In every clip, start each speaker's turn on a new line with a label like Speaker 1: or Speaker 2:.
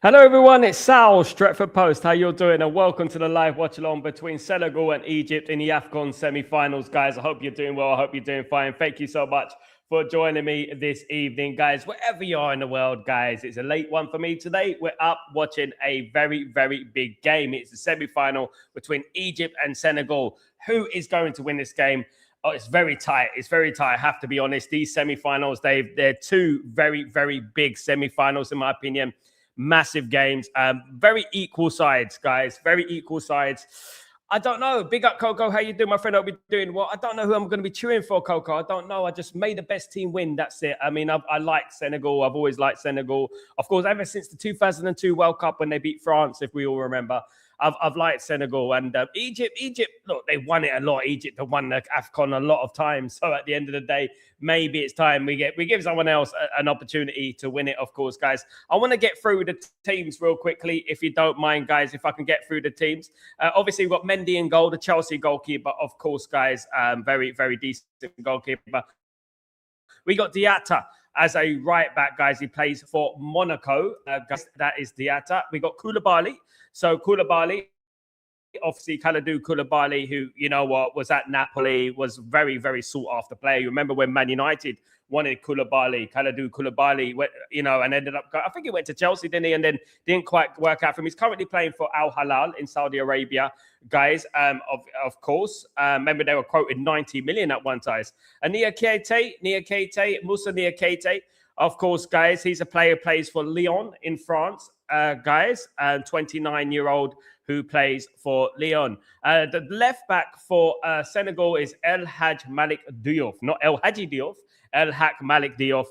Speaker 1: Hello everyone, it's Sal, Stretford Post. How you doing? And welcome to the live watch along between Senegal and Egypt in the AFCON Semi Finals, guys. I hope you're doing well. I hope you're doing fine. Thank you so much for joining me this evening, guys. Wherever you are in the world, guys, it's a late one for me today. We're up watching a very big game. It's the semi-final between Egypt and Senegal. Who is going to win this game? Oh, it's very tight. It's very tight. I have to be honest. These semi-finals, they're two very big semi-finals, in my opinion. Massive games, very equal sides, guys. Very equal sides. I don't know. Big up, Coco. How you doing, my friend? I'll be doing well. I don't know who I'm going to be cheering for, Coco. I don't know. I just made the best team win. That's it. I mean, I like Senegal. I've always liked Senegal. Of course, ever since the 2002 World Cup when they beat France, if we all remember. I've liked Senegal and Egypt. Look, they won it a lot. Egypt have won the AFCON a lot of times. So at the end of the day, maybe it's time we give someone else an opportunity to win it. Of course, guys. I want to get through the teams real quickly, if you don't mind, guys. If I can get through the teams, obviously we've got Mendy in goal, the Chelsea goalkeeper. Of course, guys, very decent goalkeeper. We got Diatta as a right back, guys. He plays for Monaco. Guys, that is Diatta. We got Koulibaly. So Koulibaly, obviously Kalidou Koulibaly, who, you know what, was at Napoli, was very sought after player. You remember when Man United wanted Kalidou Koulibaly, you know, and ended up, I think he went to Chelsea, didn't he? And then didn't quite work out for him. He's currently playing for Al Hilal in Saudi Arabia, guys. Of course, remember they were quoted 90 million at one time. And Musa Niakate, of course, guys, he's a player who plays for Lyon in France, guys, 29-year-old who plays for Lyon. The left back for Senegal is El Hadj Malik Diouf, not El Hadji Diouf, El Hadj Malik Diouf,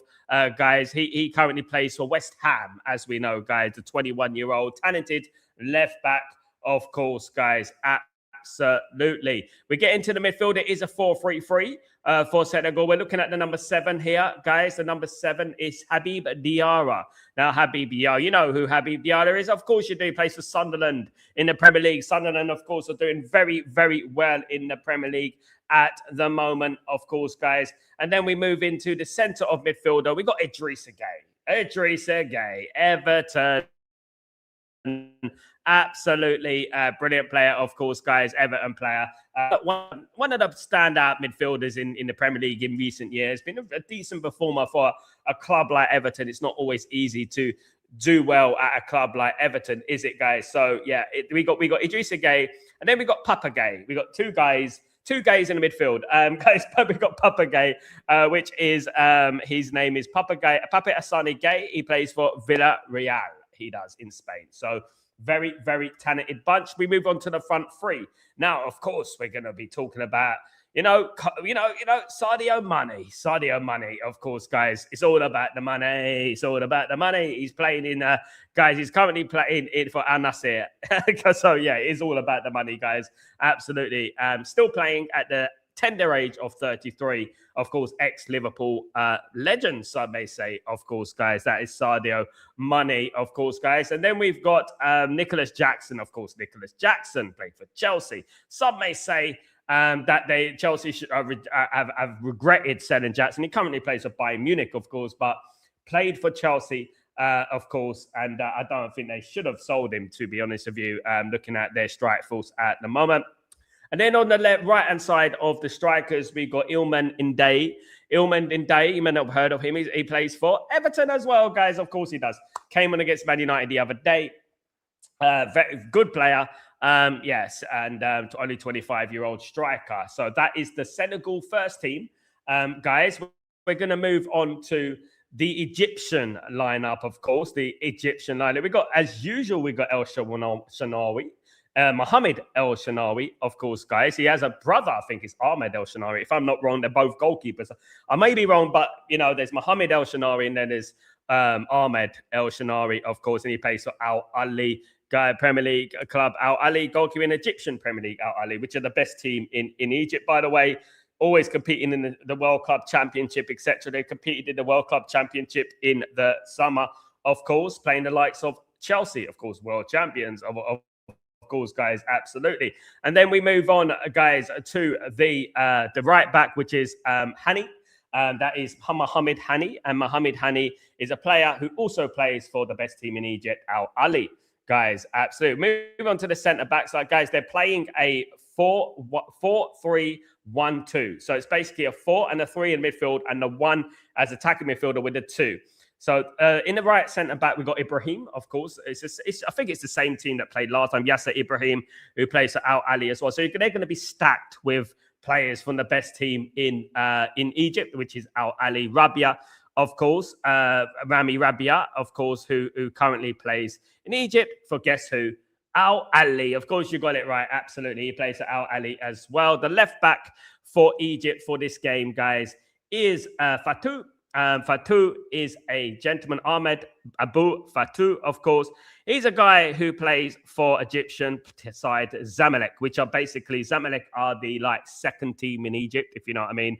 Speaker 1: guys. He currently plays for West Ham, as we know, guys, the 21-year-old talented left back, of course, guys. Absolutely. We get into the midfield. It is a 4-3-3 for Senegal. We're looking at the number 7 here, guys. The number 7 is Habib Diarra. Now, Habib Diarra, you know who Habib Diarra is. Of course you do. He plays for Sunderland in the Premier League. Sunderland, of course, are doing very well in the Premier League at the moment, of course, guys. And then we move into the centre of midfielder. We got Idrissa Gueye, Everton. Absolutely brilliant player, of course, guys. Everton player. One of the standout midfielders in the Premier League in recent years. Been a decent performer for a club like Everton. It's not always easy to do well at a club like Everton, is it, guys? So, yeah, we got Idrissa Gueye, and then we got Papa Gueye. We got two guys in the midfield. Guys, we got Papa Gueye, which is, his name is Papa Asani Gueye. He plays for Villarreal. He does in Spain. So, very talented bunch. We move on to the front three. Now, of course, we're going to be talking about, Sadio Mane. Of course, guys, it's all about the money. He's playing in, guys, he's currently playing in for Al Nassr. So, yeah, it's all about the money, guys. Absolutely. Still playing at the tender age of 33, of course, ex-Liverpool legend, some may say, of course, guys. That is Sadio Mane, of course, guys. And then we've got Nicholas Jackson, of course. Nicholas Jackson played for Chelsea. Some may say that Chelsea should have regretted selling Jackson. He currently plays for Bayern Munich, of course, but played for Chelsea, of course, and I don't think they should have sold him, to be honest with you, looking at their strike force at the moment. And then on the right-hand side of the strikers, we've got Iliman Ndiaye. You may not have heard of him. He plays for Everton as well, guys. Of course he does. Came on against Man United the other day. Very good player. Yes, and only 25-year-old striker. So that is the Senegal first team. Guys, we're going to move on to the Egyptian lineup, of course. The Egyptian lineup. As usual, we got El Shanawi. Mohamed El Shanawi, of course, guys. He has a brother, I think it's Ahmed El Shanawi. If I'm not wrong, they're both goalkeepers. I may be wrong, but, there's Mohamed El Shanawi and then there's Ahmed El Shanawi, of course, and he plays for Al Ali, Premier League club, Al Ali, goalkeeper in Egyptian Premier League, Al Ali, which are the best team in Egypt, by the way. Always competing in the World Club Championship, etc. They competed in the World Club Championship in the summer, of course, playing the likes of Chelsea, of course, world champions of course, guys, absolutely. And then we move on, guys, to the right back, which is Hani That is Mohamed Hani. And Mohamed Hani is a player who also plays for the best team in Egypt, Al Ali. Guys, absolutely. Move on to the centre-back side. Guys, they're playing a 4-3-1-2. So it's basically a 4 and a 3 in midfield and the 1 as attacking midfielder with a 2. So in the right centre-back, we've got Ibrahim, of course. I think it's the same team that played last time. Yasser Ibrahim, who plays for Al Ali as well. So they're going to be stacked with players from the best team in Egypt, which is Al Ali. Rabia, of course. Rami Rabia, of course, who currently plays in Egypt for guess who? Al Ali. Of course, you got it right. Absolutely. He plays for Al Ali as well. The left back for Egypt for this game, guys, is Fatou. Fatou is a gentleman, Ahmed Abu Fatou, of course. He's a guy who plays for Egyptian side Zamalek, which are basically, Zamalek are the second team in Egypt, if you know what I mean.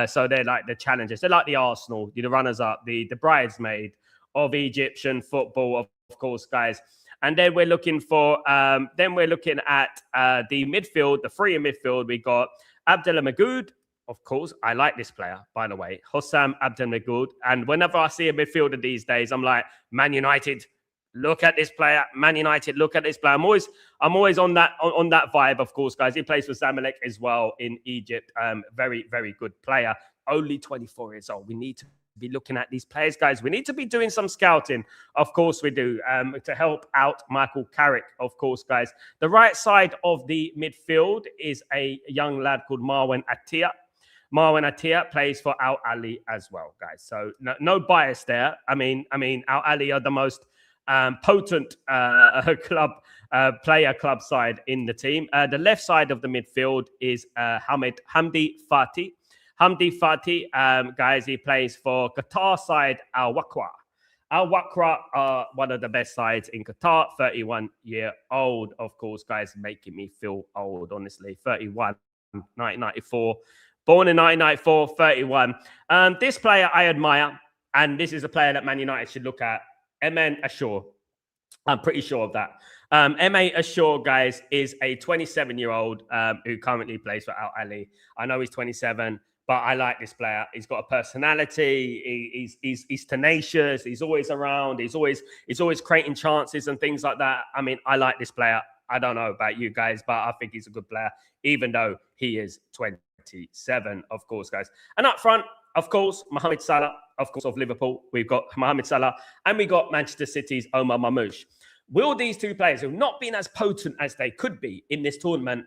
Speaker 1: So they're like the challengers. They're like the Arsenal, the runners-up, the bridesmaid of Egyptian football, of course, guys. And then we're looking for, at the midfield, the three in midfield. We got Abdullah Magoud. Of course, I like this player, by the way, Hossam Abdelmagoud. And whenever I see a midfielder these days, I'm like, Man United, look at this player. Man United, look at this player. I'm always on that vibe, of course, guys. He plays for Zamalek as well in Egypt. Very, very good player. Only 24 years old. We need to be looking at these players, guys. We need to be doing some scouting. Of course we do, to help out Michael Carrick, of course, guys. The right side of the midfield is a young lad called Marwan Attia. Marwan Attia plays for Al Ali as well, guys. So no bias there. I mean, Al Ali are the most potent club side in the team. The left side of the midfield is Hamdi Fati. Hamdi Fati, guys, he plays for Qatar side Al Waqra. Al Waqra are one of the best sides in Qatar. 31-year-old, of course, guys, making me feel old, honestly. 31, 1994. Born in 1994, 31. This player I admire, and this is a player that Man United should look at. Emen Ashur. I'm pretty sure of that. Emen Ashur, guys, is a 27-year-old who currently plays for Al Ali. I know he's 27, but I like this player. He's got a personality. He's tenacious. He's always around. He's always creating chances and things like that. I mean, I like this player. I don't know about you guys, but I think he's a good player, even though he is 27, of course, guys. And up front, of course, Mohamed Salah, of course, of Liverpool. We've got Mohamed Salah, and we got Manchester City's Omar Mamouche. Will these two players, who have not been as potent as they could be in this tournament,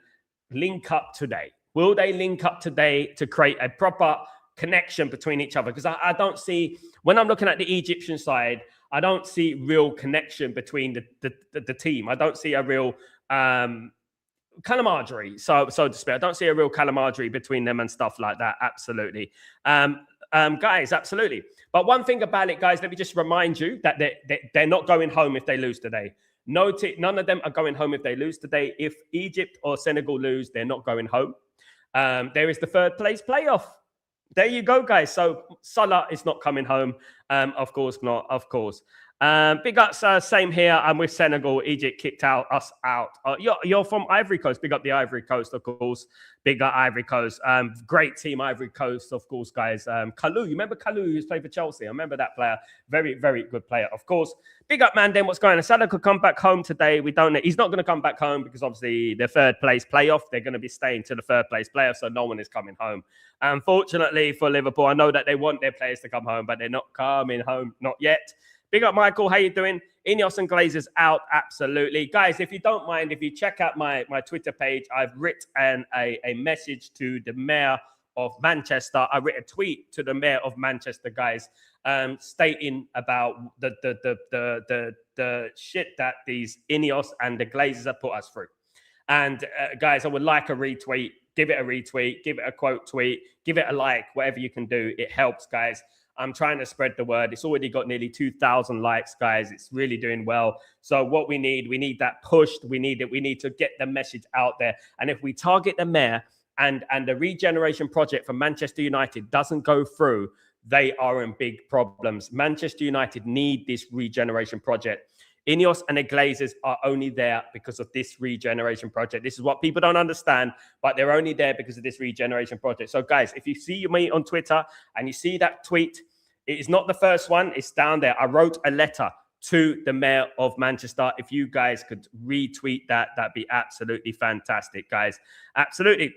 Speaker 1: link up today? Will they link up today to create a proper connection between each other? Because I don't see, when I'm looking at the Egyptian side, I don't see real connection between the team. I don't see a real camaraderie, so to speak. I don't see a real camaraderie between them and stuff like that. Absolutely. Guys, absolutely. But one thing about it, guys, let me just remind you that they're not going home if they lose today. None of them are going home if they lose today. If Egypt or Senegal lose, they're not going home. There is the third place playoff. There you go, guys. So Salah is not coming home. Of course not. Of course. Big ups, same here. I'm with Senegal. Egypt kicked us out. You're from Ivory Coast. Big up the Ivory Coast, of course. Big up Ivory Coast. Great team, Ivory Coast, of course, guys. Kalou, you remember Kalou, who's played for Chelsea? I remember that player. Very, very good player, of course. Big up, man. Then what's going on? Salah could come back home today. We don't know. He's not going to come back home because obviously the third place playoff, they're going to be staying to the third place playoff, so no one is coming home. Unfortunately for Liverpool, I know that they want their players to come home, but they're not coming home, not yet. Big up, Michael. How you doing? Ineos and Glazers out. Absolutely. Guys, if you don't mind, if you check out my Twitter page, I've written a message to the mayor of Manchester. I wrote a tweet to the mayor of Manchester, guys, stating about the shit that these Ineos and the Glazers have put us through. And guys, I would like a retweet. Give it a retweet. Give it a quote tweet. Give it a like. Whatever you can do. It helps, guys. I'm trying to spread the word. It's already got nearly 2,000 likes, guys. It's really doing well. So what we need that pushed. We need it. We need to get the message out there. And if we target the mayor and the regeneration project for Manchester United doesn't go through, they are in big problems. Manchester United need this regeneration project. Ineos and the Glazers are only there because of this regeneration project. This is what people don't understand, but they're only there because of this regeneration project. So guys, if you see me on Twitter and you see that tweet, it is not the first one. It's down there. I wrote a letter to the mayor of Manchester. If you guys could retweet that, that'd be absolutely fantastic, guys. Absolutely.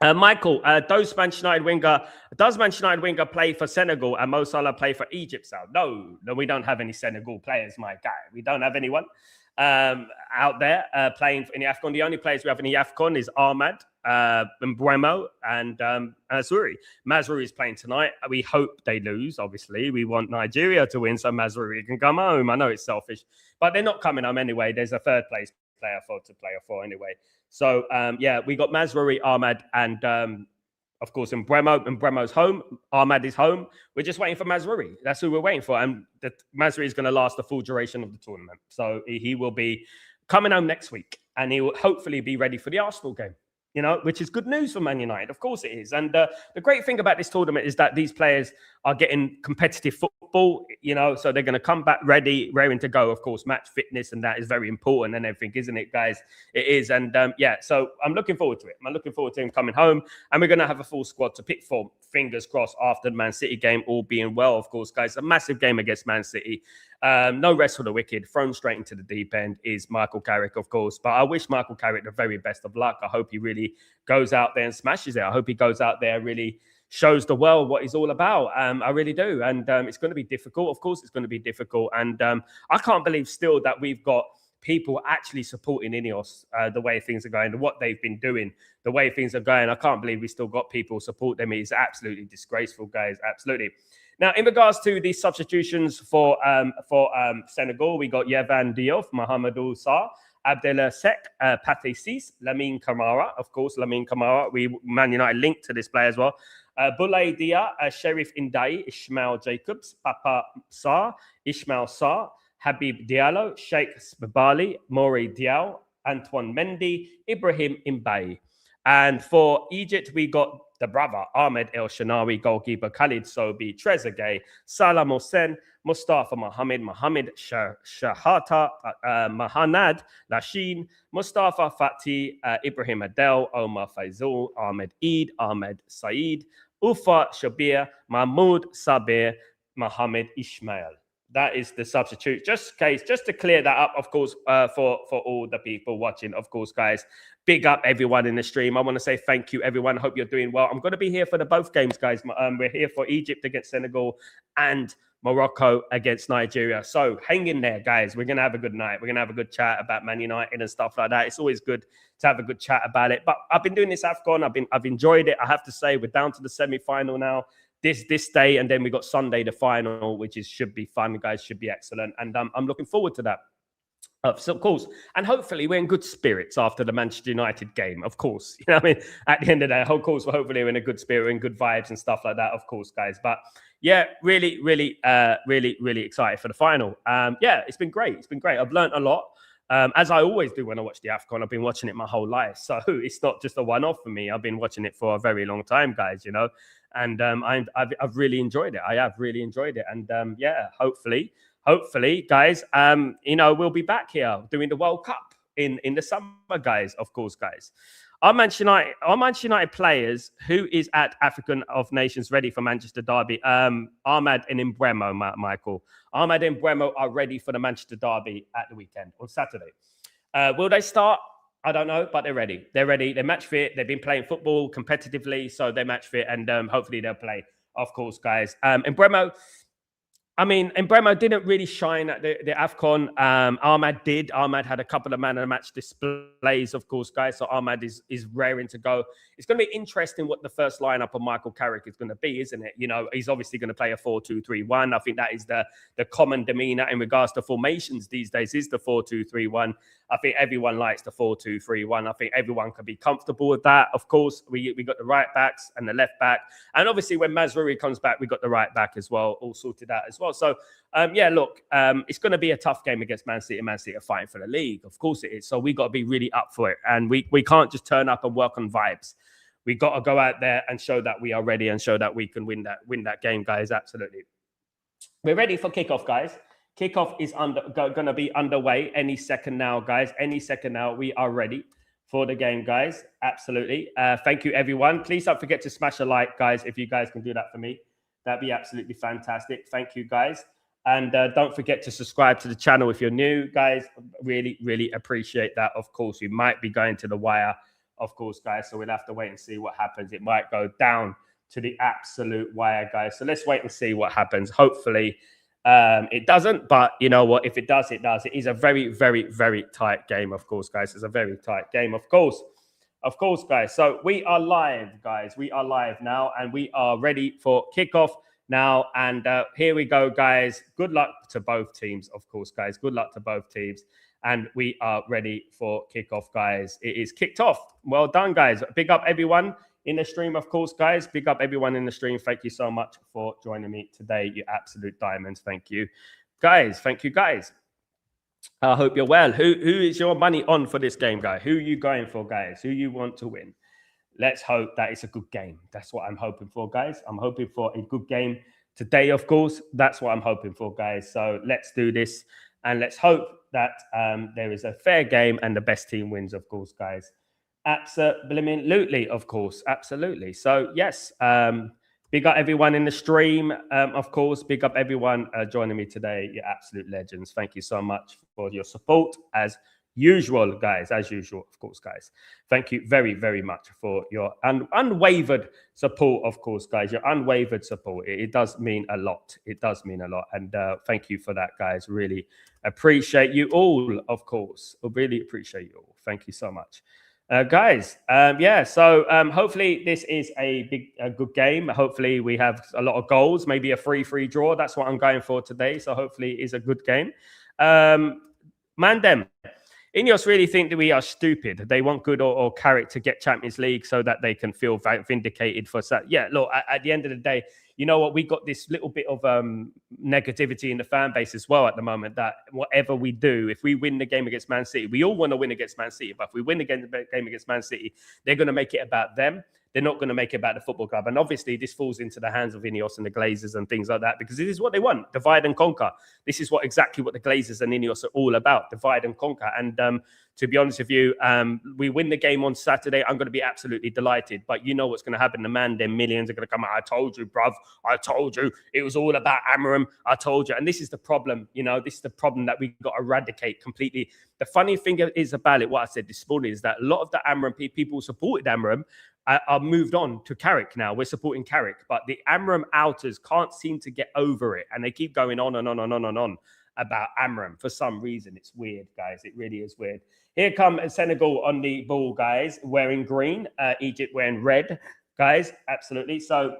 Speaker 1: Michael, does Manchester United winger play for Senegal and Mo Salah play for Egypt, Sal? No, we don't have any Senegal players, my guy. We don't have anyone out there playing in the AFCON. The only players we have in the AFCON is Ahmad, Mbeumo, and Mazraoui. Mazraoui is playing tonight. We hope they lose, obviously. We want Nigeria to win so Mazraoui can come home. I know it's selfish, but they're not coming home anyway. There's a third place player to play for anyway. So, yeah, we got Mazraoui, Ahmad, and, of course, Mbeumo. Mbeumo's home. Ahmad is home. We're just waiting for Mazraoui. That's who we're waiting for. And Mazraoui is going to last the full duration of the tournament. So he will be coming home next week. And he will hopefully be ready for the Arsenal game, you know, which is good news for Man United. Of course it is. And the great thing about this tournament is that these players are getting competitive football, you know, so they're going to come back ready, raring to go. Of course, match fitness, and that is very important and everything, isn't it, guys? It is. And yeah, so I'm looking forward to it. I'm looking forward to him coming home, and we're going to have a full squad to pick for, fingers crossed, after the Man City game, all being well, of course, guys. A massive game against Man City. No rest for the wicked. Thrown straight into the deep end is Michael Carrick, of course. But I wish Michael Carrick the very best of luck. I hope he really goes out there and smashes it. I hope he goes out there and really shows the world what he's all about. I really do. And it's going to be difficult. Of course, it's going to be difficult. And I can't believe still that we've got people actually supporting Ineos the way things are going, what they've been doing, the way things are going. I can't believe we still got people support them. It's absolutely disgraceful, guys. Absolutely. Now, in regards to the substitutions for Senegal, we got Yevan Diouf, Mohamedou Sarr, Abdallah Sek, Pathé Ciss, Lamine Camara, of course, Lamine Camara. Man United linked to this player as well. Boulaye Dia, Sheriff Indai, Ismail Jacobs, Papa Sarr, Ismail Sarr, Habib Diallo, Sheikh Babali, Mori Diaw, Antoine Mendy, Ibrahim Mbaye. And for Egypt, we got the brother, Ahmed El Shanawi, goalkeeper, Khalid Sobi, Trezeguet, Salah Mohsen, Mustafa Mohamed Shahata, Mahanad Lashin, Mustafa Fatih, Ibrahim Adel, Omar Faisal, Ahmed Eid, Ahmed Saeed, Ufa Shabir, Mahmoud Sabir, Mohamed Ismail. That is the substitute. Just to clear that up, of course, for all the people watching, of course, guys. Big up everyone in the stream. I want to say thank you, everyone. Hope you're doing well. I'm going to be here for both games, guys. We're here for Egypt against Senegal and Morocco against Nigeria. So hang in there, guys. We're going to have a good night. We're going to have a good chat about Man United and stuff like that. It's always good to have a good chat about it. But I've been doing this AFCON. I've enjoyed it. I have to say, we're down to the semi-final now. This day, and then we got Sunday, the final, which should be fun, guys. Should be excellent, and I'm looking forward to that. So, of course, and hopefully we're in good spirits after the Manchester United game. Of course, you know what I mean. At the end of the day, of course, hopefully we're in a good spirit and good vibes and stuff like that. Of course, guys. But yeah, really excited for the final. Yeah, it's been great. It's been great. I've learned a lot. As I always do when I watch the AFCON, I've been watching it my whole life. So it's not just a one-off for me. I've been watching it for a very long time, guys, you know. And I've really enjoyed it. I have really enjoyed it. And yeah, hopefully, guys, you know, we'll be back here doing the World Cup in the summer, guys, of course, guys. Our Manchester United players who is at African of Nations ready for Manchester Derby? Ahmad and Mbeumo, Michael. Ahmad and Mbeumo are ready for the Manchester Derby at the weekend on Saturday. Will they start? I don't know, but they're ready. They're ready. They're match fit. They've been playing football competitively, so they're match fit, and hopefully they'll play, of course, guys. Mbeumo, I mean, Mbeumo didn't really shine at the AFCON. Ahmad did. Ahmad had a couple of man of the match displays, of course, guys. So Ahmad is raring to go. It's going to be interesting what the first lineup of Michael Carrick is going to be, isn't it? You know, he's obviously going to play a 4-2-3-1. I think that is the common demeanor in regards to formations these days is the 4-2-3-1. I think everyone likes the 4-2-3-1. I think everyone can be comfortable with that. Of course, we got the right backs and the left back. And obviously, when Mazraoui comes back, we got the right back as well, all sorted out as well. So, yeah, look, it's going to be a tough game against Man City. Man City are fighting for the league. Of course it is. So we got to be really up for it. And we can't just turn up and work on vibes. We got to go out there and show that we are ready and show that we can win that game, guys. Absolutely. We're ready for kickoff, guys. Kickoff is going to be underway any second now, guys. Any second now. We are ready for the game, guys. Absolutely. Thank you, everyone. Please don't forget to smash a like, guys. If you guys can do that for me, that'd be absolutely fantastic. Thank you, guys. And don't forget to subscribe to the channel if you're new, guys. Really, really appreciate that. Of course, we might be going to the wire, of course, guys. So we'll have to wait and see what happens. It might go down to the absolute wire, guys. So let's wait and see what happens. Hopefully, it doesn't, but you know what? If it does, it does. It is a very, very, very tight game, of course, guys. It's a very tight game, of course, guys. So we are live, guys. We are live now, and we are ready for kickoff now. And here we go, guys. Good luck to both teams, of course, guys. Good luck to both teams. And we are ready for kickoff, guys. It is kicked off. Well done, guys. Big up everyone in the stream, of course, guys. Big up everyone in the stream. Thank you so much for joining me today, you absolute diamonds. Thank you, guys. Thank you, guys. I hope you're well. Who is your money on for this game, guy? Who are you going for, guys? Who you want to win? Let's hope that it's a good game. That's what I'm hoping for, guys. I'm hoping for a good game today, of course. That's what I'm hoping for, guys. So let's do this, and let's hope that there is a fair game and the best team wins, of course, guys. Absolutely, of course. Absolutely. So, yes, big up everyone in the stream, of course. Big up everyone joining me today. You're absolute legends. Thank you so much for your support, as usual, guys. As usual, of course, guys. Thank you very, very much for your unwavered support, of course, guys. Your unwavered support. It does mean a lot. It does mean a lot. And thank you for that, guys. Really appreciate you all, of course. I really appreciate you all. Thank you so much. Guys, yeah, so hopefully this is a good game. Hopefully we have a lot of goals, maybe a 3-3 draw. That's what I'm going for today. So hopefully it is a good game. Mandem, Ineos really think that we are stupid. They want good or Carrick to get Champions League so that they can feel vindicated for that. Yeah, look, at the end of the day, you know what? We got this little bit of negativity in the fan base as well at the moment, that whatever we do, if we win the game against Man City, we all want to win against Man City, but if we win the game against Man City, they're going to make it about them. They're not going to make it about the football club. And obviously, this falls into the hands of Ineos and the Glazers and things like that, because this is what they want, divide and conquer. This is exactly what the Glazers and Ineos are all about, divide and conquer. And to be honest with you, we win the game on Saturday, I'm going to be absolutely delighted. But you know what's going to happen. The man, them millions are going to come out. I told you, bruv. I told you. It was all about Amram. I told you. And this is the problem. You know, this is the problem that we got to eradicate completely. The funny thing is about it, what I said this morning, is that a lot of the Amram people who supported Amram are moved on to Carrick now. We're supporting Carrick. But the Amram outers can't seem to get over it. And they keep going on and on and on and on about Amram for some reason. It's weird, guys. It really is weird. Here come Senegal on the ball, guys, wearing green. Egypt wearing red, guys. Absolutely. So,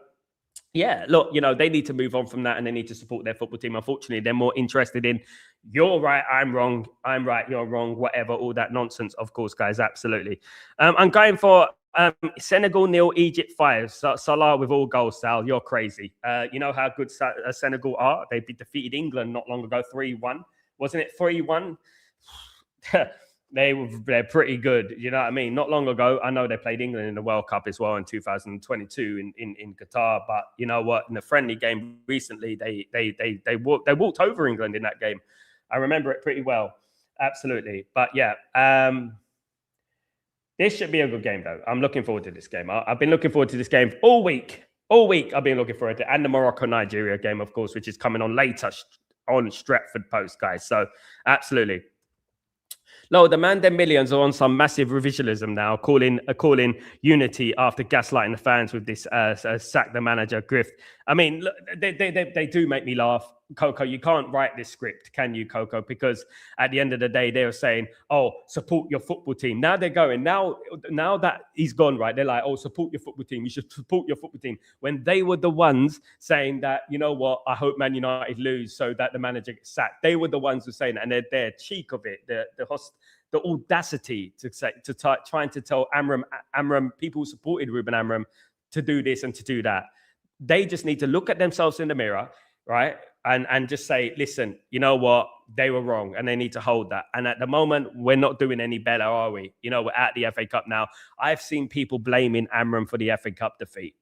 Speaker 1: yeah, look, you know, they need to move on from that and they need to support their football team. Unfortunately, they're more interested in you're right, I'm wrong, I'm right, you're wrong, whatever, all that nonsense, of course, guys. Absolutely. I'm going for Senegal 0, Egypt 5. Salah with all goals, Sal. You're crazy. You know how good Senegal are? They defeated England not long ago, 3-1. Wasn't it 3-1? They're pretty good. You know what I mean? Not long ago, I know they played England in the World Cup as well in 2022 in Qatar. But you know what? In the friendly game recently, they walked over England in that game. I remember it pretty well. Absolutely. But yeah, this should be a good game, though. I'm looking forward to this game. I've been looking forward to this game all week. All week, I've been looking forward to it. And the Morocco-Nigeria game, of course, which is coming on later on Stretford Post, guys. So, absolutely. No, the man, them millions are on some massive revisionism now, calling unity after gaslighting the fans with this sack the manager grift. I mean, look, they do make me laugh. Coco, you can't write this script, can you, Coco? Because at the end of the day, they were saying, oh, support your football team. Now they're going, now that he's gone, right, they're like, oh, support your football team. You should support your football team. When they were the ones saying that, you know what, I hope Man United lose so that the manager gets sacked. They were the ones who were saying that, and their cheek of it, the audacity trying to tell Amram, people who supported Ruben Amram, to do this and to do that. They just need to look at themselves in the mirror, right? And just say, listen, you know what? They were wrong and they need to hold that. And at the moment, we're not doing any better, are we? You know, we're at the FA Cup now. I've seen people blaming Amram for the FA Cup defeat.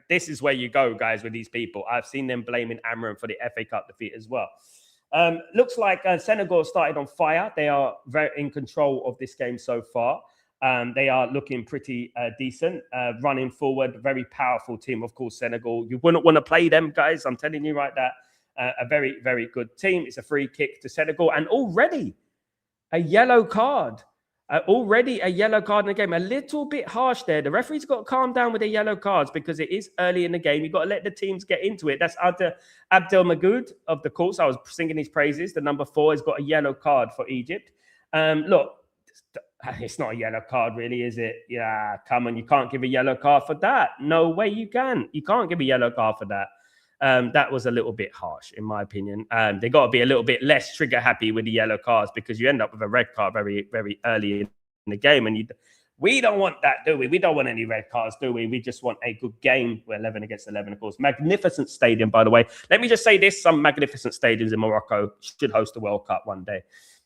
Speaker 1: This is where you go, guys, with these people. I've seen them blaming Amram for the FA Cup defeat as well. Looks like Senegal started on fire. They are very in control of this game so far. They are looking pretty decent, running forward. Very powerful team, of course, Senegal. You wouldn't want to play them, guys. I'm telling you right that. A very, very good team. It's a free kick to Senegal. And already a yellow card. Already a yellow card in the game. A little bit harsh there. The referee's got to calm down with the yellow cards because it is early in the game. You've got to let the teams get into it. That's Abdel Magoud of the course. I was singing his praises. The number 4 has got a yellow card for Egypt. Look, it's not a yellow card, really, is it? Yeah, come on. You can't give a yellow card for that. No way you can. You can't give a yellow card for that. That was a little bit harsh, in my opinion. They got to be a little bit less trigger happy with the yellow cards because you end up with a red card very, very early in the game. And we don't want that, do we? We don't want any red cards, do we? We just want a good game. We're 11 against 11, of course. Magnificent stadium, by the way. Let me just say this. Some magnificent stadiums in Morocco should host the World Cup one day.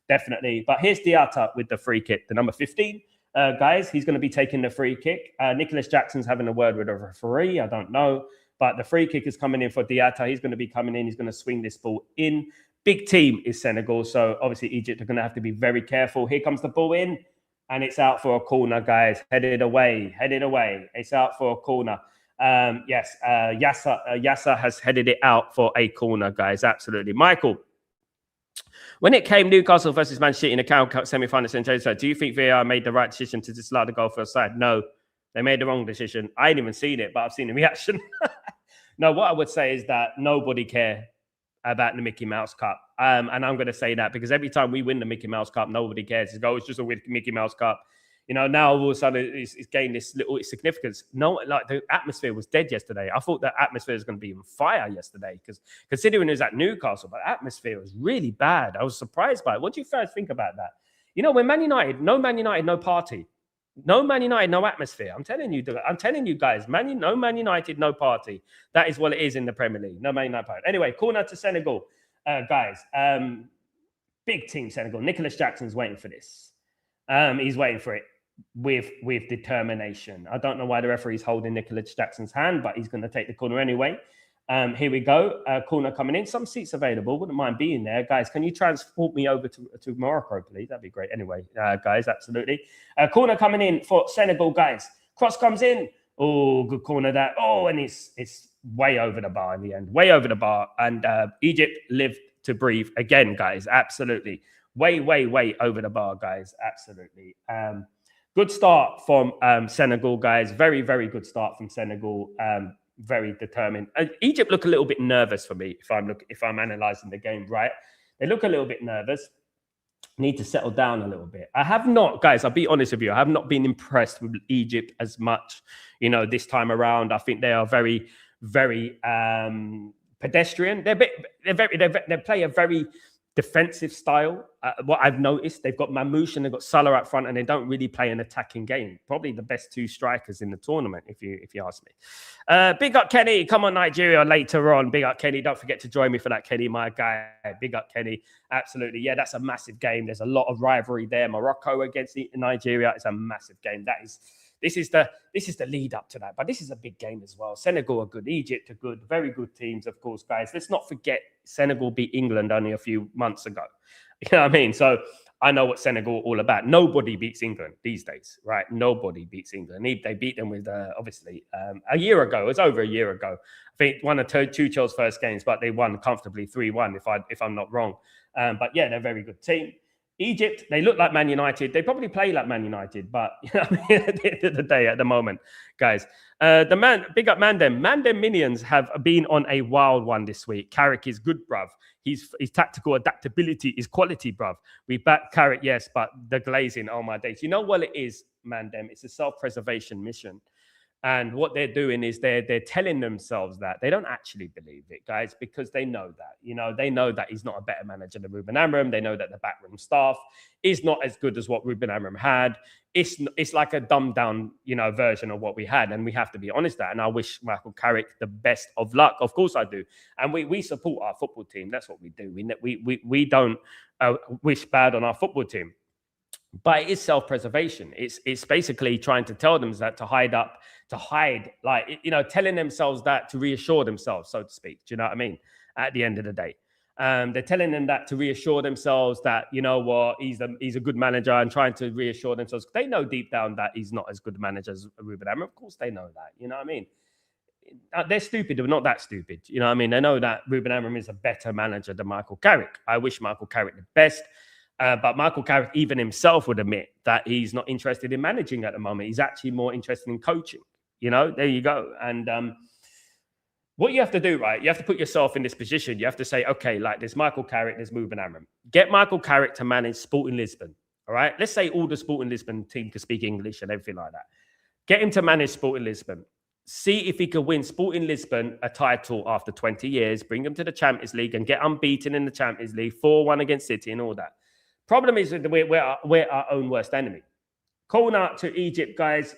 Speaker 1: Definitely. But here's Diatta with the free kick, the number 15. Guys, he's going to be taking the free kick. Nicholas Jackson's having a word with the referee. I don't know. But the free kick is coming in for Diatta. He's going to be coming in. He's going to swing this ball in. Big team is Senegal. So obviously Egypt are going to have to be very careful. Here comes the ball in. And it's out for a corner, guys. Headed away. It's out for a corner. Yes, Yasser has headed it out for a corner, guys. Absolutely. Michael, when it came Newcastle versus Man City in the AFCON Semi Final Encounter, do you think VAR made the right decision to disallow the goal for offside? No. They made the wrong decision. I ain't even seen it, but I've seen the reaction. No, what I would say is that nobody cares about the Mickey Mouse Cup. And I'm going to say that because every time we win the Mickey Mouse Cup, nobody cares. It's just a Mickey Mouse Cup. You know, now all of a sudden it's gained this little significance. No, like the atmosphere was dead yesterday. I thought the atmosphere was going to be on fire yesterday because considering it was at Newcastle, but the atmosphere was really bad. I was surprised by it. What do you first think about that? You know, when Man United, no party. No Man United, no atmosphere. I'm telling you guys, no Man United, no party. That is what it is in the Premier League. No Man United party. Anyway, corner to Senegal. Guys, big team Senegal. Nicholas Jackson's waiting for this. He's waiting for it with determination. I don't know why the referee's holding Nicholas Jackson's hand, but he's going to take the corner anyway. Here we go. Corner coming in. Some seats available. Wouldn't mind being there. Guys, can you transport me over to Morocco, please? That'd be great. Anyway, guys, absolutely. Corner coming in for Senegal, guys. Cross comes in. Oh, good corner that. Oh, and it's way over the bar in the end. Way over the bar. And Egypt lived to breathe again, guys. Absolutely. Way over the bar, guys. Absolutely. Good start from Senegal, guys. Very, very good start from Senegal. Very determined. Egypt look a little bit nervous for me if I'm analysing the game, right? They look a little bit nervous. Need to settle down a little bit. I have not, guys, I'll be honest with you. I have not been impressed with Egypt as much, you know, this time around. I think they are very, very pedestrian. They play a very defensive style. What I've noticed, they've got Mamouche and they've got Salah up front, and they don't really play an attacking game. Probably the best 2 strikers in the tournament, if you ask me. Big up Kenny, come on Nigeria later on. Big up Kenny, don't forget to join me for that, Kenny, my guy. Big up Kenny, absolutely. Yeah, that's a massive game. There's a lot of rivalry there. Morocco against Nigeria, it's a massive game. This is the lead up to that, but this is a big game as well. Senegal are good, Egypt are good, very good teams, of course, guys. Let's not forget Senegal beat England only a few months ago. You know what I mean? So I know what Senegal are all about. Nobody beats England these days, right? Nobody beats England. They beat them with obviously a year ago. It was over a year ago. I think one or two Tuchel's first games, but they won comfortably 3-1 if I'm not wrong. But yeah, they're a very good team. Egypt, they look like Man United. They probably play like Man United, but you know what I mean? At the end of the day, at the moment, guys. Big up Mandem. Mandem minions have been on a wild one this week. Carrick is good, bruv. His tactical adaptability is quality, bruv. We back Carrick, yes, but the glazing, oh my days. You know what it is, Mandem? It's a self-preservation mission. And what they're doing is they're telling themselves that they don't actually believe it, guys, because they know that, you know, they know that he's not a better manager than Ruben Amorim. They know that the backroom staff is not as good as what Ruben Amorim had. It's like a dumbed down, you know, version of what we had. And we have to be honest that. And I wish Michael Carrick the best of luck. Of course I do. And we support our football team. That's what we do. We don't wish bad on our football team. But it is self-preservation. It's basically trying to tell them that to hide, like, you know, telling themselves that to reassure themselves, so to speak. Do you know what I mean? At the end of the day. They're telling them that to reassure themselves that, you know what, he's a good manager, and trying to reassure themselves. They know deep down that he's not as good a manager as Ruben Amorim. Of course they know that. You know what I mean? They're stupid, but not that stupid. You know what I mean? They know that Ruben Amorim is a better manager than Michael Carrick. I wish Michael Carrick the best. But Michael Carrick, even himself, would admit that he's not interested in managing at the moment. He's actually more interested in coaching. You know, there you go. And what you have to do, right? You have to put yourself in this position. You have to say, okay, like there's Michael Carrick, there's Ruben Amorim. Get Michael Carrick to manage Sporting Lisbon. All right? Let's say all the Sporting Lisbon team can speak English and everything like that. Get him to manage Sporting Lisbon. See if he could win Sporting Lisbon a title after 20 years. Bring them to the Champions League and get unbeaten in the Champions League, 4-1 against City and all that. Problem is that we're our own worst enemy. Corner to Egypt, guys.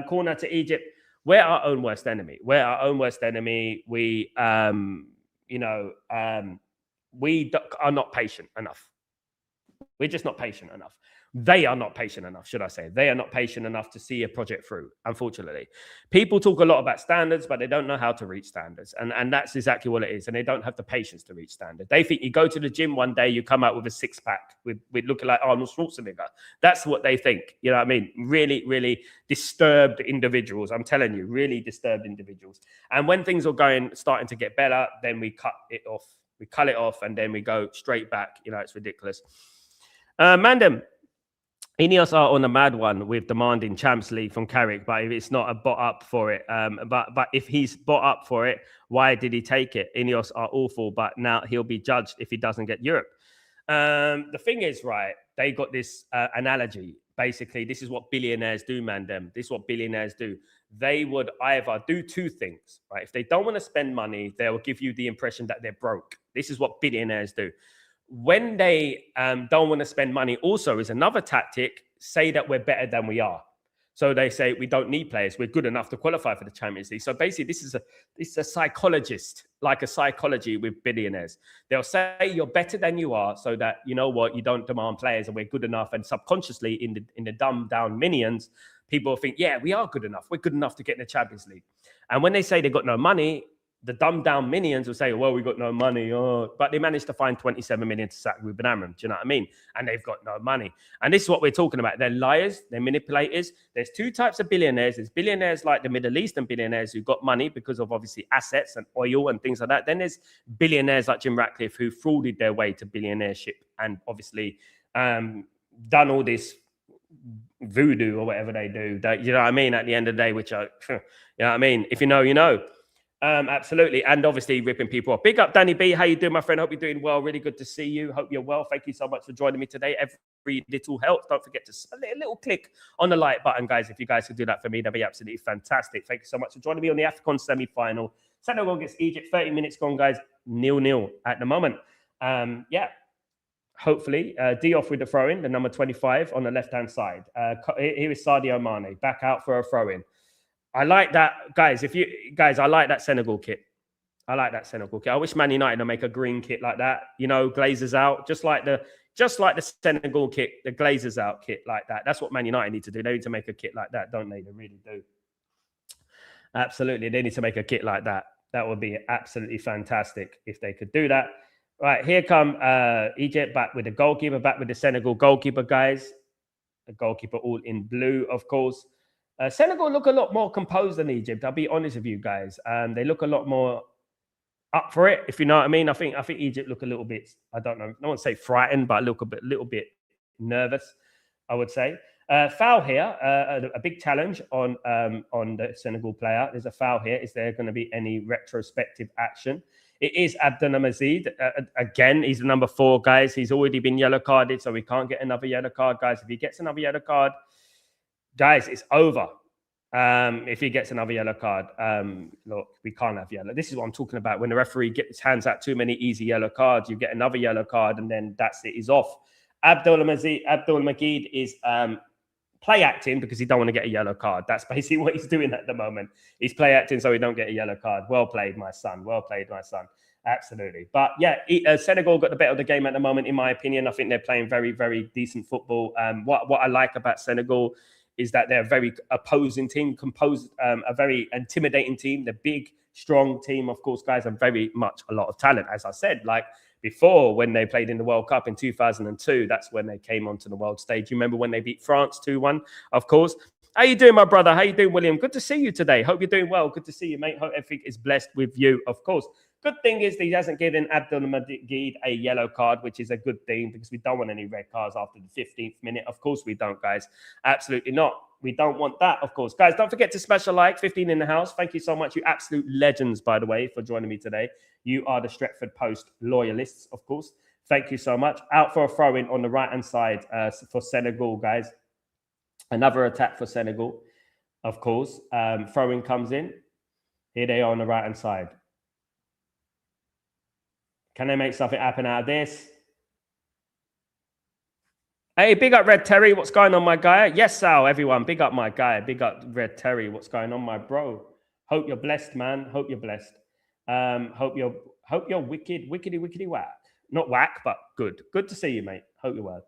Speaker 1: Corner to Egypt. We're our own worst enemy. We're our own worst enemy. We, we are not patient enough. We're just not patient enough. They are not patient enough, should I say. They are not patient enough to see a project through, unfortunately. People talk a lot about standards, but they don't know how to reach standards. And that's exactly what it is. And they don't have the patience to reach standard. They think you go to the gym one day, you come out with a six-pack with looking like Arnold Schwarzenegger. That's what they think. You know what I mean? Really, really disturbed individuals. I'm telling you, really disturbed individuals. And when things are starting to get better, then we cut it off. We cut it off and then we go straight back. You know, it's ridiculous. Mandem. Ineos are on a mad one with demanding Champions League from Carrick, but if it's not a bot up for it, but if he's bot up for it, why did he take it? Ineos are awful, but now he'll be judged if he doesn't get Europe. The thing is, right, they got this analogy. Basically, this is what billionaires do, Mandem. This is what billionaires do. They would either do two things, right? If they don't want to spend money, they will give you the impression that they're broke. This is what billionaires do. When they don't want to spend money, also is another tactic, say that we're better than we are. So they say we don't need players. We're good enough to qualify for the Champions League. So basically, this is a psychologist, like a psychology with billionaires. They'll say you're better than you are so that, you know what, you don't demand players and we're good enough. And subconsciously in the dumbed down minions, people think, yeah, we are good enough. We're good enough to get in the Champions League. And when they say they've got no money, the dumbed down minions will say, well, we got no money. Oh, but they managed to find 27 million to sack Ruben Amorim. Do you know what I mean? And they've got no money. And this is what we're talking about. They're liars. They're manipulators. There's two types of billionaires. There's billionaires like the Middle Eastern billionaires who got money because of obviously assets and oil and things like that. Then there's billionaires like Jim Ratcliffe who frauded their way to billionaireship and obviously done all this voodoo or whatever they do. That, you know what I mean? At the end of the day, which are, you know what I mean? If you know, you know. Absolutely. And obviously ripping people off. Big up, Danny B. How you doing, my friend? Hope you're doing well. Really good to see you. Hope you're well. Thank you so much for joining me today. Every little helps. Don't forget to a little click on the like button, guys. If you guys could do that for me, that'd be absolutely fantastic. Thank you so much for joining me on the AFCON Semi Final. Senegal against Egypt. 30 minutes gone, guys. 0-0 at the moment. Yeah. Hopefully, Diop with the throw-in, the number 25 on the left-hand side. Here is Sadio Mane back out for a throw-in. I like that, guys. I like that Senegal kit. I like that Senegal kit. I wish Man United would make a green kit like that. You know, Glazers out, just like the Senegal kit, the Glazers out kit like that. That's what Man United need to do. They need to make a kit like that, don't they? They really do. Absolutely, they need to make a kit like that. That would be absolutely fantastic if they could do that. Right, here come Egypt back with the goalkeeper, back with the Senegal goalkeeper, guys. The goalkeeper all in blue, of course. Senegal look a lot more composed than Egypt. I'll be honest with you guys. They look a lot more up for it, if you know what I mean. I think Egypt look a little bit, I don't know, I won't say frightened, but look a little bit nervous, I would say. Foul here, a big challenge on the Senegal player. There's a foul here. Is there going to be any retrospective action? It is Abdelhamid. Again, he's the number 4, guys. He's already been yellow carded, so we can't get another yellow card, guys. If he gets another yellow card, guys, it's over. If he gets another yellow card, look, we can't have yellow. This is what I'm talking about. When the referee hands out too many easy yellow cards, you get another yellow card, and then that's it. He's off. Abdelhamid is play acting because he don't want to get a yellow card. That's basically what he's doing at the moment. He's play acting so he don't get a yellow card. Well played, my son. Well played, my son. Absolutely. But yeah, Senegal got the better of the game at the moment, in my opinion. I think they're playing very, very decent football. What I like about Senegal is that they're a very opposing team, composed, a very intimidating team. They're big, strong team, of course, guys, and very much a lot of talent. As I said, like before when they played in the World Cup in 2002. That's when they came onto the world stage. You remember when they beat France 2-1, of course. How you doing, my brother? How you doing, William? Good to see you today. Hope you're doing well. Good to see you, mate. Hope everything is blessed with you, of course. Good thing is that he hasn't given Abdul Majid a yellow card, which is a good thing because we don't want any red cards after the 15th minute. Of course we don't, guys. Absolutely not. We don't want that, of course. Guys, don't forget to smash a like. 15 in the house. Thank you so much, you absolute legends, by the way, for joining me today. You are the Stretford Post loyalists, of course. Thank you so much. Out for a throw-in on the right-hand side for Senegal, guys. Another attack for Senegal, of course. Throw-in comes in. Here they are on the right-hand side. Can they make something happen out of this? Hey, big up Red Terry. What's going on, my guy? Yes, Sal, everyone. Big up my guy. Big up Red Terry. What's going on, my bro? Hope you're blessed, man. Hope you're blessed. Hope you're wickedy whack. Not whack, but good. Good to see you, mate. Hope you're well.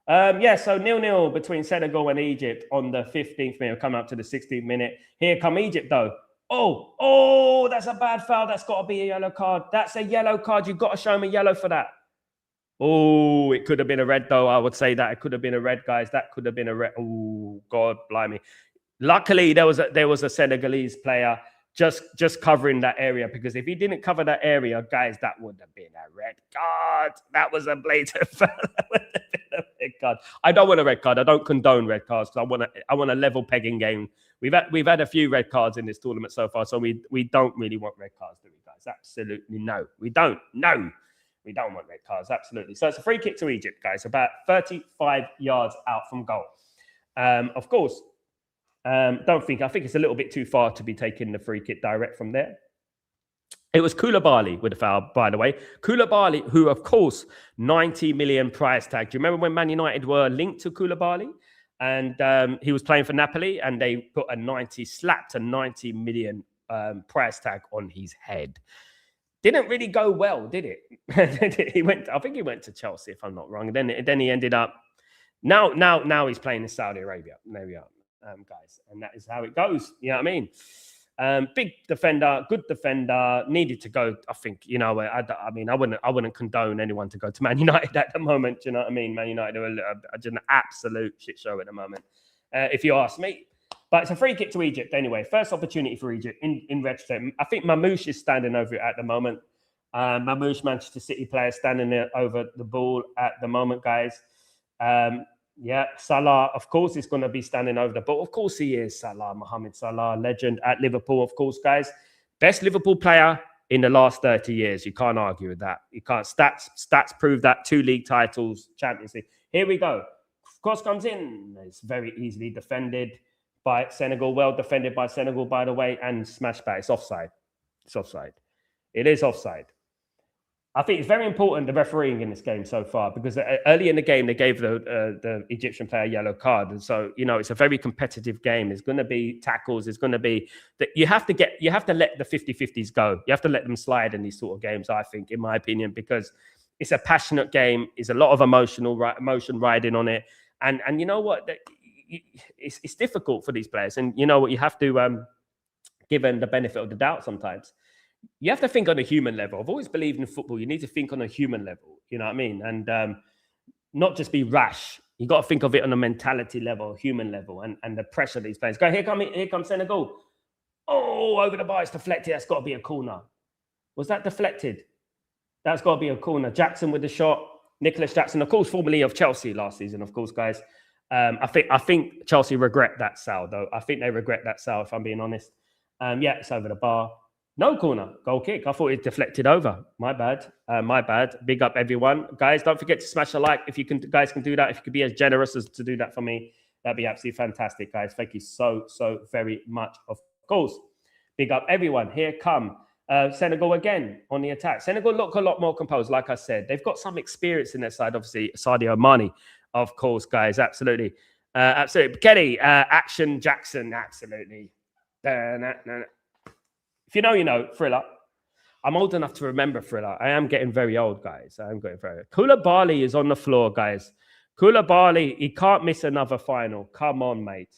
Speaker 1: Yeah, so 0-0 between Senegal and Egypt on the 15th minute. Coming up to the 16th minute. Here come Egypt, though. Oh, that's a bad foul. That's got to be a yellow card. That's a yellow card. You've got to show me yellow for that. Oh, it could have been a red, though. I would say that it could have been a red, guys. That could have been a red. Oh, God, blimey. Luckily, there was a Senegalese player just covering that area, because if he didn't cover that area, guys, that would have been a red card. That was a blatant foul. That would have been a red card. I don't want a red card. I don't condone red cards because I want a level pegging game. We've had a few red cards in this tournament so far, so we don't really want red cards, do we, guys? Absolutely no. We don't. No, we don't want red cards. Absolutely. So it's a free kick to Egypt, guys, about 35 yards out from goal. Of course, I think it's a little bit too far to be taking the free kick direct from there. It was Koulibaly with the foul, by the way. Koulibaly, who, of course, 90 million price tag. Do you remember when Man United were linked to Koulibaly? And he was playing for Napoli, and they put slapped a 90 million price tag on his head. Didn't really go well, did it? I think he went to Chelsea, if I'm not wrong. Then he ended up. Now he's playing in Saudi Arabia. There we are, guys, and that is how it goes. You know what I mean? Big defender, good defender, needed to go. I think, you know, I mean, I wouldn't condone anyone to go to Man United at the moment. Do you know what I mean? Man United are just an absolute shit show at the moment, if you ask me. But it's a free kick to Egypt anyway. First opportunity for Egypt in retrospect. I think Mamouche is standing over it at the moment. Mamouche, Manchester City player, standing there over the ball at the moment, guys. Yeah, Salah, of course, is going to be standing over the ball. Of course he is. Mohamed Salah, legend at Liverpool, of course, guys. Best Liverpool player in the last 30 years. You can't argue with that. You can't. Stats prove that. 2 league titles, Champions League. Here we go. Cross comes in. It's very easily defended by Senegal. Well defended by Senegal, by the way, and smashed back. It's offside. It's offside. It is offside. I think it's very important, the refereeing in this game so far, because early in the game, they gave the Egyptian player a yellow card. And so, you know, it's a very competitive game. There's going to be tackles. There's going to be that you have to let the 50-50s go. You have to let them slide in these sort of games, I think, in my opinion, because it's a passionate game. It's a lot of emotion riding on it. And you know what? It's difficult for these players. And you know what? You have to give them the benefit of the doubt sometimes. You have to think on a human level. I've always believed in football. You need to think on a human level. You know what I mean? And not just be rash. You got to think of it on a mentality level, human level, and the pressure these players. Go, here comes Senegal. Oh, over the bar. It's deflected. That's got to be a corner. Was that deflected? That's got to be a corner. Jackson with the shot. Nicholas Jackson, of course, formerly of Chelsea last season, of course, guys. I think Chelsea regret that Sal, though. I think they regret that Sal, if I'm being honest. Yeah, it's over the bar. No corner, goal kick. I thought it deflected over. My bad. My bad. Big up, everyone. Guys, don't forget to smash a like. If you guys can do that, if you could be as generous as to do that for me, that'd be absolutely fantastic, guys. Thank you so very much, of course. Big up, everyone. Here come Senegal again on the attack. Senegal look a lot more composed, like I said. They've got some experience in their side, obviously. Sadio Mane, of course, guys. Absolutely. Absolutely. Kenny, Action Jackson, absolutely. If you know, you know. Thriller. I'm old enough to remember Thriller. I am getting very old, guys. I am getting very old. Koulibaly is on the floor, guys. Koulibaly, he can't miss another final. Come on, mate.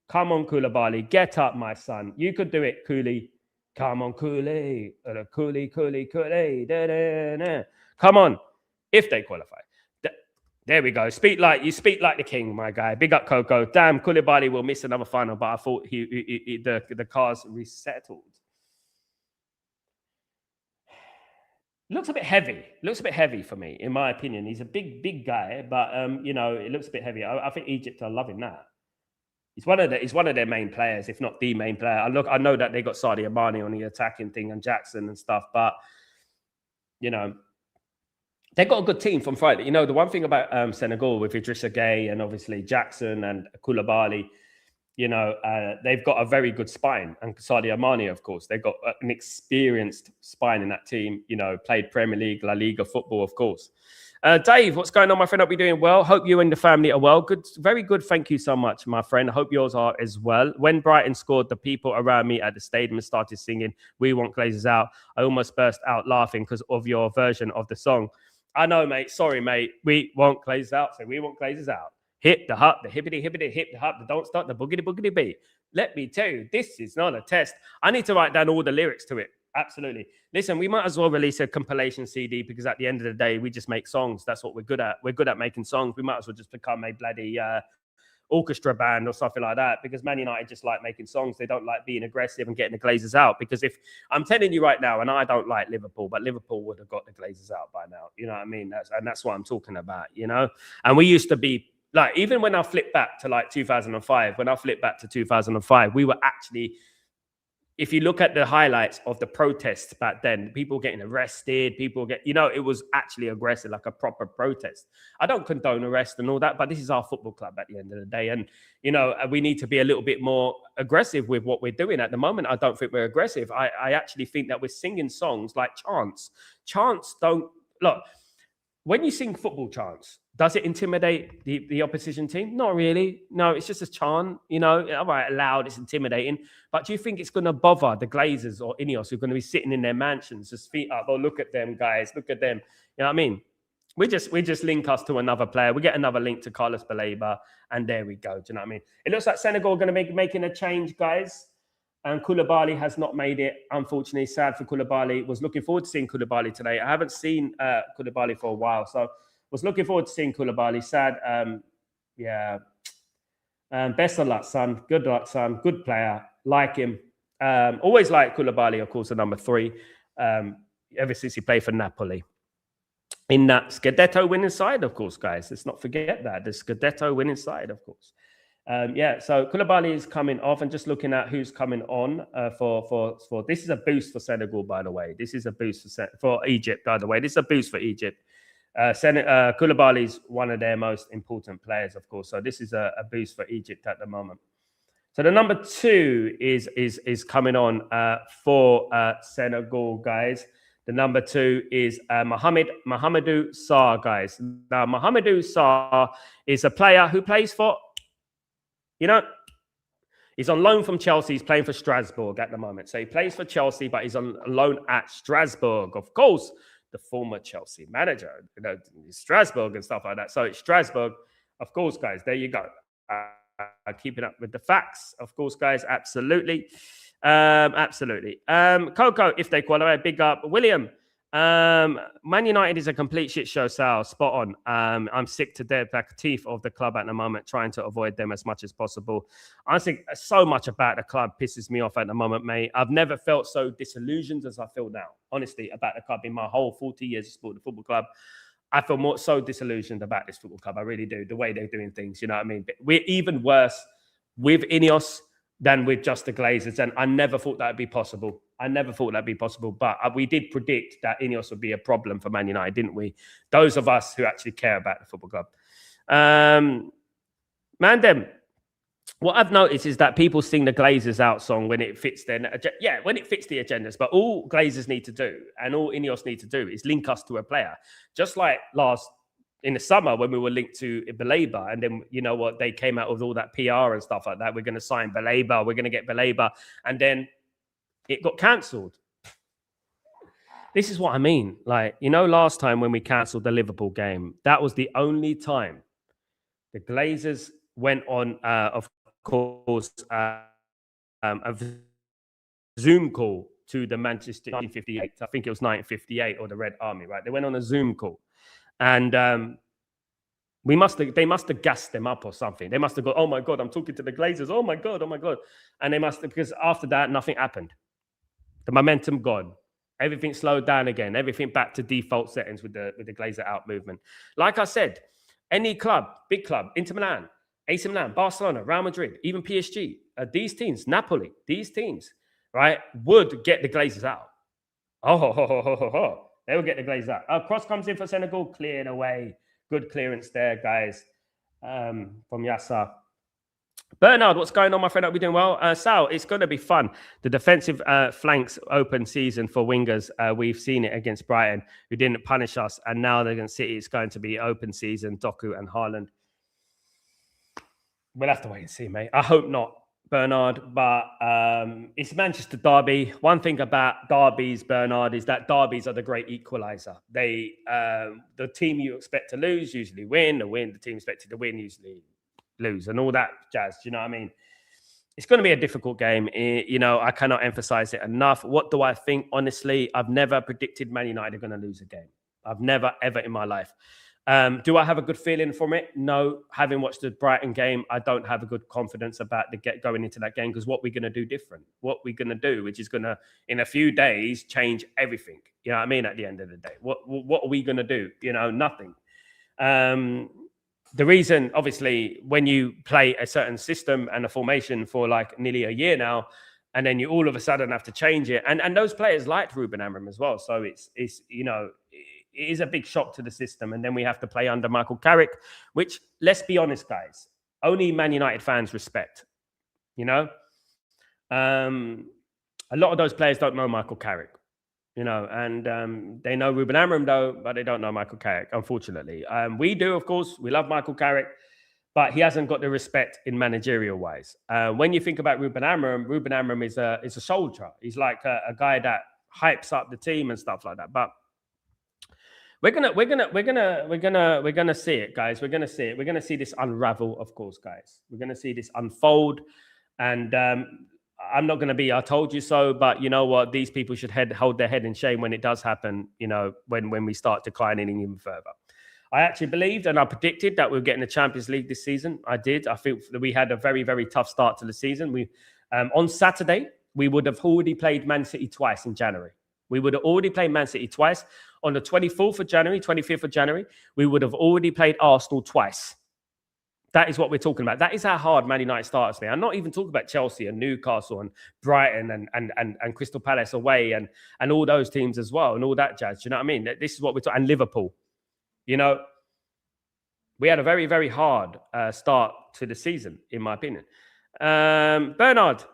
Speaker 1: Come on, Koulibaly. Get up, my son. You could do it, Cooley. Come on, Cooley. Cooley. Da, da, da. Come on, if they qualify. There we go. You speak like the king, my guy. Big up, Coco. Damn, Koulibaly will miss another final, but I thought the cars resettled. Looks a bit heavy. Looks a bit heavy for me, in my opinion. He's a big guy, but you know, it looks a bit heavy. I think Egypt are loving that. He's one of their main players, if not the main player. I know that they got Sadio Mane on the attacking thing and Jackson and stuff, but you know, they got a good team from Friday. You know, the one thing about Senegal with Idrissa Gueye and obviously Jackson and Koulibaly, you know, they've got a very good spine. And Sadio Mane, of course, they've got an experienced spine in that team, you know, played Premier League, La Liga football, of course. Dave, what's going on, my friend? Hope you're doing well. Hope you and the family are well. Good, very good. Thank you so much, my friend. I hope yours are as well. When Brighton scored, the people around me at the stadium started singing, "We want Glazers out." I almost burst out laughing because of your version of the song. I know, mate. Sorry, mate. We want Glazers out. So we want Glazers out. Hip the hop, the hippity hippity, hip the hop, the don't stop, the boogity boogity beat. Let me tell you, this is not a test. I need to write down all the lyrics to it. Absolutely. Listen, we might as well release a compilation CD because at the end of the day, we just make songs. That's what we're good at. We're good at making songs. We might as well just become a bloody orchestra band or something like that, because Man United just like making songs. They don't like being aggressive and getting the Glazers out. Because if I'm telling you right now, and I don't like Liverpool, but Liverpool would have got the Glazers out by now. You know what I mean? That's what I'm talking about, you know? And we used to be like, even when I flip back to like 2005, we were actually, if you look at the highlights of the protests back then, people getting arrested, people get, you know, it was actually aggressive, like a proper protest. I don't condone arrest and all that, but this is our football club at the end of the day. And, you know, we need to be a little bit more aggressive with what we're doing at the moment. I don't think we're aggressive. I actually think that we're singing songs like chants. Chants don't, look, when you sing football chants, does it intimidate the opposition team? Not really. No, it's just a chant, you know, all right, loud, it's intimidating. But do you think it's going to bother the Glazers or Ineos who are going to be sitting in their mansions, just feet up? Oh, look at them, guys. Look at them. You know what I mean? We just link us to another player. We get another link to Carlos Baleba, and there we go. Do you know what I mean? It looks like Senegal are going to be making a change, guys. And Koulibaly has not made it, unfortunately. Sad for Koulibaly. Was looking forward to seeing Koulibaly today. I haven't seen Koulibaly for a while, so was looking forward to seeing Koulibaly. Sad. Yeah. Best of luck, son. Good luck, son. Good player. Like him. Always like Koulibaly, of course, the number 3. Ever since he played for Napoli. In that Scudetto winning side, of course, guys. Let's not forget that. The Scudetto winning side, of course. Yeah, so Koulibaly is coming off, and just looking at who's coming on for this is a boost for Senegal, by the way. This is a boost for Egypt, by the way. This is a boost for Egypt. Koulibaly is one of their most important players, of course. So this is a boost for Egypt at the moment. So the number 2 is coming on for Senegal, guys. The number 2 is Mahamadou Sarr, guys. Now, Mahamadou Sarr is a player who plays for, you know, he's on loan from Chelsea. He's playing for Strasbourg at the moment. So he plays for Chelsea, but he's on loan at Strasbourg. Of course, the former Chelsea manager, you know, Strasbourg and stuff like that. So it's Strasbourg. Of course, guys, there you go. Keeping up with the facts. Of course, guys, absolutely. Absolutely. Coco, if they qualify, big up. William, Man United is a complete shit show, Sal. Spot on. I'm sick to death, like teeth of the club at the moment, trying to avoid them as much as possible. I think so much about the club pisses me off at the moment, mate. I've never felt so disillusioned as I feel now, honestly, about the club in my whole 40 years of sport, the football club. I feel so disillusioned about this football club. I really do. The way they're doing things, you know what I mean? But we're even worse with Ineos than with just the Glazers. And I never thought that would be possible. But we did predict that Ineos would be a problem for Man United, didn't we? Those of us who actually care about the football club. Mandem, what I've noticed is that people sing the Glazers out song when it fits their, when it fits the agendas. But all Glazers need to do, and all Ineos need to do, is link us to a player. Just like in the summer when we were linked to Baleba, and then, you know what, they came out with all that PR and stuff like that. We're going to sign Baleba. We're going to get Baleba. And then it got cancelled. This is what I mean. Like, you know, last time when we cancelled the Liverpool game, that was the only time the Glazers went on, of course, a Zoom call to the Manchester 1958. I think it was 1958 or the Red Army, right? They went on a Zoom call, and they must have gassed them up or something. They must have gone, oh my God, I'm talking to the Glazers. Oh my God. And they must have, because after that, nothing happened. The momentum gone. Everything slowed down again. Everything back to default settings with the Glazer out movement. Like I said, any club, big club, Inter Milan, AC Milan, Barcelona, Real Madrid, even PSG, these teams, Napoli, these teams, right, would get the Glazers out. They will get the Glazers out. Cross comes in for Senegal, cleared away. Good clearance there, guys, from Yassa. Bernard, what's going on, my friend? Hope you're doing well. Sal, it's going to be fun. The defensive flanks open season for wingers. We've seen it against Brighton, who didn't punish us. And now they're going to City. It's going to be open season, Doku and Haaland. We'll have to wait and see, mate. I hope not, Bernard. But it's Manchester derby. One thing about derbies, Bernard, is that derbies are the great equalizer. They, the team you expect to lose usually win. The team expected to win usually lose, and all that jazz. Do you know what I mean? It's going to be a difficult game. You know, I cannot emphasize it enough. What do I think? Honestly, I've never predicted Man United are going to lose a game. I've never, ever in my life. Do I have a good feeling from it? No. Having watched the Brighton game, I don't have a good confidence about going into that game, because what we're going to do different. What we're going to do, which is going to, in a few days, change everything. You know what I mean? At the end of the day, what are we going to do? You know, nothing. The reason, obviously, when you play a certain system and a formation for like nearly a year now, and then you all of a sudden have to change it, and those players liked Ruben Amorim as well. So it's you know, it is a big shock to the system. And then we have to play under Michael Carrick, which, let's be honest, guys, only Man United fans respect. You know, a lot of those players don't know Michael Carrick. You know, and they know Ruben Amorim, though, but they don't know Michael Carrick, unfortunately. We do, of course. We love Michael Carrick, but he hasn't got the respect in managerial-wise. When you think about Ruben Amorim is a soldier. He's like a guy that hypes up the team and stuff like that. But we're gonna see it, guys. We're gonna see it. We're gonna see this unravel, of course, guys. We're gonna see this unfold, and I'm not going to be, I told you so, but you know what? These people should hold their head in shame when it does happen, you know, when we start declining even further. I actually believed and I predicted that we were getting the Champions League this season. I did. I think that we had a very, very tough start to the season. We on Saturday, we would have already played Man City twice in January. We would have already played Man City twice. On the 24th of January, 25th of January, we would have already played Arsenal twice. That is what we're talking about. That is how hard Man United starts me. I'm not even talking about Chelsea and Newcastle and Brighton and Crystal Palace away and all those teams as well and all that jazz. You know what I mean? This is what we're talking. And Liverpool. You know, we had a very, very hard start to the season, in my opinion. Bernard,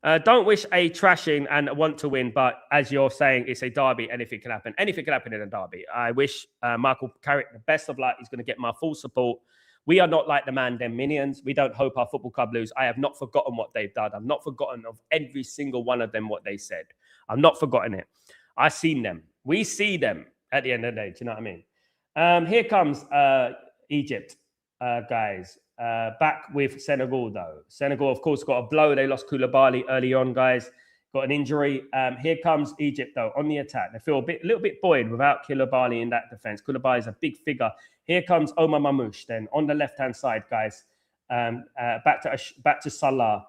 Speaker 1: don't wish a trashing and want to win, but as you're saying, it's a derby. Anything can happen. Anything can happen in a derby. I wish Michael Carrick the best of luck. He's going to get my full support. We are not like the man, them minions. We don't hope our football club lose. I have not forgotten what they've done. I've not forgotten of every single one of them, what they said. I've not forgotten it. I've seen them. We see them at the end of the day. Do you know what I mean? Here comes Egypt, guys. Back with Senegal, though. Senegal, of course, got a blow. They lost Koulibaly early on, guys. Got an injury. Here comes Egypt, though, on the attack. They feel a little bit buoyed without Koulibaly in that defense. Koulibaly is a big figure. Here comes Omar Mamouche, then, on the left-hand side, guys. Back to Salah.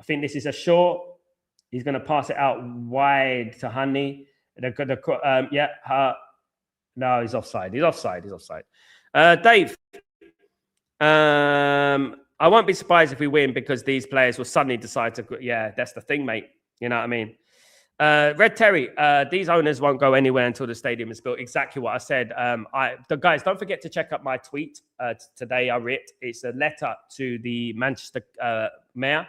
Speaker 1: I think this is a short. He's going to pass it out wide to Hani. No, he's offside. He's offside. Dave, I won't be surprised if we win because these players will suddenly decide to... Yeah, that's the thing, mate. You know what I mean? Red Terry, these owners won't go anywhere until the stadium is built. Exactly what I said. The guys, don't forget to check out my tweet today. I writ. It's a letter to the Manchester mayor.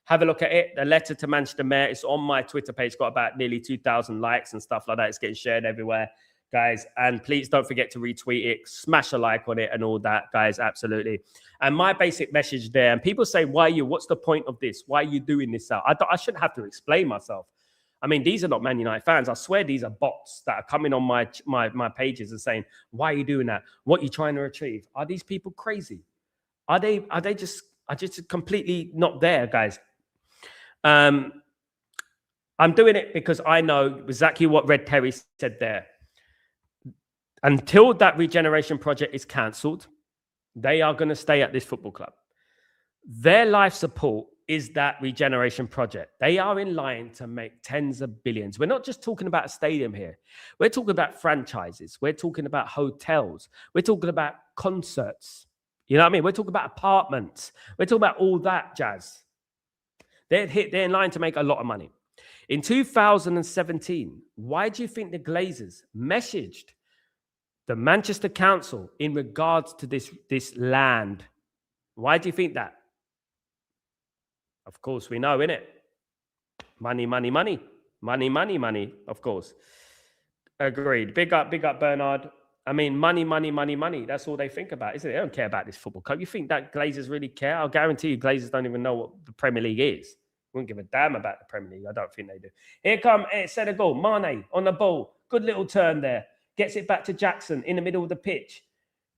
Speaker 1: Have a look at it. The letter to Manchester mayor. It's on my Twitter page. It's got about nearly 2,000 likes and stuff like that. It's getting shared everywhere, guys. And please don't forget to retweet it. Smash a like on it and all that, guys. Absolutely. And my basic message there. And people say, what's the point of this? Why are you doing this out? I shouldn't have to explain myself. I mean, these are not Man United fans. I swear these are bots that are coming on my pages and saying, why are you doing that? What are you trying to achieve? Are these people crazy? Are they just completely not there, guys? I'm doing it because I know exactly what Red Terry said there. Until that regeneration project is cancelled, they are going to stay at this football club. Their life support is that regeneration project. They are in line to make tens of billions. We're not just talking about a stadium here. We're talking about franchises. We're talking about hotels. We're talking about concerts. You know what I mean? We're talking about apartments. We're talking about all that jazz. They're in line to make a lot of money. In 2017, why do you think the Glazers messaged the Manchester Council in regards to this land? Why do you think that? Of course, we know, innit? Money, money, money. Money, money, money, of course. Agreed. Big up, Bernard. I mean, money, money, money, money. That's all they think about, isn't it? They don't care about this football club. You think that Glazers really care? I'll guarantee you Glazers don't even know what the Premier League is. Wouldn't give a damn about the Premier League. I don't think they do. Here come Senegal. Mane on the ball. Good little turn there. Gets it back to Jackson in the middle of the pitch.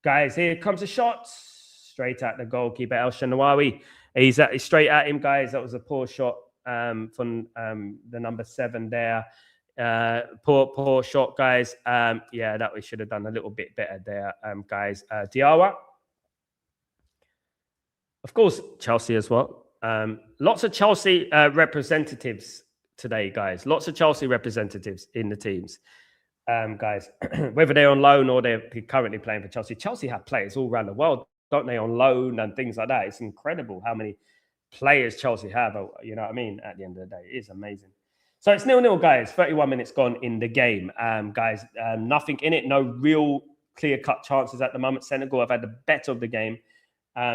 Speaker 1: Guys, here comes a shot. Straight at the goalkeeper, El Shenawi. He's straight at him, guys. That was a poor shot from the number 7 there. Poor shot, guys. Yeah, that we should have done a little bit better there, guys. Diawara. Of course, Chelsea as well. Lots of Chelsea representatives today, guys. Lots of Chelsea representatives in the teams, guys. Whether they're on loan or they're currently playing for Chelsea. Chelsea have players all around the world, don't they, on loan and things like that. It's incredible how many players Chelsea have, you know what I mean, at the end of the day. It is amazing. So it's 0-0, guys. 31 minutes gone in the game, guys. Nothing in it. No real clear-cut chances at the moment. Senegal have had the better of the game.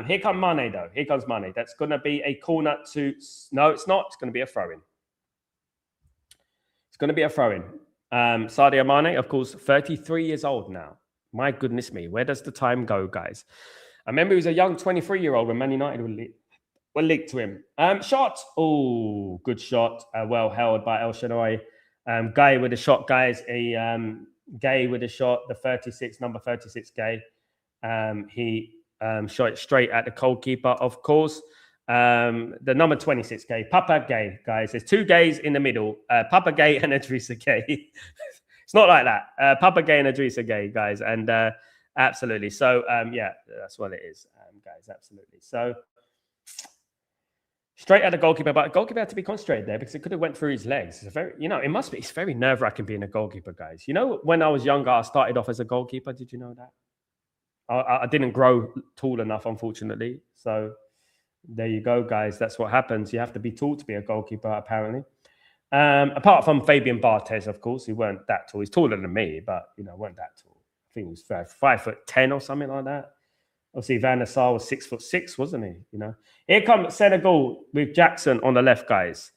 Speaker 1: Here comes Mane, though. Here comes Mane. That's going to be a corner to... No, it's not. It's going to be a throw-in. It's going to be a throw-in. Sadio Mane, of course, 33 years old now. My goodness me. Where does the time go, guys? I remember he was a young 23-year-old when Man United were linked to him. Shot. Oh, good shot. Well held by El Shaarawy. Gay with a shot, guys. Gay with a shot. The 36, number 36, Gay. He shot it straight at the goalkeeper, of course. The number 26, Gay. Papa Gay, guys. There's 2 Gays in the middle. Papa Gay and Idrissa Gay. It's not like that. Papa Gay and Idrissa Gay, guys. And absolutely. So, yeah, that's what it is, guys. Absolutely. So, straight at the goalkeeper, but the goalkeeper had to be concentrated there because it could have went through his legs. It's very, you know, it must be. It's very nerve-wracking being a goalkeeper, guys. You know, when I was younger, I started off as a goalkeeper. Did you know that? I didn't grow tall enough, unfortunately. So there you go, guys. That's what happens. You have to be tall to be a goalkeeper, apparently. Apart from Fabian Barthez, of course, who weren't that tall. He's taller than me, but, you know, weren't that tall. I think he was 5'10" or something like that. Obviously, Van der Sar was 6'6", wasn't he? You know. Here comes Senegal with Jackson on the left, guys.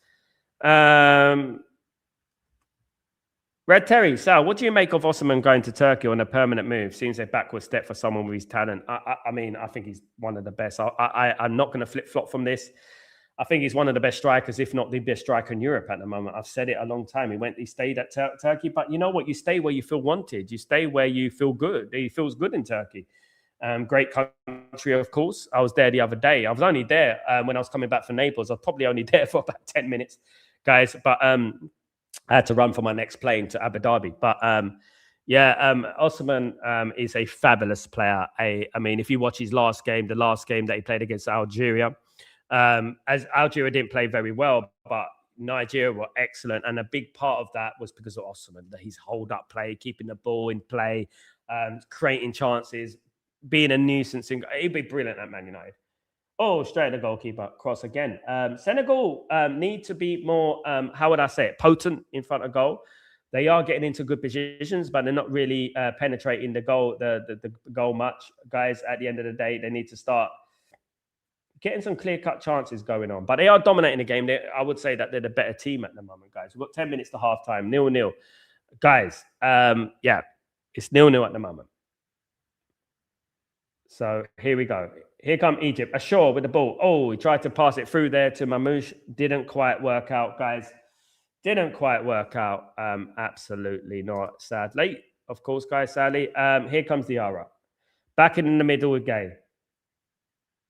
Speaker 1: Red Terry, Sal, what do you make of Osman going to Turkey on a permanent move? Seems a backward step for someone with his talent. I mean, I think he's one of the best. I'm not going to flip-flop from this. I think he's one of the best strikers, if not the best striker in Europe at the moment. I've said it a long time. He stayed at Turkey, but you know what? You stay where you feel wanted. You stay where you feel good. He feels good in Turkey. Great country, of course. I was there the other day. I was only there when I was coming back from Naples. I was probably only there for about 10 minutes, guys. But I had to run for my next plane to Abu Dhabi. But Osman is a fabulous player. I mean, if you watch his last game, the last game that he played against Algeria, as Algeria didn't play very well, but Nigeria were excellent. And a big part of that was because of Osman, that his hold-up play, keeping the ball in play, creating chances, being a nuisance. He'd be brilliant at Man United. Oh, straight at the goalkeeper. Cross again. Senegal need to be more, how would I say it, potent in front of goal. They are getting into good positions, but they're not really penetrating the goal, the goal much. Guys, at the end of the day, they need to start getting some clear-cut chances going on. But they are dominating the game. I would say that they're the better team at the moment, guys. We've got 10 minutes to half-time, 0-0. Guys, yeah, it's 0-0 at the moment. So here we go. Here come Egypt. Ashore with the ball. Oh, he tried to pass it through there to Mamouche. Didn't quite work out, guys. Didn't quite work out. Absolutely not. Sadly, of course, guys, sadly. Here comes Diarra. Back in the middle with Gay.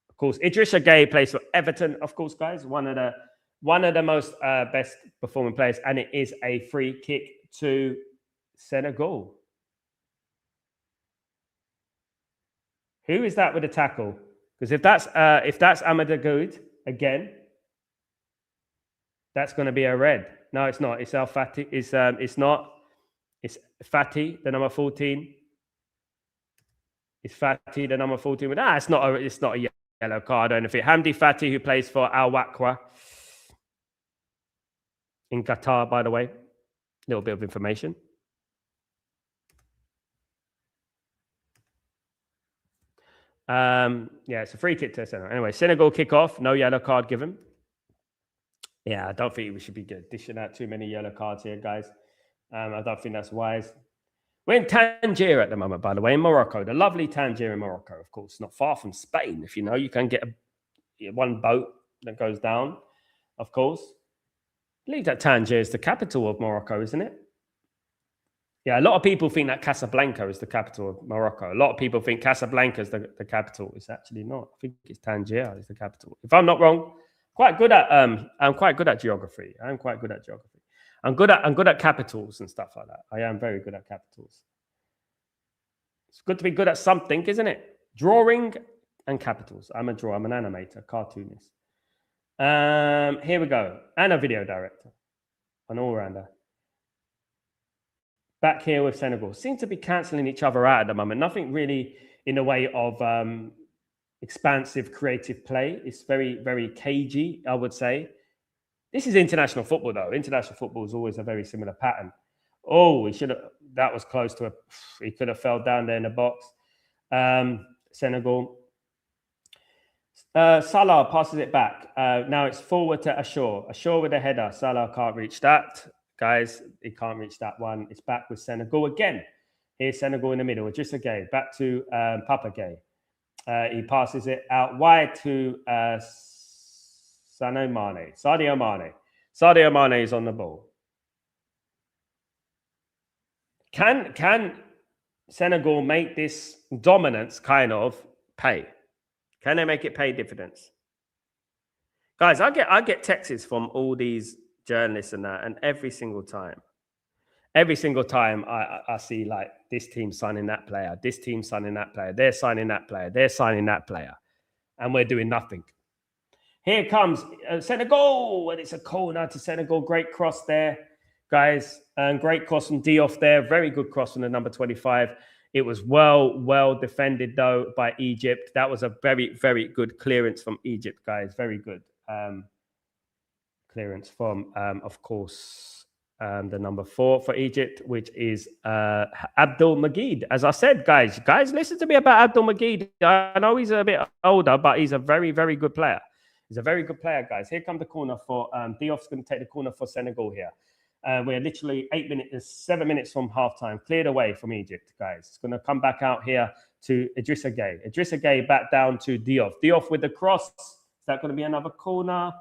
Speaker 1: Of course, Idrissa Gay plays for Everton, of course, guys. One of the One of the most best performing players, and it is a free kick to Senegal. Who is that with the tackle? Because if that's Amadou Good again, that's going to be a red. No, it's not. It's Al Fati. It's not. It's Fati, the number 14. It's Fati, the number 14. But it's not a yellow card or anything. Hamdi Fati, who plays for Al Waqwa in Qatar, by the way. A little bit of information. Yeah, it's a free kick to Senegal. Anyway, Senegal kick off. No yellow card given. Yeah, I don't think we should be dishing out too many yellow cards here, guys. I don't think that's wise. We're in Tangier at the moment, by the way, in Morocco. The lovely Tangier in Morocco, of course, not far from Spain. If you know, you can get one boat that goes down, of course. I believe that Tangier is the capital of Morocco, isn't it? Yeah, a lot of people think that Casablanca is the capital of Morocco. A lot of people think Casablanca is the capital. It's actually not. I think it's Tangier is the capital. If I'm not wrong, I'm quite good at geography. I'm good at capitals and stuff like that. I am very good at capitals. It's good to be good at something, isn't it? Drawing and capitals. I'm an animator, cartoonist. Here we go. And a video director. An all-rounder. Back here with Senegal. Seem to be cancelling each other out at the moment. Nothing really in the way of expansive, creative play. It's very, very cagey, I would say. This is international football, though. International football is always a very similar pattern. Oh, that was close to he could have fell down there in the box. Senegal. Salah passes it back. Now it's forward to Ashore. Ashore with a header. Salah can't reach that. Guys, he can't reach that one. It's back with Senegal again. Here's Senegal in the middle. Idrissa Gueye. Back to Papa Gueye. He passes it out wide to Sadio Mane. Sadio Mane is on the ball. Can Senegal make this dominance kind of pay? Can they make it pay dividends? Guys, I get texts from all these journalists and that, and every single time I see like this team signing that player, this team signing that player, they're signing that player, they're signing that player, and we're doing nothing. Here comes Senegal, and it's a corner to Senegal. Great cross there, guys, and great cross from Diop there. Very good cross from the number 25. It was well defended though by Egypt. That was a very, very good clearance from Egypt, guys. Very good clearance from, of course, the number 4 for Egypt, which is Abdul Majid. As I said, guys, listen to me about Abdul Majid. I know he's a bit older, but he's a very, very good player. He's a very good player, guys. Here comes the corner for Diop's going to take the corner for Senegal here. We're literally 7 minutes from halftime, cleared away from Egypt, guys. It's going to come back out here to Idrissa Gueye. Idrissa Gueye back down to Diop. Diop with the cross. Is that going to be another corner?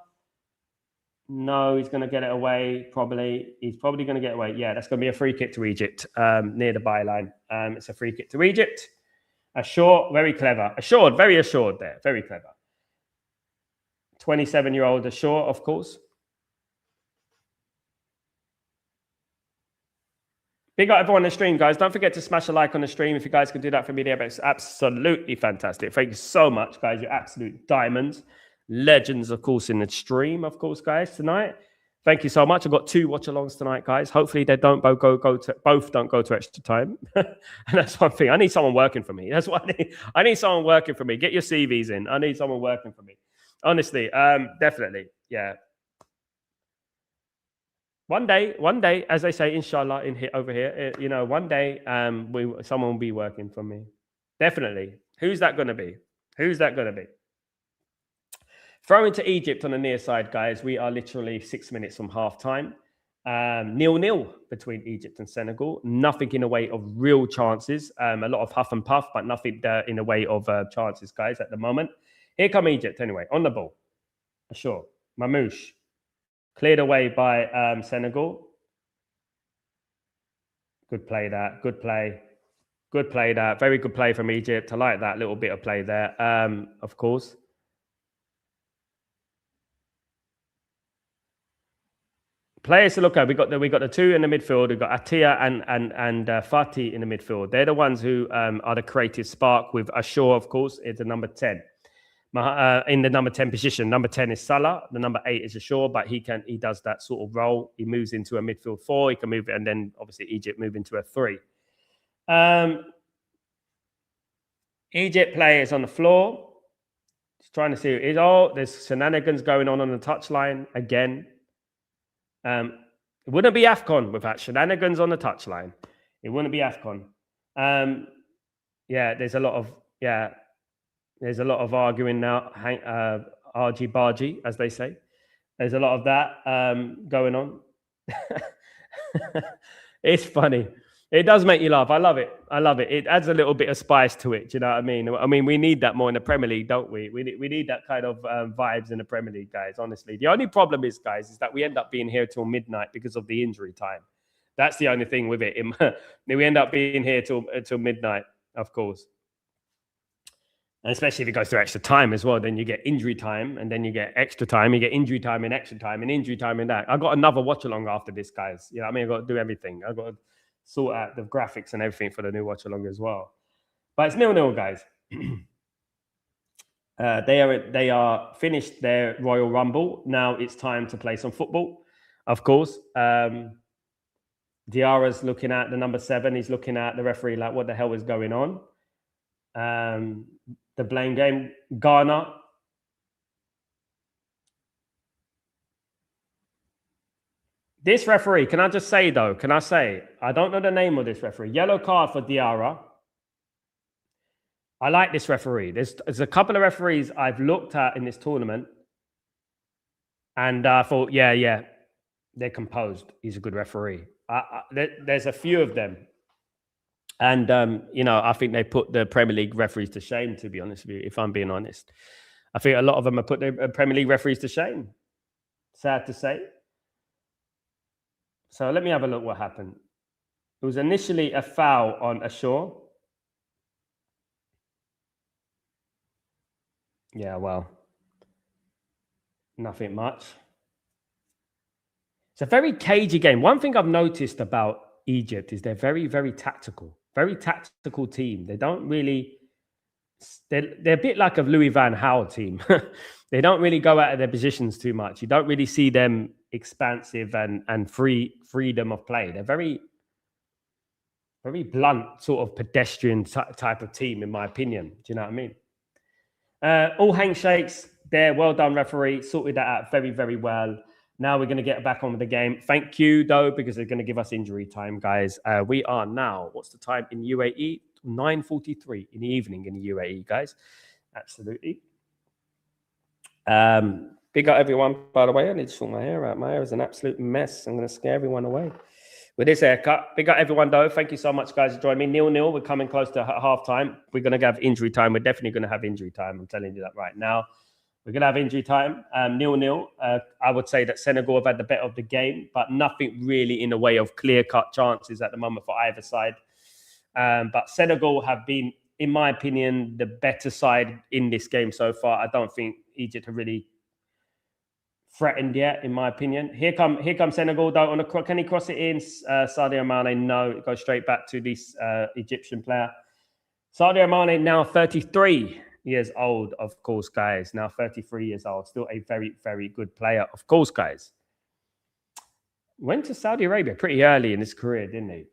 Speaker 1: No, he's going to get it away, probably. He's probably going to get away. Yeah, that's going to be a free kick to Egypt near the byline. It's a free kick to Egypt. Assured, very clever. Assured, very assured there. Very clever. 27-year-old Assured, of course. Big up everyone on the stream, guys. Don't forget to smash a like on the stream if you guys can do that for me there. But it's absolutely fantastic. Thank you so much, guys. You're absolute diamonds. Legends, of course, in the stream, of course, guys, tonight. Thank you so much. I've got 2 watch-alongs tonight, guys. Hopefully they don't both don't go to extra time. And that's one thing. I need someone working for me. That's what I need. I need someone working for me. Get your CVs in. I need someone working for me. Honestly, definitely. Yeah. One day, as they say, inshallah, over here, one day, someone will be working for me. Definitely. Who's that going to be? Who's that going to be? Throw into Egypt on the near side, guys. We are literally 6 minutes from halftime. 0-0 between Egypt and Senegal. Nothing in the way of real chances. A lot of huff and puff, but nothing in the way of chances, guys, at the moment. Here come Egypt, anyway, on the ball. Sure. Mamouche. Cleared away by Senegal. Good play, that. Good play. Good play, that. Very good play from Egypt. I like that little bit of play there, of course. Players to look at. We got the two in the midfield. We've got Atia and Fatih in the midfield. They're the ones who are the creative spark. With Ashur, of course, is the number 10. In the number 10 position. Number 10 is Salah. The number 8 is Ashur, but he does that sort of role. He moves into a midfield 4. He can move, and then obviously Egypt move into a 3. Egypt players on the floor. Just trying to see who it is. Oh, there's shenanigans going on the touchline again. It wouldn't be AFCON without shenanigans on the touchline. It wouldn't be AFCON. There's a lot of arguing now, argy-bargy, as they say. There's a lot of that going on. It's funny. It does make you laugh. I love it. It adds a little bit of spice to it. Do you know what I mean? I mean, we need that more in the Premier League, don't we? We need that kind of vibes in the Premier League, guys, honestly. The only problem is, guys, is that we end up being here till midnight because of the injury time. That's the only thing with it. We end up being here till midnight, of course. And especially if it goes through extra time as well, then you get injury time, and then you get extra time. You get injury time and extra time and injury time and that. I've got another watch-along after this, guys. You know what I mean? I've got to do everything. I've got to sort out the graphics and everything for the new watch-along as well. But it's 0-0, guys. They are finished their Royal Rumble. Now it's time to play some football, of course. Diarra's looking at the number 7. He's looking at the referee like, what the hell is going on? The blame game. Ghana. This referee, can I just say though, I don't know the name of this referee. Yellow card for Diarra. I like this referee. There's a couple of referees I've looked at in this tournament, and I thought, yeah, they're composed. He's a good referee. There's a few of them. And, I think they put the Premier League referees to shame, to be honest with you, if I'm being honest. I think a lot of them have put the Premier League referees to shame. Sad to say. So let me have a look what happened. It was initially a foul on Ashur. Yeah, well, nothing much. It's a very cagey game. One thing I've noticed about Egypt is they're very, very tactical. Very tactical team. They don't really... They're a bit like a Louis van Gaal team. They don't really go out of their positions too much. You don't really see them expansive and freedom of play. They're very, very blunt, sort of pedestrian type of team, in my opinion. Do you know what I mean? All handshakes there. Well done, referee. Sorted that out very, very well. Now we're going to get back on with the game. Thank you, though, because they're going to give us injury time, guys. We are now, what's the time in UAE? 9:43 in the evening in the UAE, guys. Absolutely. Big up everyone, by the way. I need to sort my hair out. My hair is an absolute mess. I'm going to scare everyone away with this haircut. Big up everyone, though. Thank you so much, guys, for joining me. 0-0. We're coming close to half time. We're going to have injury time. We're definitely going to have injury time. I'm telling you that right now. We're going to have injury time. 0-0. I would say that Senegal have had the better of the game, but nothing really in the way of clear-cut chances at the moment for either side. But Senegal have been, in my opinion, the better side in this game so far. I don't think Egypt have really threatened yet, in my opinion. Here come Senegal. Can he cross it in? Sadio Mane, no. It goes straight back to this Egyptian player. Sadio Mane, now 33 years old, of course, guys. Now 33 years old. Still a very, very good player, of course, guys. Went to Saudi Arabia pretty early in his career, didn't he?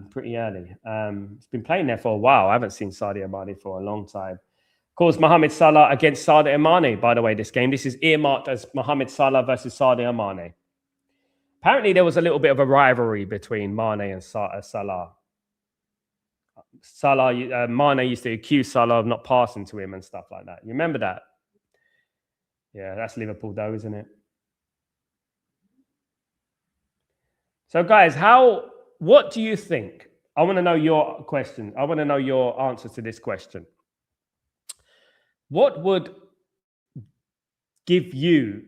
Speaker 1: Pretty early. He's been playing there for a while. I haven't seen Sadio Mane for a long time. Of course, Mohamed Salah against Sadio Mane, by the way, this game. This is earmarked as Mohamed Salah versus Sadio Mane. Apparently, there was a little bit of a rivalry between Mane and Salah. Mane used to accuse Salah of not passing to him and stuff like that. You remember that? Yeah, that's Liverpool, though, isn't it? So, guys, what do you think? I want to know your question. I want to know your answer to this question. What would give you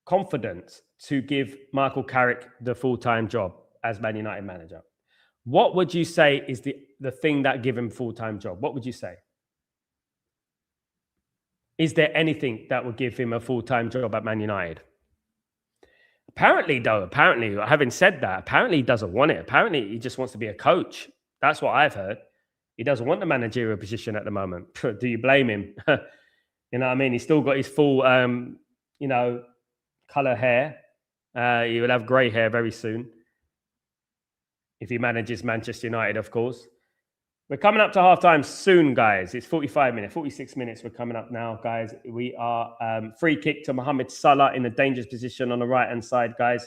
Speaker 1: confidence to give Michael Carrick the full-time job as Man United manager? What would you say is the thing that give him full-time job? What would you say? Is there anything that would give him a full-time job at Man United? Apparently, though, apparently, having said that, apparently he doesn't want it. Apparently, he just wants to be a coach. That's what I've heard. He doesn't want the managerial position at the moment. Do you blame him? You know what I mean? He's still got his full, you know, color hair. He will have grey hair very soon if he manages Manchester United, of course. We're coming up to halftime soon, guys. It's 45 minutes, 46 minutes. We're coming up now, guys. We are free kick to Mohamed Salah in a dangerous position on the right-hand side, guys.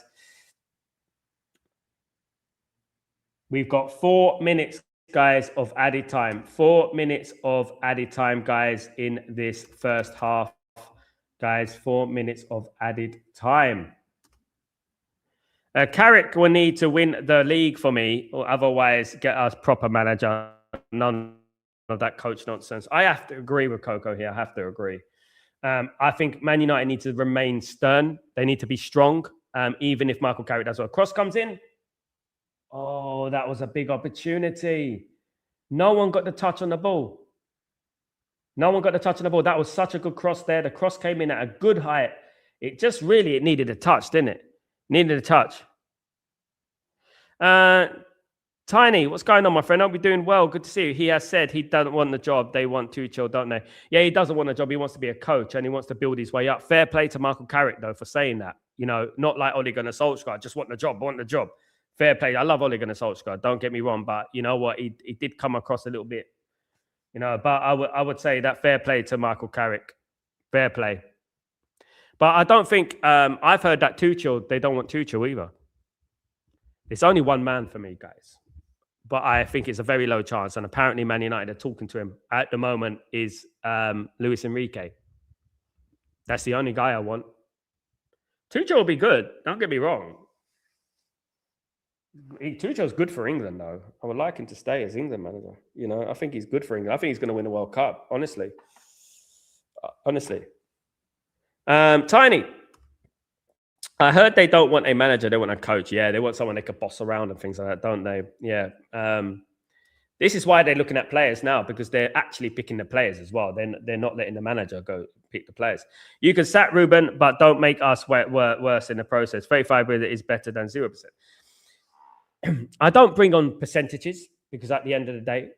Speaker 1: We've got 4 minutes, guys, of added time. 4 minutes of added time, guys, in this first half. Guys, 4 minutes of added time. Carrick will need to win the league for me, or otherwise get us proper manager. None of that coach nonsense. I have to agree with Coco here. I have to agree. I think Man United need to remain stern. They need to be strong, even if Michael Carrick does well. Cross comes in. Oh, that was a big opportunity. No one got the touch on the ball. No one got the touch on the ball. That was such a good cross there. The cross came in at a good height. It just really, it needed a touch, didn't it? Needed a touch. Tiny, what's going on, my friend? I'll be doing well. Good to see you. He has said he doesn't want the job. They want Tuchel, don't they? Yeah, he doesn't want a job. He wants to be a coach and he wants to build his way up. Fair play to Michael Carrick, though, for saying that. You know, not like Ole Gunnar Solskjaer. Just want the job, want the job. Fair play. I love Ole Gunnar Solskjaer. Don't get me wrong. But you know what? He did come across a little bit, you know, but I would say that fair play to Michael Carrick. Fair play. But I don't think, I've heard that Tuchel, they don't want Tuchel either. It's only one man for me, guys. But I think it's a very low chance. And apparently Man United are talking to him at the moment is Luis Enrique. That's the only guy I want. Tuchel will be good. Don't get me wrong. Tuchel's good for England, though. I would like him to stay as England manager. You know, I think he's good for England. I think he's going to win the World Cup, honestly. Honestly. Tiny. I heard they don't want a manager, they want a coach. Yeah, they want someone they could boss around and things like that, don't they? Yeah. This is why they're looking at players now, because they're actually picking the players as well. They're not letting the manager go pick the players. You can sack Ruben, but don't make us worse in the process. 35 is better than 0%. I don't bring on percentages because at the end of the day,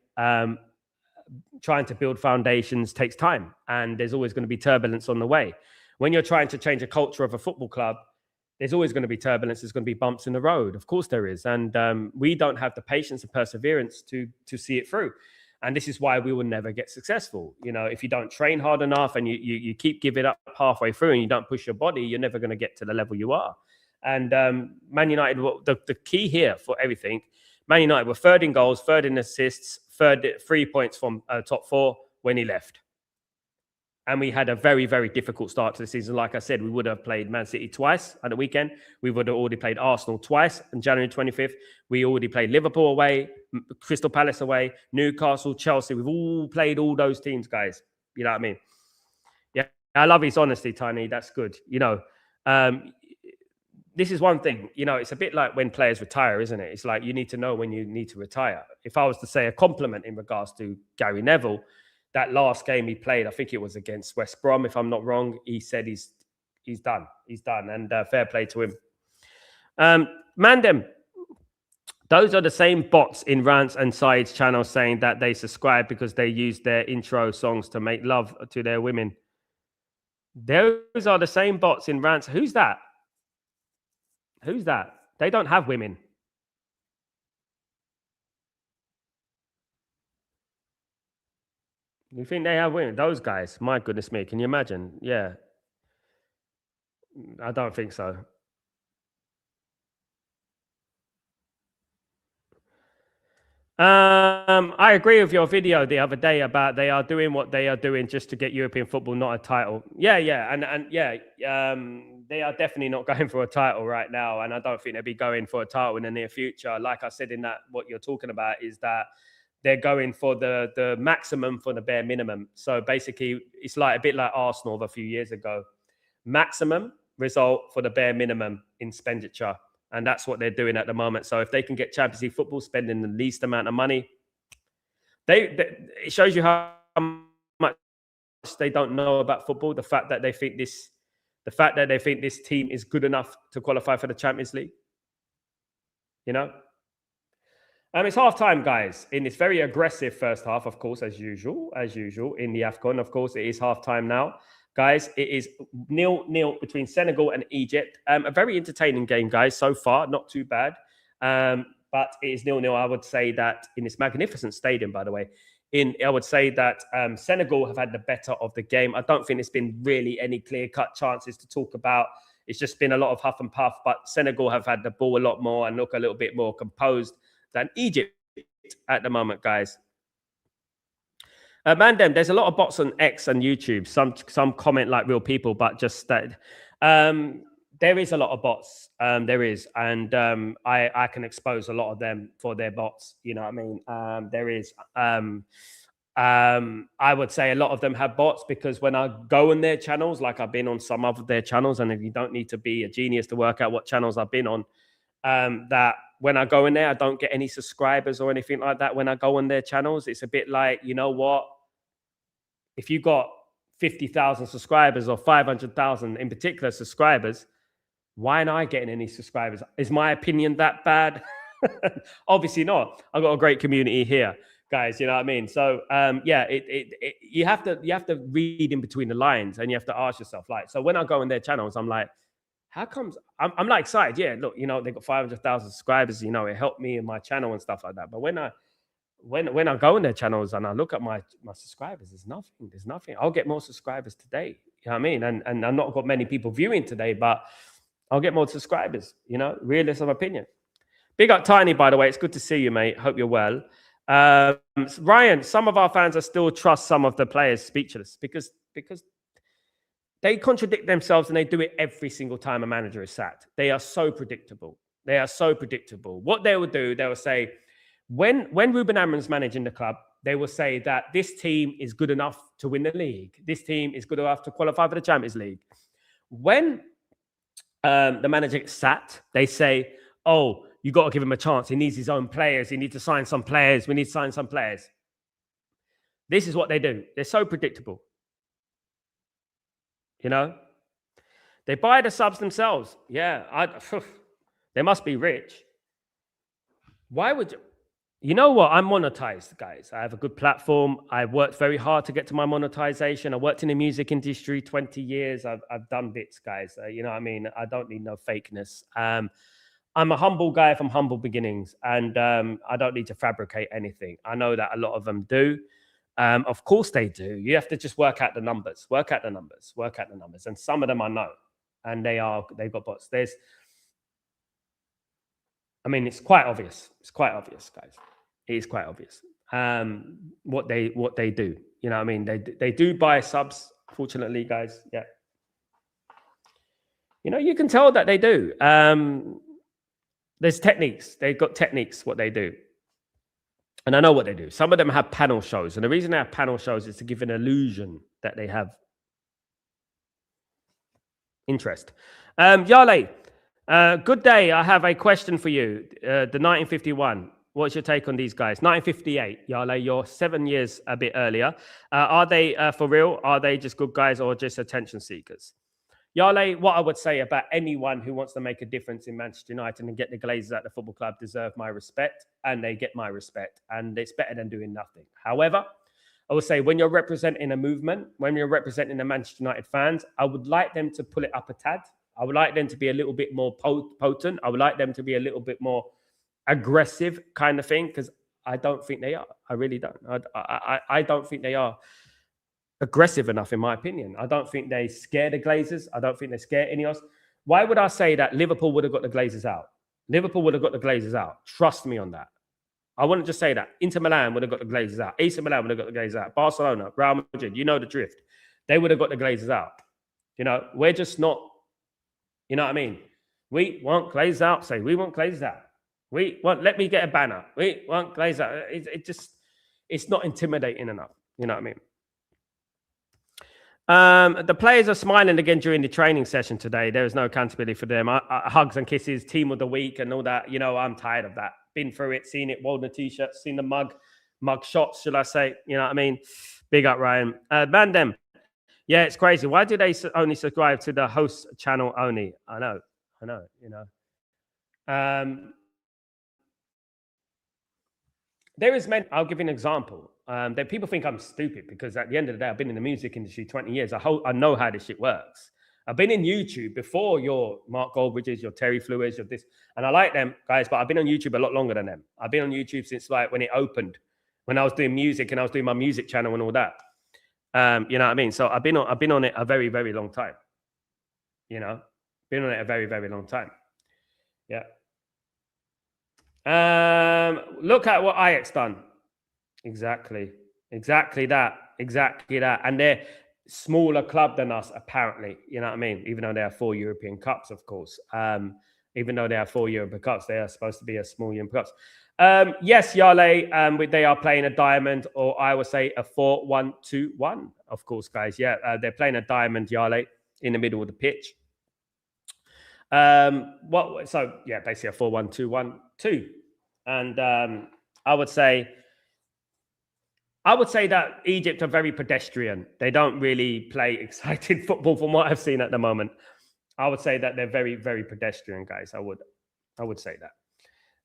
Speaker 1: trying to build foundations takes time and there's always going to be turbulence on the way. When you're trying to change a culture of a football club, there's always going to be turbulence. There's going to be bumps in the road. Of course there is. And we don't have the patience and perseverance to see it through. And this is why we will never get successful. You know, if you don't train hard enough and you keep giving up halfway through and you don't push your body, you're never going to get to the level you are. And Man United, the key here for everything, Man United were third in goals, third in assists, 3 points from top 4 when he left. And we had a very, very difficult start to the season. Like I said, we would have played Man City twice at the weekend. We would have already played Arsenal twice on January 25th. We already played Liverpool away, Crystal Palace away, Newcastle, Chelsea. We've all played all those teams, guys. You know what I mean? Yeah, I love his honesty, Tiny. That's good. You know, this is one thing. You know, it's a bit like when players retire, isn't it? It's like you need to know when you need to retire. If I was to say a compliment in regards to Gary Neville, that last game he played, I think it was against West Brom, if I'm not wrong, he said he's done. He's done. And fair play to him. Mandem, those are the same bots in Rants and Sides channel saying that they subscribe because they use their intro songs to make love to their women. Those are the same bots in Rants. Who's that? Who's that? They don't have women. You think they have women? Those guys, my goodness me, can you imagine? Yeah. I don't think so. I agree with your video the other day about they are doing what they are doing just to get European football, not a title. Yeah, and they are definitely not going for a title right now, and I don't think they'll be going for a title in the near future. Like I said in that, what you're talking about is that they're going for the maximum for the bare minimum. So basically, it's like a bit like Arsenal of a few years ago. Maximum result for the bare minimum in expenditure. And that's what they're doing at the moment. So if they can get Champions League football, spending the least amount of money, it shows you how much they don't know about football. The fact that they think The fact that they think this team is good enough to qualify for the Champions League. You know? It's half-time, guys, in this very aggressive first half, of course, as usual, in the AFCON. Of course, it is half-time now. Guys, it is 0-0 between Senegal and Egypt. A very entertaining game, guys, so far. Not too bad. But it is 0-0. I would say that in this magnificent stadium, by the way, I would say that Senegal have had the better of the game. I don't think there's been really any clear-cut chances to talk about. It's just been a lot of huff and puff, but Senegal have had the ball a lot more and look a little bit more composed than Egypt at the moment, guys. Mandem, there's a lot of bots on X and YouTube. Some comment like real people, but just that. There is a lot of bots. There is. And I can expose a lot of them for their bots. You know what I mean? There is. I would say a lot of them have bots because when I go on their channels, like I've been on some of their channels, and if you don't need to be a genius to work out what channels I've been on, that when I go in there, I don't get any subscribers or anything like that. When I go on their channels, it's a bit like, you know what? If you got 50,000 subscribers or 500,000 in particular subscribers, why am I getting any subscribers? Is my opinion that bad? Obviously not. I've got a great community here, guys. You know what I mean? So yeah, you have to read in between the lines, and you have to ask yourself, like, so when I go on their channels, I'm like, how comes I'm like excited? Yeah, look, you know, they got 500,000 subscribers. You know, it helped me in my channel and stuff like that. But when I go on their channels and I look at my subscribers, there's nothing. There's nothing. I'll get more subscribers today. You know what I mean? And I've not got many people viewing today, but I'll get more subscribers. You know, realist of opinion. Big up Tiny, by the way. It's good to see you, mate. Hope you're well. Ryan, some of our fans are still trust some of the players speechless because they contradict themselves, and they do it every single time a manager is sacked. They are so predictable. They are so predictable. What they will do, they will say, when Ruben Amorim's managing the club, they will say that this team is good enough to win the league. This team is good enough to qualify for the Champions League. When the manager gets sacked, they say, oh, you got to give him a chance. He needs his own players. He needs to sign some players. We need to sign some players. This is what they do. They're so predictable. You know, they buy the subs themselves. Yeah, they must be rich. Why would you? You know what? I'm monetized, guys. I have a good platform. I've worked very hard to get to my monetization. I worked in the music industry 20 years. I've done bits, guys. You know what I mean? I don't need no fakeness. I'm a humble guy from humble beginnings, and I don't need to fabricate anything. I know that a lot of them do. Of course they do. You have to just work out the numbers. And some of them I know. And they've got bots. It's quite obvious. It's quite obvious, guys. It is quite obvious. What they do. You know what I mean? They do buy subs, fortunately, guys. Yeah. You know, you can tell that they do. There's techniques. They've got techniques, what they do. And I know what they do. Some of them have panel shows. And the reason they have panel shows is to give an illusion that they have interest. Yale, good day. I have a question for you. The 1951. What's your take on these guys? 1958. Yale, you're 7 years a bit earlier. Are they for real? Are they just good guys or just attention seekers? Yale, what I would say about anyone who wants to make a difference in Manchester United and get the Glazers at the football club deserve my respect, and they get my respect, and it's better than doing nothing. However, I would say when you're representing a movement, when you're representing the Manchester United fans, I would like them to pull it up a tad. I would like them to be a little bit more potent. I would like them to be a little bit more aggressive kind of thing, because I don't think they are. I really don't. I don't think they are aggressive enough, in my opinion. I don't think they scare the Glazers. I don't think they scare any of us. Why would I say that Liverpool would have got the Glazers out? Liverpool would have got the Glazers out. Trust me on that. I wouldn't just say that. Inter Milan would have got the Glazers out. AC Milan would have got the Glazers out. Barcelona, Real Madrid, you know the drift. They would have got the Glazers out. You know, we're just not, you know what I mean? We want Glazers out. Say, we want Glazers out. We want, let me get a banner. We want Glazers out. It's not intimidating enough. You know what I mean? The players are smiling again during the training session today. There is no accountability for them. Hugs and kisses, team of the week and all that. You know, I'm tired of that. Been through it, seen it, worn the t-shirts, seen the mug shots, should I say. You know what I mean? Big up, Ryan. Bandem, Yeah, it's crazy. Why do they only subscribe to the host channel only? I know, you know. There is men. I'll give you an example. That people think I'm stupid because at the end of the day, I've been in the music industry 20 years. I know how this shit works. I've been in YouTube before your Mark Goldbridges, your Terry Fluids, your this, and I like them guys, but I've been on YouTube a lot longer than them. I've been on YouTube since like when it opened, when I was doing music and I was doing my music channel and all that. You know what I mean? So I've been on it a very, very long time. You know, been on it a very, very long time. Yeah. Look at what Ajax done. Exactly that. And they're smaller club than us, apparently. You know what I mean? Even though they have 4 European Cups, of course. Even though they have 4 European Cups, they are supposed to be a small European Cups. Yes, Yale, they are playing a diamond, or I would say a 4-1-2-1. Of course, guys. Yeah, they're playing a diamond, Yale, in the middle of the pitch. So yeah, basically a 4-1-2-1-2. And I would say that Egypt are very pedestrian. They don't really play exciting football from what I've seen at the moment. I would say that they're very, very pedestrian, guys. I would say that.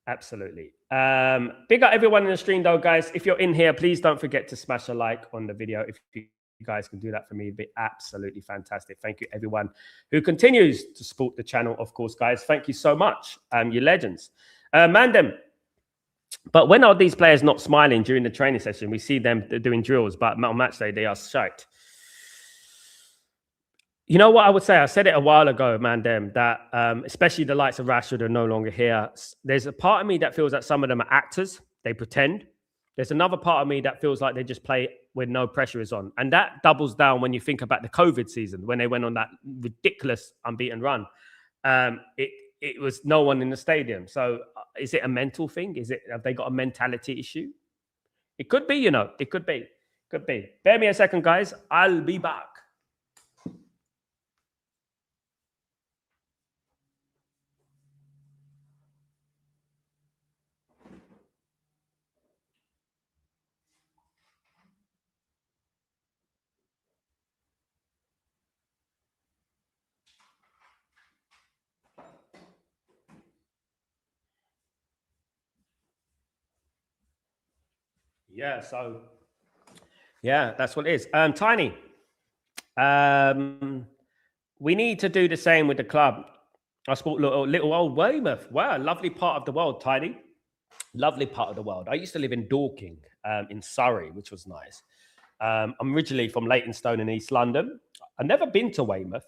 Speaker 1: Absolutely. Big up everyone in the stream, though, guys. If you're in here, please don't forget to smash a like on the video. If you guys can do that for me, it'd be absolutely fantastic. Thank you, everyone who continues to support the channel, of course, guys. Thank you so much. You legends. Mandem. But when are these players not smiling during the training session? We see them doing drills, but on match day, they are shite. You know what I would say? I said it a while ago, Mandem, that especially the likes of Rashford are no longer here. There's a part of me that feels that some of them are actors. They pretend. There's another part of me that feels like they just play when no pressure is on. And that doubles down when you think about the COVID season, when they went on that ridiculous unbeaten run. It was no one in the stadium. So is it a mental thing? Have they got a mentality issue? It could be, you know. It could be. Could be. Bear me a second, guys. I'll be back. Yeah, so yeah, that's what it is. Tiny. We need to do the same with the club. I sport little old Weymouth. Wow, lovely part of the world, Tiny. Lovely part of the world. I used to live in Dorking in Surrey, which was nice. I'm originally from Leytonstone in East London. I've never been to Weymouth.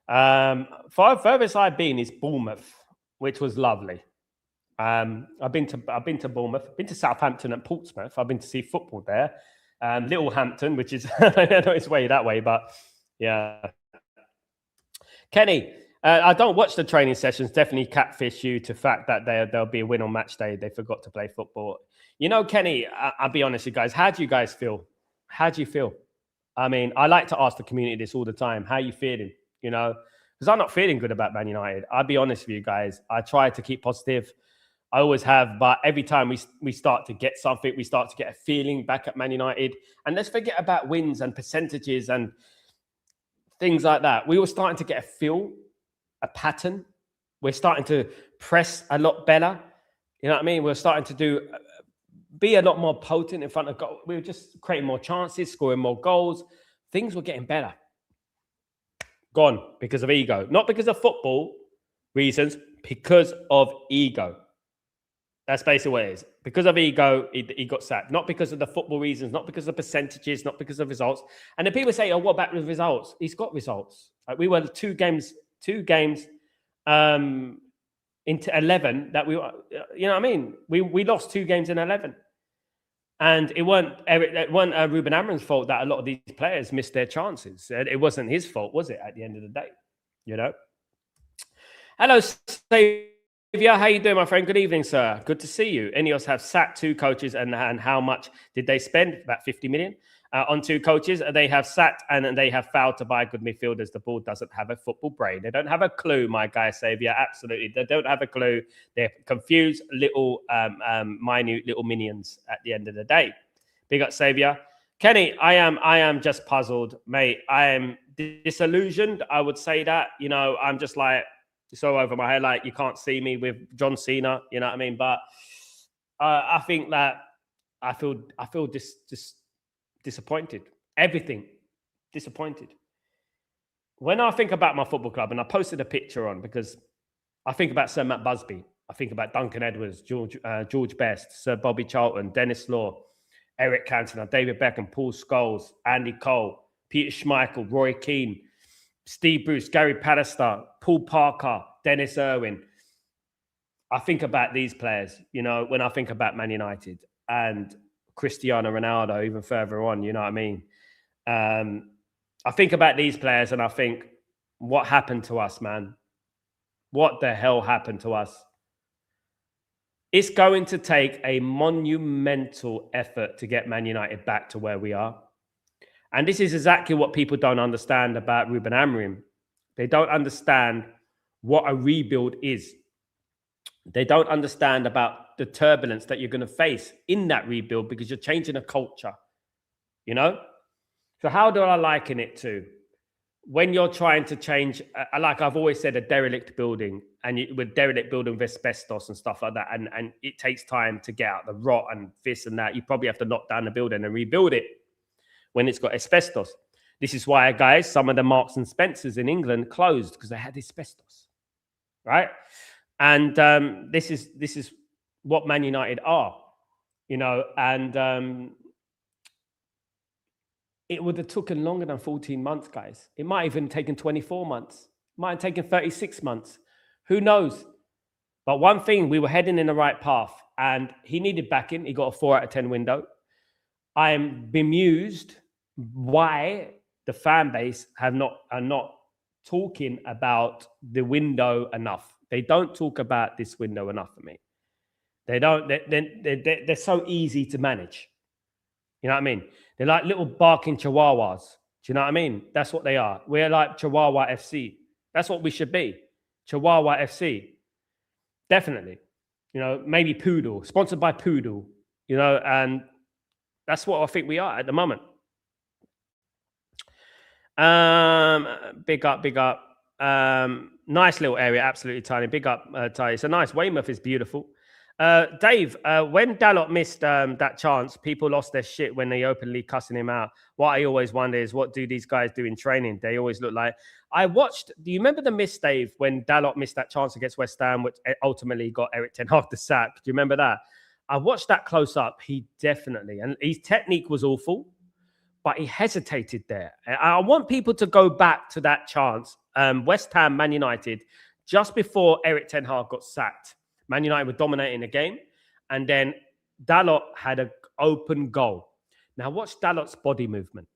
Speaker 1: Furthest I've been is Bournemouth, which was lovely. I've been to Bournemouth, been to Southampton and Portsmouth. I've been to see football there. Littlehampton, which is I know it's way that way, but yeah. Kenny, I don't watch the training sessions. Definitely catfish you to fact that there'll be a win on match day. They forgot to play football. You know, Kenny, I'll be honest with you guys. How do you guys feel? How do you feel? I mean, I like to ask the community this all the time. How are you feeling? You know, because I'm not feeling good about Man United. I'll be honest with you guys. I try to keep positive. I always have, but every time we start to get something, we start to get a feeling back at Man United. And let's forget about wins and percentages and things like that. We were starting to get a feel, a pattern. We're starting to press a lot better. You know what I mean? We're starting to be a lot more potent in front of goal. We were just creating more chances, scoring more goals. Things were getting better. Gone because of ego. Not because of football reasons, because of ego. That's basically what it is. Because of ego, he got sacked. Not because of the football reasons, not because of percentages, not because of results. And then people say, oh, what about the results? He's got results. We were two games into 11 that we were, you know what I mean? We lost 2 games in 11. And it weren't Ruben Amorim's fault that a lot of these players missed their chances. It wasn't his fault, was it, at the end of the day? You know? Hello, Xavier, how you doing, my friend? Good evening, sir. Good to see you. Ineos have sacked 2 coaches, and how much did they spend? About 50 million on 2 coaches. They have sacked and they have failed to buy good midfielders. The board doesn't have a football brain. They don't have a clue, my guy, Xavier. Absolutely, they don't have a clue. They're confused, little minute little minions at the end of the day. Big up, Xavier. Kenny, I am just puzzled, mate. I am disillusioned. I would say that, you know, I'm just like, so over my head, like you can't see me with John Cena, you know what I mean? But I think that I feel disappointed. Everything disappointed. When I think about my football club, and I posted a picture on because I think about Sir Matt Busby, I think about Duncan Edwards, George Best, Sir Bobby Charlton, Dennis Law, Eric Cantona, David Beckham, Paul Scholes, Andy Cole, Peter Schmeichel, Roy Keane, Steve Bruce, Gary Pallister, Paul Parker, Dennis Irwin. I think about these players, you know, when I think about Man United and Cristiano Ronaldo, even further on, you know what I mean? I think about these players and I think, what happened to us, man? What the hell happened to us? It's going to take a monumental effort to get Man United back to where we are. And this is exactly what people don't understand about Ruben Amorim. They don't understand what a rebuild is. They don't understand about the turbulence that you're going to face in that rebuild because you're changing a culture, you know? So how do I liken it to? When you're trying to change, like I've always said, a derelict building, and with derelict building with asbestos and stuff like that, and it takes time to get out the rot and this and that. You probably have to knock down the building and rebuild it when it's got asbestos. This is why, guys, some of the Marks and Spencers in England closed because they had asbestos, right? And this is what Man United are, you know, and it would have taken longer than 14 months, guys. It might have even taken 24 months. It might have taken 36 months. Who knows? But one thing, we were heading in the right path, and he needed backing. He got a 4 out of 10 window. I am bemused why the fan base are not talking about the window enough. They don't talk about this window enough for me. They don't. They're so easy to manage. You know what I mean? They're like little barking chihuahuas. Do you know what I mean? That's what they are. We're like Chihuahua FC. That's what we should be. Chihuahua FC. Definitely. You know, maybe Poodle. Sponsored by Poodle. You know, and that's what I think we are at the moment. Big up. Nice little area. Absolutely tiny. Big up, Ty. It's a nice. Weymouth is beautiful. Dave, when Dalot missed that chance, people lost their shit when they openly cussing him out. What I always wonder is, what do these guys do in training? They always look like... I watched... Do you remember the miss, Dave, when Dalot missed that chance against West Ham, which ultimately got Eric Ten Hag the sack? Do you remember that? I watched that close up. He definitely... And his technique was awful, but he hesitated there. I want people to go back to that chance. West Ham, Man United, just before Eric Ten Hag got sacked. Man United were dominating the game, and then Dalot had an open goal. Now watch Dalot's body movement.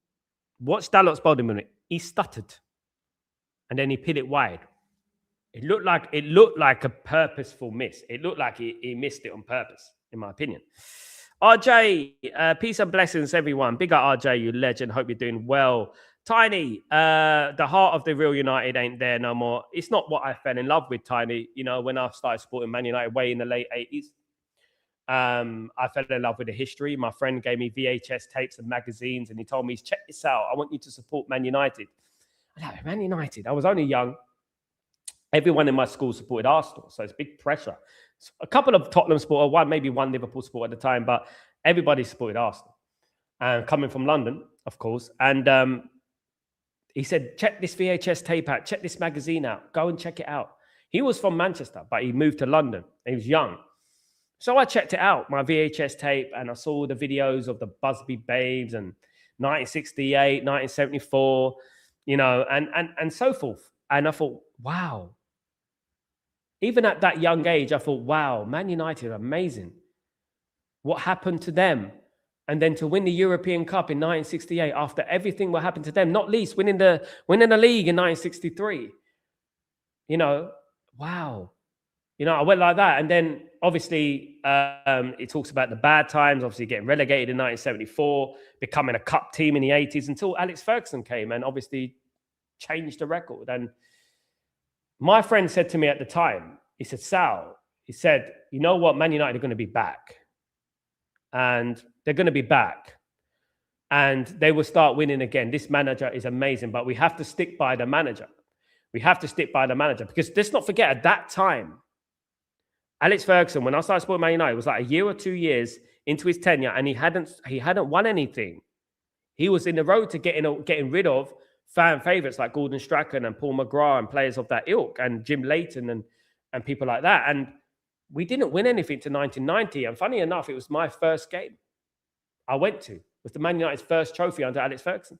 Speaker 1: He stuttered, and then he put it wide. It looked like a purposeful miss. It looked like he missed it on purpose, in my opinion. RJ, peace and blessings, everyone. Big up RJ, you legend. Hope you're doing well. Tiny, the heart of the real United ain't there no more. It's not what I fell in love with, Tiny. You know, when I started supporting Man United way in the late 80s, I fell in love with the history. My friend gave me VHS tapes and magazines, and he told me, check this out. I want you to support Man United. I like, Man United. I was only young. Everyone in my school supported Arsenal, so it's big pressure. A couple of Tottenham supporters, maybe one Liverpool supporter at the time, but everybody supported Arsenal. And coming from London, of course. And he said, check this VHS tape out. Check this magazine out. Go and check it out. He was from Manchester, but he moved to London. He was young. So I checked it out, my VHS tape, and I saw the videos of the Busby Babes and 1968, 1974, you know, and so forth. And I thought, wow. Even at that young age, I thought, wow, Man United are amazing. What happened to them? And then to win the European Cup in 1968, after everything what happened to them, not least winning the league in 1963. You know, wow. You know, I went like that. And then obviously it talks about the bad times, obviously getting relegated in 1974, becoming a cup team in the 80s until Alex Ferguson came and obviously changed the record. And my friend said to me at the time, he said, Sal, he said, you know what, Man United are going to be back. And they're going to be back. and they will start winning again. This manager is amazing, but we have to stick by the manager. We have to stick by the manager, because let's not forget, at that time, Alex Ferguson, when I started supporting Man United, it was like a year or 2 years into his tenure, and he hadn't won anything. He was in the road to getting rid of fan favourites like Gordon Strachan and Paul McGrath and players of that ilk, and Jim Leighton and people like that. And we didn't win anything to 1990. And funny enough, it was my first game I went to. It was the Man United's first trophy under Alex Ferguson.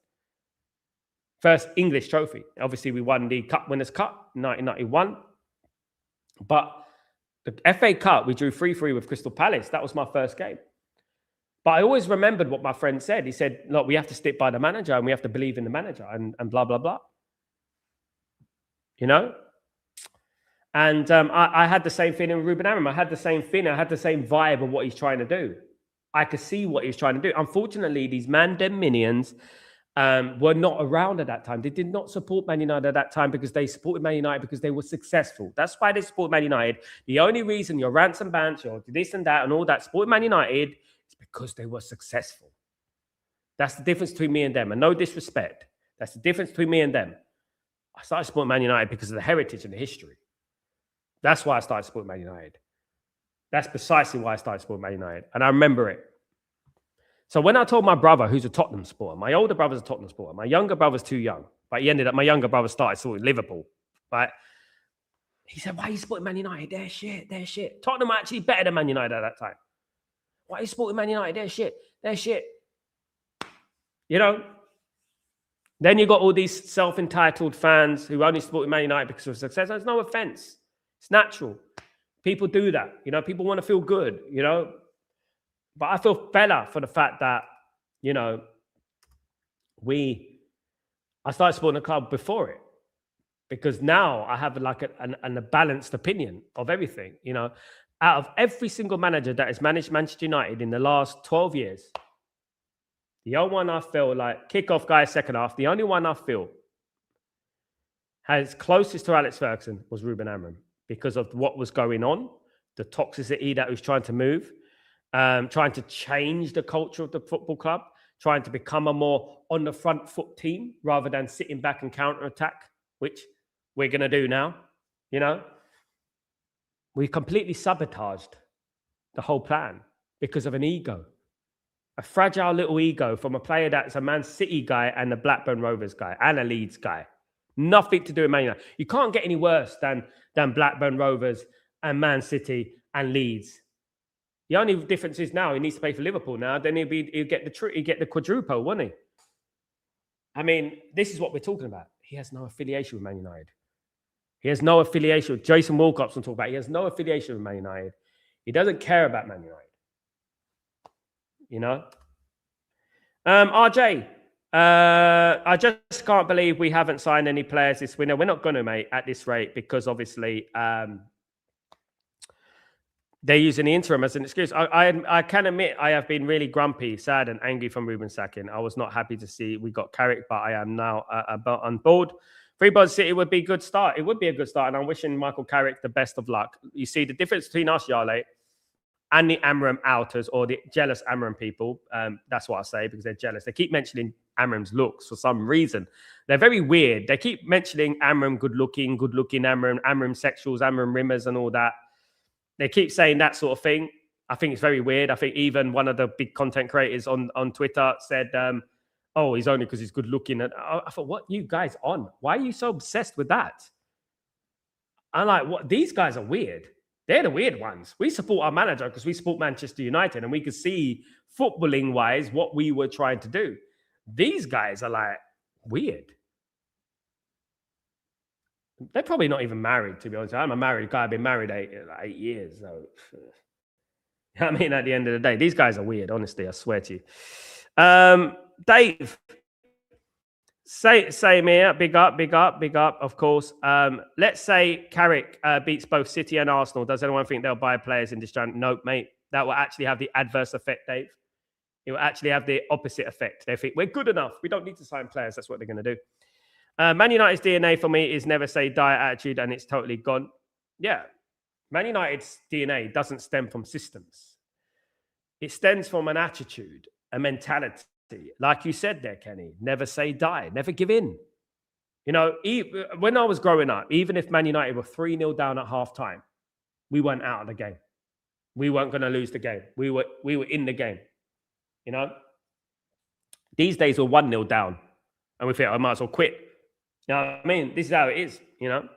Speaker 1: First English trophy. Obviously, we won the Cup Winners' Cup in 1991. But the FA Cup, we drew 3-3 with Crystal Palace. That was my first game. But I always remembered what my friend said. He said, look, we have to stick by the manager, and we have to believe in the manager, and blah, blah, blah. You know? And I had the same feeling with Ruben Amorim. I had the same feeling. I had the same vibe of what he's trying to do. I could see what he's trying to do. Unfortunately, these man-dem minions were not around at that time. They did not support Man United at that time, because they supported Man United because they were successful. That's why they support Man United. The only reason your rants and bants, your this and that and all that support Man United is because they were successful. That's the difference between me and them. And no disrespect. That's the difference between me and them. I started supporting Man United because of the heritage and the history. That's why I started supporting Man United. That's precisely why I started supporting Man United. And I remember it. So when I told my brother, who's a Tottenham supporter, my older brother's a Tottenham supporter, my younger brother's too young, but he ended up, my younger brother started supporting Liverpool, right? He said, why are you supporting Man United? They're shit, they're shit. Tottenham are actually better than Man United at that time. Why are you supporting Man United? They're shit, they're shit. You know? Then you got all these self-entitled fans who only supported Man United because of success. There's no offense. It's natural. People do that. You know, people want to feel good, you know? But I feel better for the fact that, you know, I started supporting the club before it, because now I have like a balanced opinion of everything. You know, out of every single manager that has managed Manchester United in the last 12 years, the only one I feel like, kickoff guy, second half, the only one I feel has closest to Alex Ferguson was Ruben Amorim, because of what was going on, the toxicity that was trying to move. Trying to change the culture of the football club, trying to become a more on the front foot team rather than sitting back and counter-attack, which we're going to do now. You know, we completely sabotaged the whole plan because of an ego, a fragile little ego from a player that's a Man City guy and a Blackburn Rovers guy and a Leeds guy. Nothing to do with Man United. You can't get any worse than Blackburn Rovers and Man City and Leeds. The only difference is now he needs to play for Liverpool now. Then he'll get the quadruple, won't he? I mean, this is what we're talking about. He has no affiliation with Man United. He has no affiliation with Jason Wilcox. Talk about. He has no affiliation with Man United. He doesn't care about Man United. You know, RJ. I just can't believe we haven't signed any players this winter. We're not going to, mate, at this rate, because obviously. They're using the interim as an excuse. I can admit I have been really grumpy, sad, and angry from Ruben sacking. I was not happy to see we got Carrick, but I am now on board. Freebird City would be a good start. It would be a good start, and I'm wishing Michael Carrick the best of luck. You see, the difference between us, Yale, and the Amorim outers, or the jealous Amorim people, that's what I say, because they're jealous. They keep mentioning Amorim's looks for some reason. They're very weird. They keep mentioning Amorim good-looking Amorim, Amorim sexuals, Amorim rimmers, and all that. They keep saying that sort of thing. I think it's very weird. I think even one of the big content creators on Twitter said, oh, he's only because he's good looking. And I thought, what you guys on? Why are you so obsessed with that? I'm like, what? These guys are weird. They're the weird ones. We support our manager because we support Manchester United, and we could see footballing-wise what we were trying to do. These guys are like weird. They're probably not even married, to be honest. I'm a married guy. I've been married 8 years. So, I mean, at the end of the day, these guys are weird, honestly. I swear to you. Dave, same here. Big up, of course. Let's say Carrick beats both City and Arsenal. Does anyone think they'll buy players in this round? Nope, mate. That will actually have the adverse effect, Dave. It will actually have the opposite effect. They think, we're good enough. We don't need to sign players. That's what they're going to do. Man United's DNA for me is never say die attitude, and it's totally gone. Yeah. Man United's DNA doesn't stem from systems. It stems from an attitude, a mentality. like you said there, Kenny, never say die, never give in. You know, when I was growing up, even if Man United were 3-0 down at halftime, we weren't out of the game. We weren't going to lose the game. We were in the game. You know, these days we're 1-0 down, and we think I might as well quit. You know what I mean? This is how it is. You know,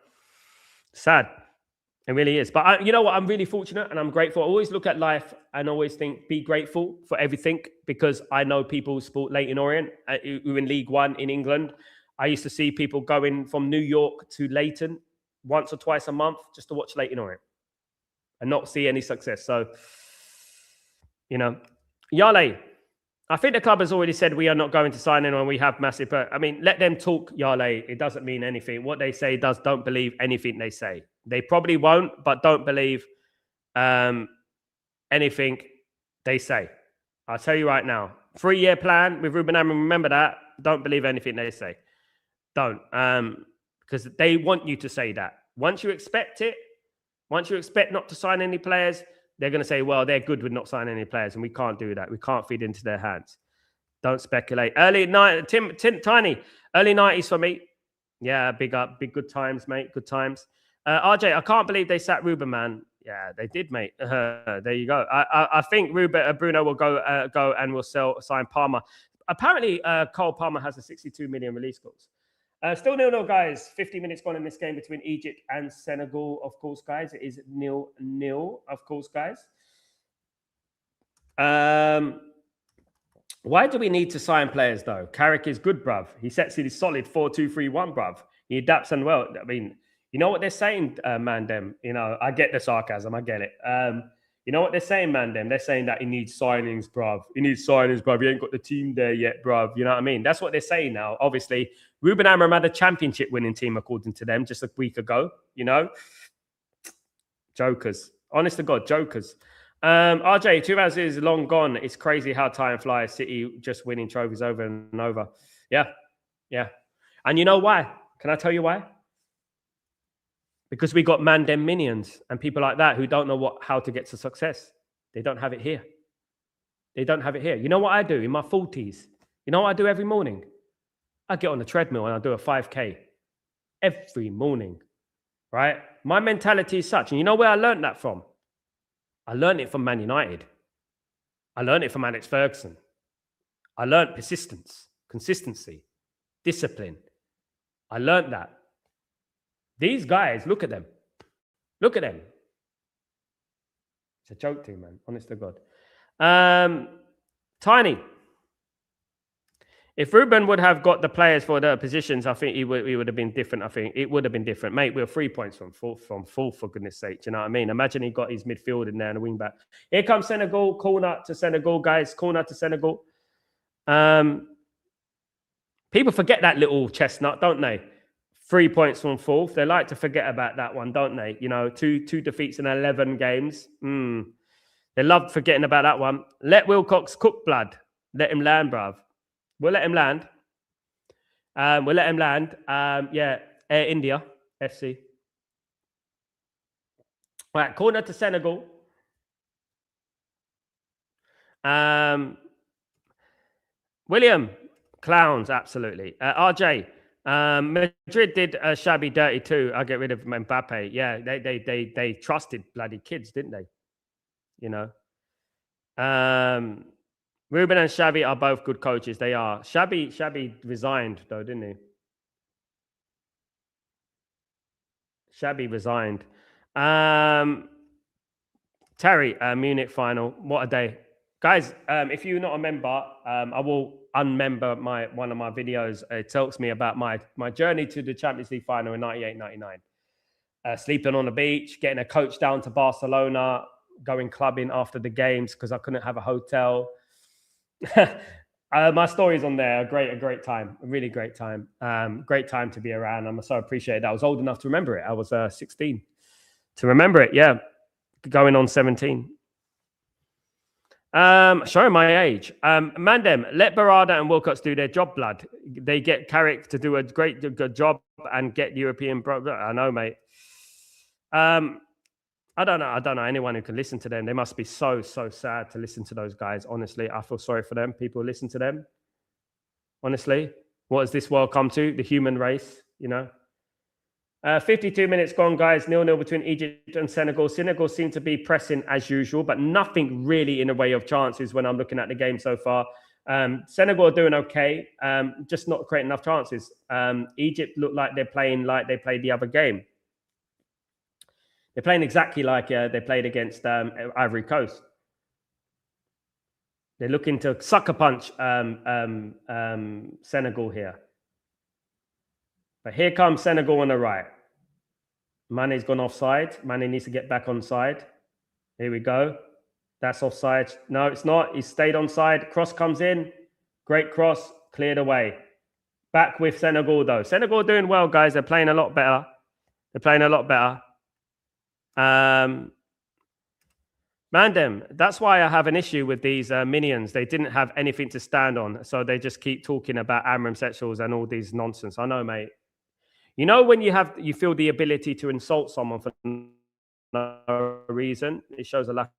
Speaker 1: sad. It really is. But you know what? I'm really fortunate and I'm grateful. I always look at life and always think, be grateful for everything, because I know people who support Leyton Orient, who are in League One in England. I used to see people going from New York to Leyton once or twice a month just to watch Leyton Orient and not see any success. So, you know, Yale, I think the club has already said we are not going to sign anyone. We have massive, but I mean, let them talk, Yale. It doesn't mean anything. What they say don't believe anything they say. They probably won't, but don't believe anything they say. I'll tell you right now, 3-year plan with Ruben Amorim, remember that. Don't believe anything they say. Don't. Because they want you to say that. Once you expect it, once you expect not to sign any players, they're going to say, well, they're good with not signing any players, and we can't do that. We can't feed into their hands. Don't speculate. Early night, Tiny, early 90s for me. Yeah, big up, big good times, mate. Good times. RJ, I can't believe they sacked Ruben, man. Yeah, they did, mate. There you go. I think Bruno will go and will sign Palmer. Apparently, Cole Palmer has a 62 million release clause. Still 0-0, guys. 50 minutes gone in this game between Egypt and Senegal, of course, guys. It is 0-0, of course, guys. Why do we need to sign players, though? Carrick is good, bruv. He sets it is solid 4-2-3-1, bruv. He adapts and well. I mean, you know what they're saying, Mandem? You know, I get the sarcasm. I get it. You know what they're saying, Mandem? They're saying that he needs signings, bruv. He needs signings, bruv. He ain't got the team there yet, bruv. You know what I mean? That's what they're saying now. Obviously, Ruben Amorim had a championship winning team, according to them, just a week ago. You know? Jokers. Honest to God, jokers. RJ, 2000 is long gone. It's crazy how time flies. City just winning trophies over and over. Yeah. Yeah. And you know why? Can I tell you why? Because we got Mandem minions and people like that who don't know how to get to success. They don't have it here. They don't have it here. You know what I do in my 40s? You know what I do every morning? I get on the treadmill and I do a 5K every morning, right? My mentality is such. And you know where I learned that from? I learned it from Man United. I learned it from Alex Ferguson. I learned persistence, consistency, discipline. I learned that. These guys, look at them. Look at them. It's a joke too, man. Honest to God. Tiny. If Ruben would have got the players for the positions, I think he would have been different. I think it would have been different. Mate, we were 3 points from fourth, for goodness sake. Do you know what I mean? Imagine he got his midfield in there and a wing back. Here comes Senegal. Corner to Senegal, guys. Corner to Senegal. People forget that little chestnut, don't they? 3 points from fourth. They like to forget about that one, don't they? You know, two defeats in 11 games. They love forgetting about that one. Let Wilcox cook, blood. Let him land, bruv. We'll let him land. We'll let him land. Yeah, Air India, FC. All right, corner to Senegal. William, clowns, absolutely. RJ, Madrid did shabby dirty too. I'll get rid of Mbappe. Yeah, they trusted bloody kids, didn't they? You know. Ruben and Xavi are both good coaches. They are. Xavi resigned though, didn't he? Xavi resigned. Terry, Munich final. What a day. Guys, if you're not a member, I will unmember one of my videos. It tells me about my journey to the Champions League final in 98-99. Sleeping on the beach, getting a coach down to Barcelona, going clubbing after the games because I couldn't have a hotel. My story's on there. A great time. A really great time. Great time to be around. I'm so appreciated. I was old enough to remember it. I was 16 to remember it. Yeah. Going on 17. Showing my age. Mandem, let Barada and Wilcox do their job, blood. They get Carrick to do a good job and get European. I know, mate. I don't know anyone who can listen to them. They must be so sad to listen to those guys. Honestly, I feel sorry for them. People listen to them. Honestly, what has this world come to? The human race, 52 minutes gone, guys. 0-0 between Egypt and Senegal. Senegal seem to be pressing as usual, but nothing really in the way of chances when I'm looking at the game so far. Senegal are doing okay, just not creating enough chances. Egypt look like they're playing like they played the other game. They're playing exactly like they played against Ivory Coast. They're looking to sucker punch Senegal here. But here comes Senegal on the right. Mane's gone offside. Mane needs to get back on side. Here we go. That's offside. No, it's not. He stayed on side. Cross comes in. Great cross. Cleared away. Back with Senegal, though. Senegal doing well, guys. They're playing a lot better. They're playing a lot better. Mandem, that's why I have an issue with these minions. They didn't have anything to stand on. So they just keep talking about Amram sexuals and all these nonsense. I know, mate. You know, when you feel the ability to insult someone for no reason, it shows a lack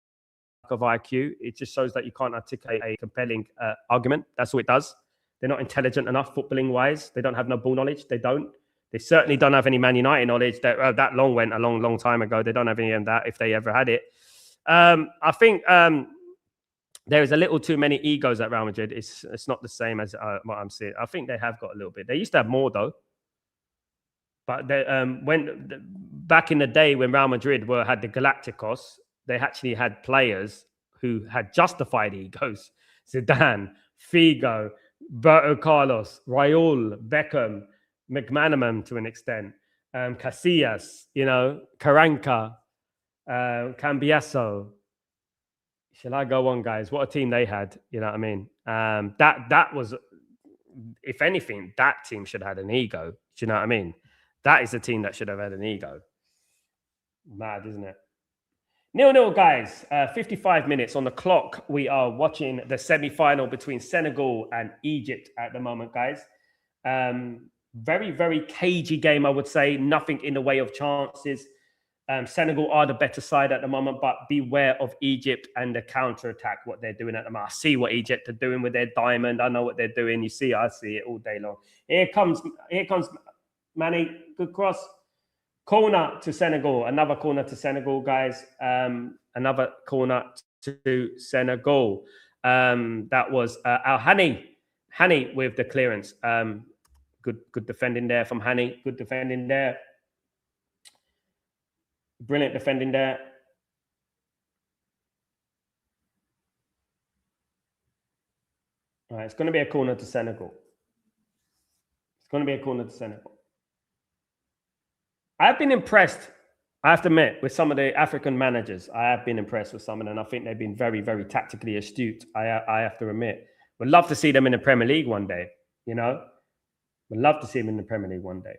Speaker 1: of IQ. It just shows that you can't articulate a compelling argument. That's what it does. They're not intelligent enough footballing wise. They don't have no ball knowledge. They don't. They certainly don't have any Man United knowledge. That long went a long time ago. They don't have any of that if they ever had it. I think there is a little too many egos at Real Madrid. It's not the same as what I'm seeing. I think they have got a little bit. They used to have more though. But when back in the day when Real Madrid had the Galacticos, they actually had players who had justified egos. Zidane, Figo, Berto Carlos, Raul, Beckham, McManaman to an extent, Casillas, Carranca, Cambiaso. Shall I go on, guys? What a team they had. You know what I mean? That was, if anything, that team should have had an ego. Do you know what I mean? That is a team that should have had an ego. Mad, isn't it? 0-0, guys. 55 minutes on the clock. We are watching the semi-final between Senegal and Egypt at the moment, guys. Very, very cagey game, I would say. Nothing in the way of chances. Senegal are the better side at the moment, but beware of Egypt and the counter-attack, what they're doing at the moment. I see what Egypt are doing with their diamond. I know what they're doing. I see it all day long. Here comes Mane, good cross. Corner to Senegal. Another corner to Senegal, guys. Another corner to Senegal. That was Al Hani with the clearance. Good defending there from Hani. Good defending there. Brilliant defending there. All right, it's going to be a corner to Senegal. It's going to be a corner to Senegal. I've been impressed, I have to admit, with some of the African managers. I have been impressed with some of them. I think they've been very, very tactically astute. I have to admit. Would love to see them in the Premier League one day, Would love to see them in the Premier League one day.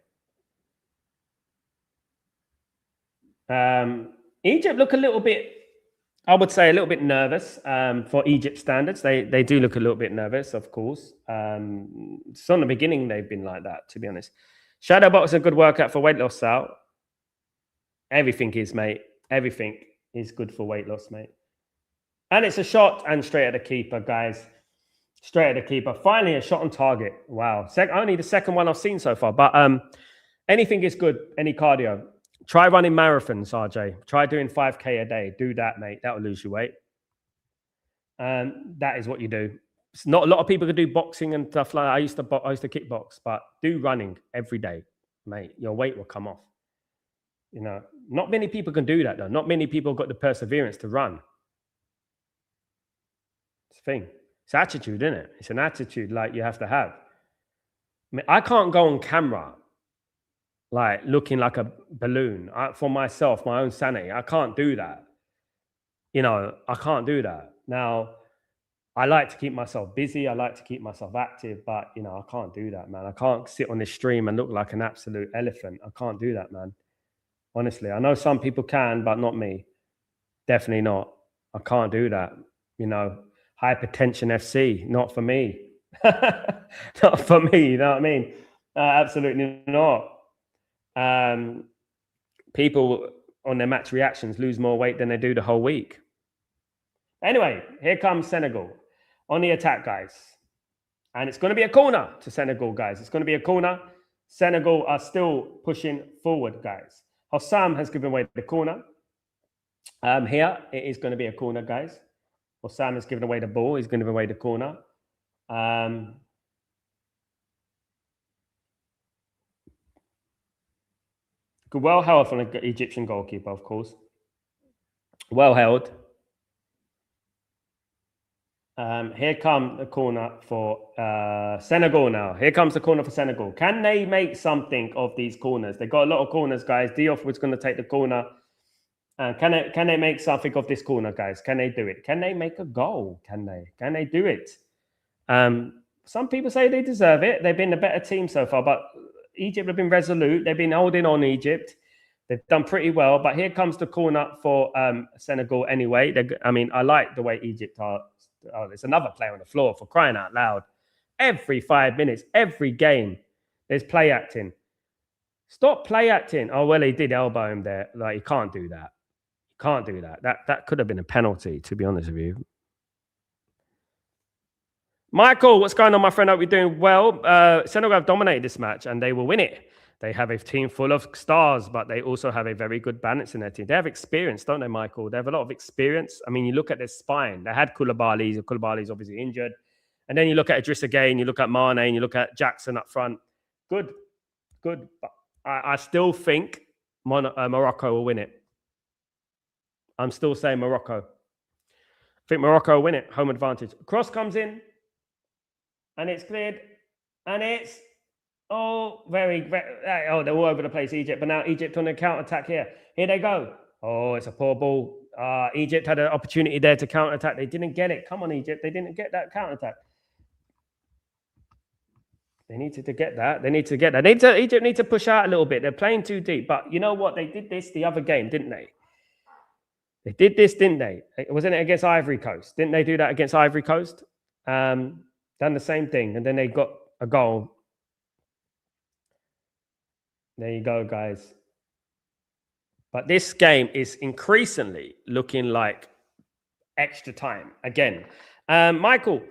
Speaker 1: Egypt look a little bit, I would say, a little bit nervous for Egypt standards. They do look a little bit nervous, of course. So in the beginning, they've been like that, to be honest. Chatterboxer, good workout for weight loss, Sal. Everything is, mate. Everything is good for weight loss, mate. And it's a shot and straight at the keeper, guys. Straight at the keeper. Finally, a shot on target. Wow. Only the second one I've seen so far. But anything is good. Any cardio. Try running marathons, RJ. Try doing 5K a day. Do that, mate. That will lose you weight. That is what you do. It's not a lot of people can do boxing and stuff like that. I used to kickbox, but do running every day, mate. Your weight will come off. Not many people can do that, though. Not many people got the perseverance to run. It's a thing. It's attitude, isn't it? It's an attitude like you have to have. I can't go on camera like looking like a balloon for myself, my own sanity. I can't do that. I can't do that. Now, I like to keep myself busy. I like to keep myself active, but, I can't do that, man. I can't sit on this stream and look like an absolute elephant. I can't do that, man. Honestly, I know some people can, but not me. Definitely not. I can't do that. Hypertension FC, not for me. Not for me, you know what I mean? Absolutely not. People on their match reactions lose more weight than they do the whole week. Anyway, here comes Senegal on the attack, guys. And it's going to be a corner to Senegal, guys. It's going to be a corner. Senegal are still pushing forward, guys. Hossam has given away the corner. Here, it is going to be a corner, guys. Hossam has given away the ball. He's going to give away the corner. Well held from the Egyptian goalkeeper, of course. Well held. Here comes the corner for Senegal now. Here comes the corner for Senegal. Can they make something of these corners? They got a lot of corners, guys. Diop was going to take the corner. Can they make something of this corner, guys? Can they do it? Can they make a goal? Can they do it? Some people say they deserve it. They've been the better team so far, but Egypt have been resolute. They've been holding on Egypt. They've done pretty well. But here comes the corner for Senegal anyway. I mean, I like the way Egypt are. Oh, there's another player on the floor, for crying out loud. Every 5 minutes, every game, there's play acting. Stop play acting. Oh, well, he did elbow him there. Like, you can't do that. You can't do that. That could have been a penalty, to be honest with you. Michael, what's going on, my friend? Hope you're doing well. Senegal have dominated this match, and they will win it. They have a team full of stars, but they also have a very good balance in their team. They have experience, don't they, Michael? They have a lot of experience. I mean, you look at their spine. They had Koulibaly. Koulibaly's obviously injured. And then you look at Idrissa Gueye, and you look at Mane, and you look at Jackson up front. Good. But I still think Morocco will win it. I'm still saying Morocco. I think Morocco will win it. Home advantage. Cross comes in, and it's cleared, and it's... Oh, they're all over the place, Egypt. But now Egypt on the counter-attack here. Here they go. Oh, it's a poor ball. Egypt had an opportunity there to counter-attack. They didn't get it. Come on, Egypt. They didn't get that counter-attack. They needed to get that. Egypt need to push out a little bit. They're playing too deep. But you know what? They did this the other game, didn't they? They did this, didn't they? Wasn't it against Ivory Coast? Didn't they do that against Ivory Coast? Done the same thing. And then they got a goal. There you go, guys. But this game is increasingly looking like extra time again. Michael,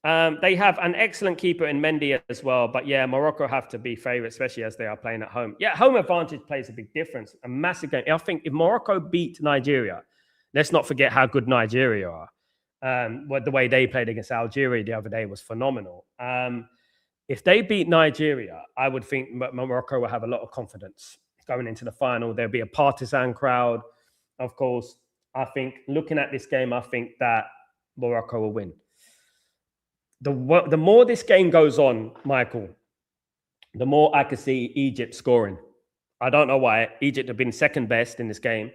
Speaker 1: they have an excellent keeper in Mendy as well. But yeah, Morocco have to be favourites, especially as they are playing at home. Yeah, home advantage plays a big difference. A massive game. I think if Morocco beat Nigeria, let's not forget how good Nigeria are. The way they played against Algeria the other day was phenomenal. If they beat Nigeria, I would think Morocco will have a lot of confidence going into the final. There'll be a partisan crowd, of course. I think looking at this game, I think that Morocco will win. The more this game goes on, Michael, the more I can see Egypt scoring. I don't know why. Egypt have been second best in this game,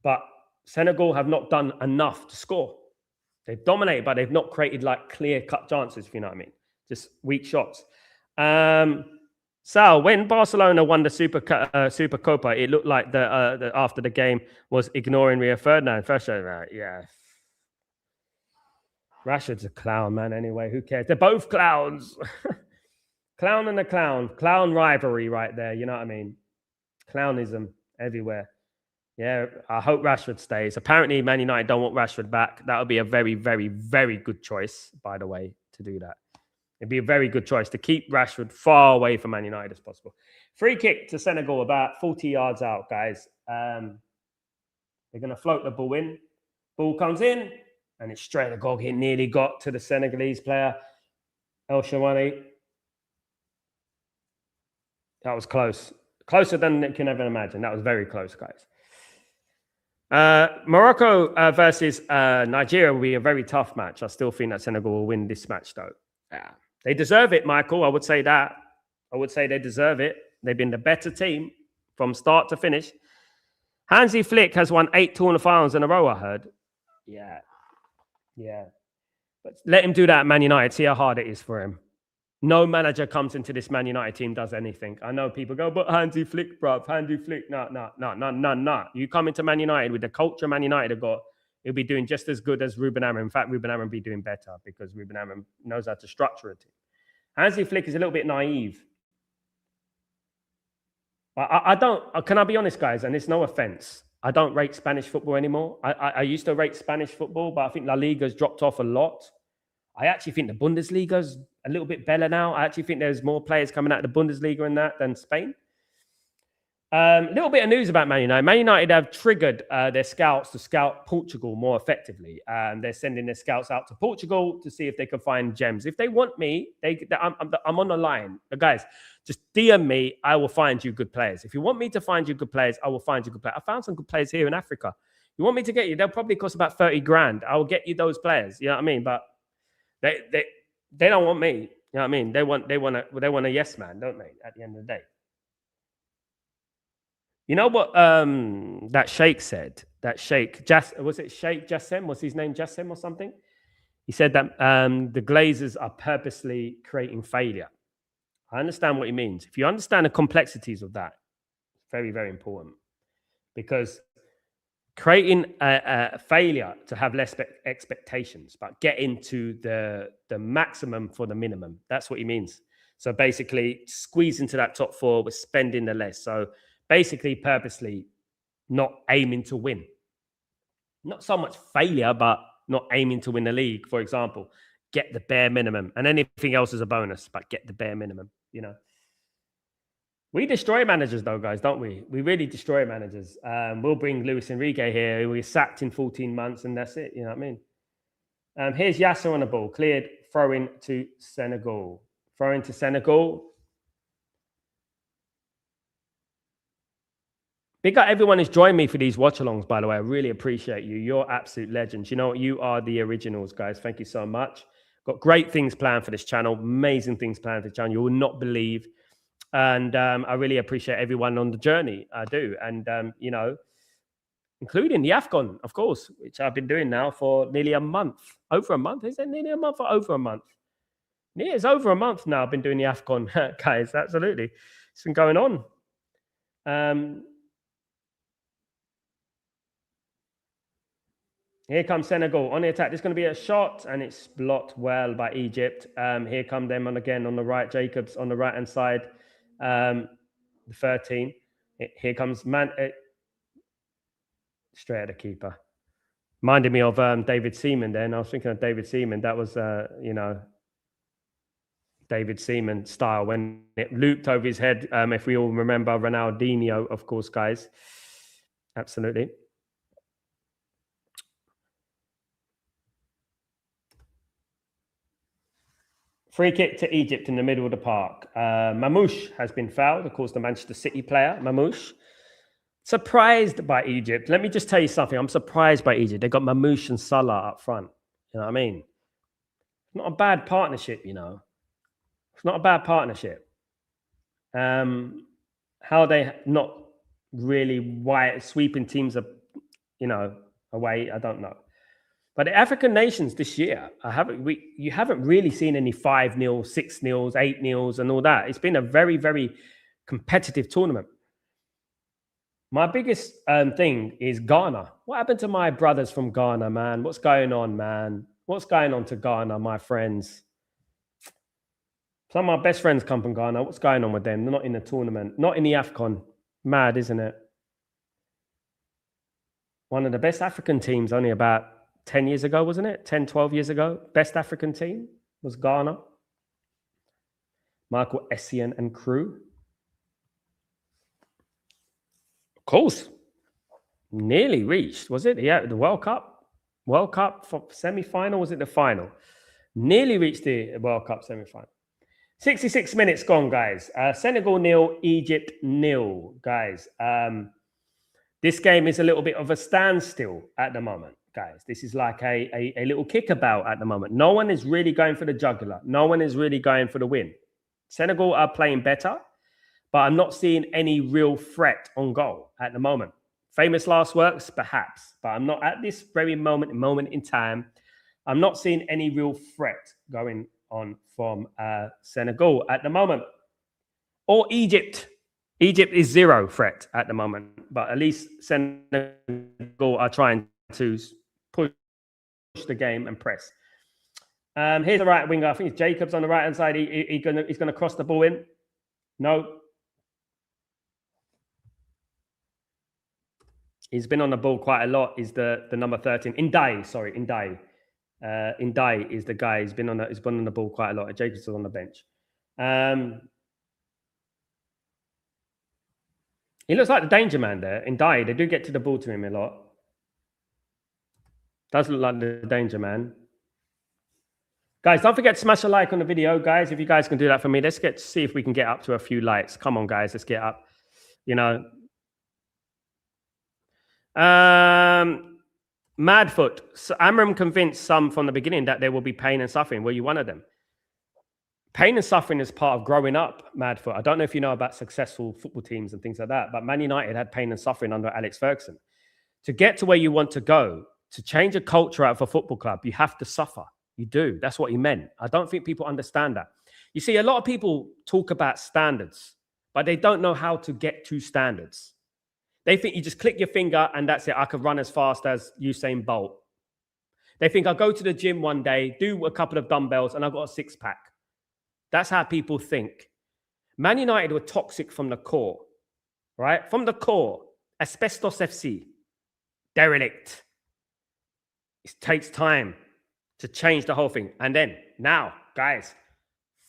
Speaker 1: but Senegal have not done enough to score. They've dominated, but they've not created like clear-cut chances, if you know what I mean. Just weak shots. Sal, when Barcelona won the Super Copa, it looked like the after the game was ignoring Rio Ferdinand. Yeah. Rashford's a clown, man. Anyway, who cares? They're both clowns. Clown and a clown. Clown rivalry right there. You know what I mean? Clownism everywhere. Yeah, I hope Rashford stays. Apparently, Man United don't want Rashford back. That would be a very, very, very good choice, by the way, to do that. It'd be a very good choice to keep Rashford far away from Man United as possible. Free kick to Senegal, about 40 yards out, guys. They're going to float the ball in. Ball comes in, and it's straight a goal. It nearly got to the Senegalese player, El Shawani. That was close. Closer than you can ever imagine. That was very close, guys. Morocco versus Nigeria will be a very tough match. I still think that Senegal will win this match, though. Yeah. They deserve it, Michael. I would say that. I would say they deserve it. They've been the better team from start to finish. Hansi Flick has won 8 tournament finals in a row, I heard. Yeah. But let him do that at Man United. See how hard it is for him. No manager comes into this Man United team, does anything. I know people go, but Hansi Flick, bruv. Hansi Flick. No. You come into Man United with the culture Man United have got, he'll be doing just as good as Ruben Amorim. In fact, Ruben Amorim will be doing better because Ruben Amorim knows how to structure a team. Hansi Flick is a little bit naive. Can I be honest, guys? And it's no offense. I don't rate Spanish football anymore. I used to rate Spanish football, but I think La Liga's dropped off a lot. I actually think the Bundesliga's a little bit better now. I actually think there's more players coming out of the Bundesliga in that than Spain. A little bit of news about Man United. Man United have triggered their scouts to scout Portugal more effectively. They're sending their scouts out to Portugal to see if they can find gems. If they want me, I'm on the line. Guys, just DM me. I will find you good players. If you want me to find you good players, I will find you good players. I found some good players here in Africa. You want me to get you? They'll probably cost about 30 grand. I will get you those players. You know what I mean? But they don't want me. You know what I mean? They want a yes man, don't they? At the end of the day. You know what that Sheikh said? That Sheikh, was it Sheikh Jassem? Was his name Jassem or something? He said that the Glazers are purposely creating failure. I understand what he means. If you understand the complexities of that, it's very, very important. Because creating a failure to have less expectations, but get into the maximum for the minimum. That's what he means. So basically, squeeze into that top four with spending the less. So basically, purposely not aiming to win. Not so much failure, but not aiming to win the league, for example. Get the bare minimum. And anything else is a bonus, but get the bare minimum, you know. We destroy managers, though, guys, don't we? We really destroy managers. We'll bring Luis Enrique here. We're sacked in 14 months, and that's it. You know what I mean? Here's Yasser on the ball. Cleared. Throw in to Senegal. Throw into Senegal. Big up everyone who's joined me for these watch-alongs, by the way. I really appreciate you. You're absolute legends. You know what? You are the originals, guys. Thank you so much. Got great things planned for this channel. Amazing things planned for the channel. You will not believe. And I really appreciate everyone on the journey. I do. And, you know, including the AFCON, of course, which I've been doing now for nearly a month. Over a month? Is it nearly a month or over a month? Yeah, it's over a month now I've been doing the AFCON, guys. Absolutely. It's been going on. Here comes Senegal on the attack. This is going to be a shot, and it's blocked well by Egypt. Here come them again on the right. Jacobs on the right-hand side. The 13. Here comes straight at the keeper. Minded me of David Seaman then. I was thinking of David Seaman. That was, you know, David Seaman style when it looped over his head. If we all remember Ronaldinho, of course, guys. Absolutely. Free kick to Egypt in the middle of the park. Mamouche has been fouled, of course, the Manchester City player, Mamouche. Surprised by Egypt. Let me just tell you something. I'm surprised by Egypt. They got Mamouche and Salah up front. You know what I mean? It's not a bad partnership, you know. It's not a bad partnership. How they not really sweeping teams up, you know, away, I don't know. But the African nations this year, you haven't really seen any 5-0, 6-0, 8-0 and all that. It's been a very, very competitive tournament. My biggest thing is Ghana. What happened to my brothers from Ghana, man? What's going on, man? What's going on to Ghana, my friends? Some of my best friends come from Ghana. What's going on with them? They're not in the tournament, not in the AFCON. Mad, isn't it? One of the best African teams only about 10 years ago, wasn't it? 10, 12 years ago. Best African team was Ghana. Michael Essien and crew. Of course. Nearly reached, was it? Yeah, the World Cup. World Cup for semi-final, was it the final? Nearly reached the World Cup semi-final. 66 minutes gone, guys. Senegal 0, Egypt 0, guys. This game is a little bit of a standstill at the moment, guys. This is like a little kickabout at the moment. No one is really going for the jugular. No one is really going for the win. Senegal are playing better, but I'm not seeing any real threat on goal at the moment. Famous last words, perhaps, but I'm not at this very moment in time. I'm not seeing any real threat going on from Senegal at the moment. Or Egypt. Egypt is zero threat at the moment, but at least Senegal are trying to push the game and press. Here's the right winger. I think it's Jacobs on the right-hand side. He's gonna cross the ball in. No. He's been on the ball quite a lot. Is the number 13. Indai. Indai is the guy. He's been on the ball quite a lot. Jacobs is on the bench. He looks like the danger man there. Indai, they do get to the ball to him a lot. Does look like the danger man. Guys, don't forget to smash a like on the video, guys. If you guys can do that for me, let's see if we can get up to a few likes. Come on, guys, let's get up. You know, Madfoot. So Amram convinced some from the beginning that there will be pain and suffering. Were you one of them? Pain and suffering is part of growing up, Madfoot. I don't know if you know about successful football teams and things like that, but Man United had pain and suffering under Alex Ferguson. To get to where you want to go, to change a culture out of a football club, you have to suffer. You do. That's what he meant. I don't think people understand that. You see, a lot of people talk about standards, but they don't know how to get to standards. They think you just click your finger and that's it. I could run as fast as Usain Bolt. They think I'll go to the gym one day, do a couple of dumbbells, and I've got a six-pack. That's how people think. Man United were toxic from the core, right? From the core. Asbestos FC. Derelict. It takes time to change the whole thing. And then, now, guys,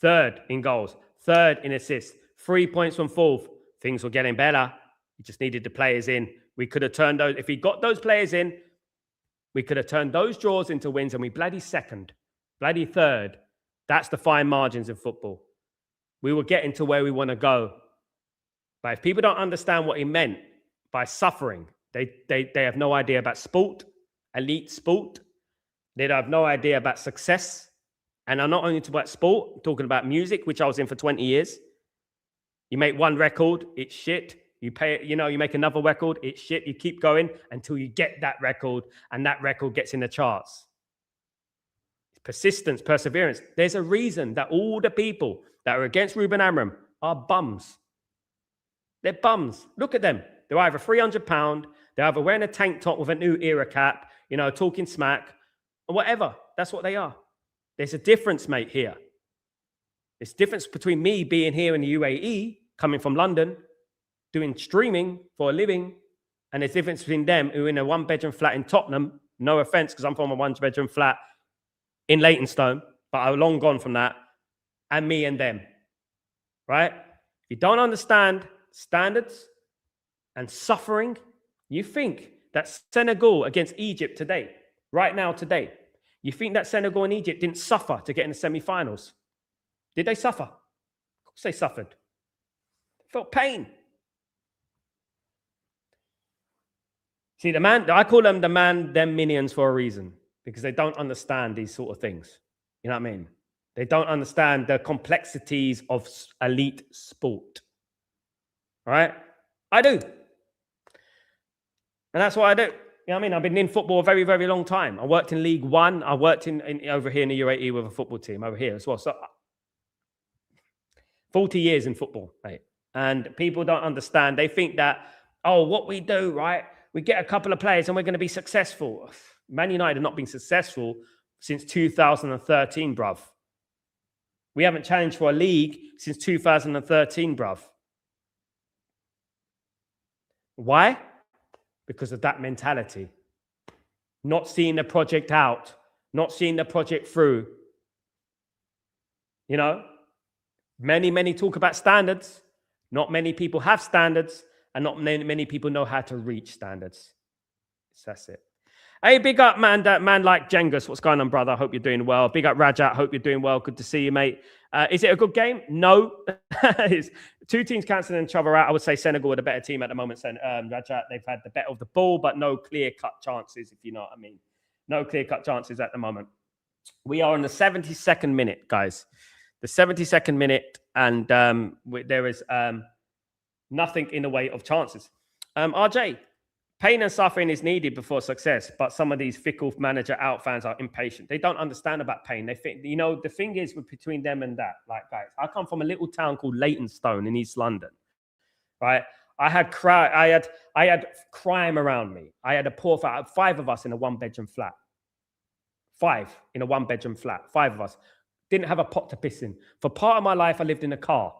Speaker 1: third in goals, third in assists, 3 points from fourth. Things were getting better. We just needed the players in. We could have turned those, if we got those players in, we could have turned those draws into wins, and we bloody second, bloody third. That's the fine margins in football. We were getting to where we want to go. But if people don't understand what he meant by suffering, they have no idea about sport, elite sport. They have no idea about success. And I'm not only talking about sport, I'm talking about music, which I was in for 20 years. You make one record, it's shit. You pay, you make another record, it's shit. You keep going until you get that record, and that record gets in the charts. Persistence, perseverance. There's a reason that all the people that are against Ruben Amram are bums. They're bums. Look at them. They're either £300, they're either wearing a tank top with a new era cap, talking smack, or whatever. That's what they are. There's a difference, mate, here. There's a difference between me being here in the UAE, coming from London, doing streaming for a living, and there's a difference between them who are in a one-bedroom flat in Tottenham. No offense, because I'm from a one-bedroom flat in Leytonstone, but I'm long gone from that, and me and them, right? If you don't understand standards and suffering, you think that Senegal against Egypt today, right now today, you think that Senegal and Egypt didn't suffer to get in the semi-finals? Did they suffer? Of course they suffered. They felt pain. See, I call them them minions for a reason, because they don't understand these sort of things. You know what I mean? They don't understand the complexities of elite sport. All right? I do. And that's what I do. You know what I mean? I've been in football a very, very long time. I worked in League One. I worked in over here in the UAE with a football team over here as well. So 40 years in football, mate. And people don't understand. They think that, what we do, right? We get a couple of players and we're going to be successful. Man United have not been successful since 2013, bruv. We haven't challenged for a league since 2013, bruv. Why? Because of that mentality. Not seeing the project out, not seeing the project through. Many talk about standards. Not many people have standards, and not many people know how to reach standards. That's it. Hey, big up, man. That man like Jengus. What's going on, brother? I hope you're doing well. Big up, Rajat. Hope you're doing well. Good to see you, mate. Is it a good game? No. It's two teams cancelling each other out. I would say Senegal are the better team at the moment. Rajat, they've had the better of the ball, but no clear-cut chances, if you know what I mean. No clear-cut chances at the moment. We are in the 72nd minute, guys. The 72nd minute, and there is nothing in the way of chances. RJ, pain and suffering is needed before success, but some of these fickle manager out fans are impatient. They don't understand about pain. They think, the thing is between them and that. Like, guys, I come from a little town called Leytonstone in East London, right? I had crime around me. I had a poor 5 of us in a one-bedroom flat. 5 in a one-bedroom flat. 5 of us. Didn't have a pot to piss in. For part of my life, I lived in a car.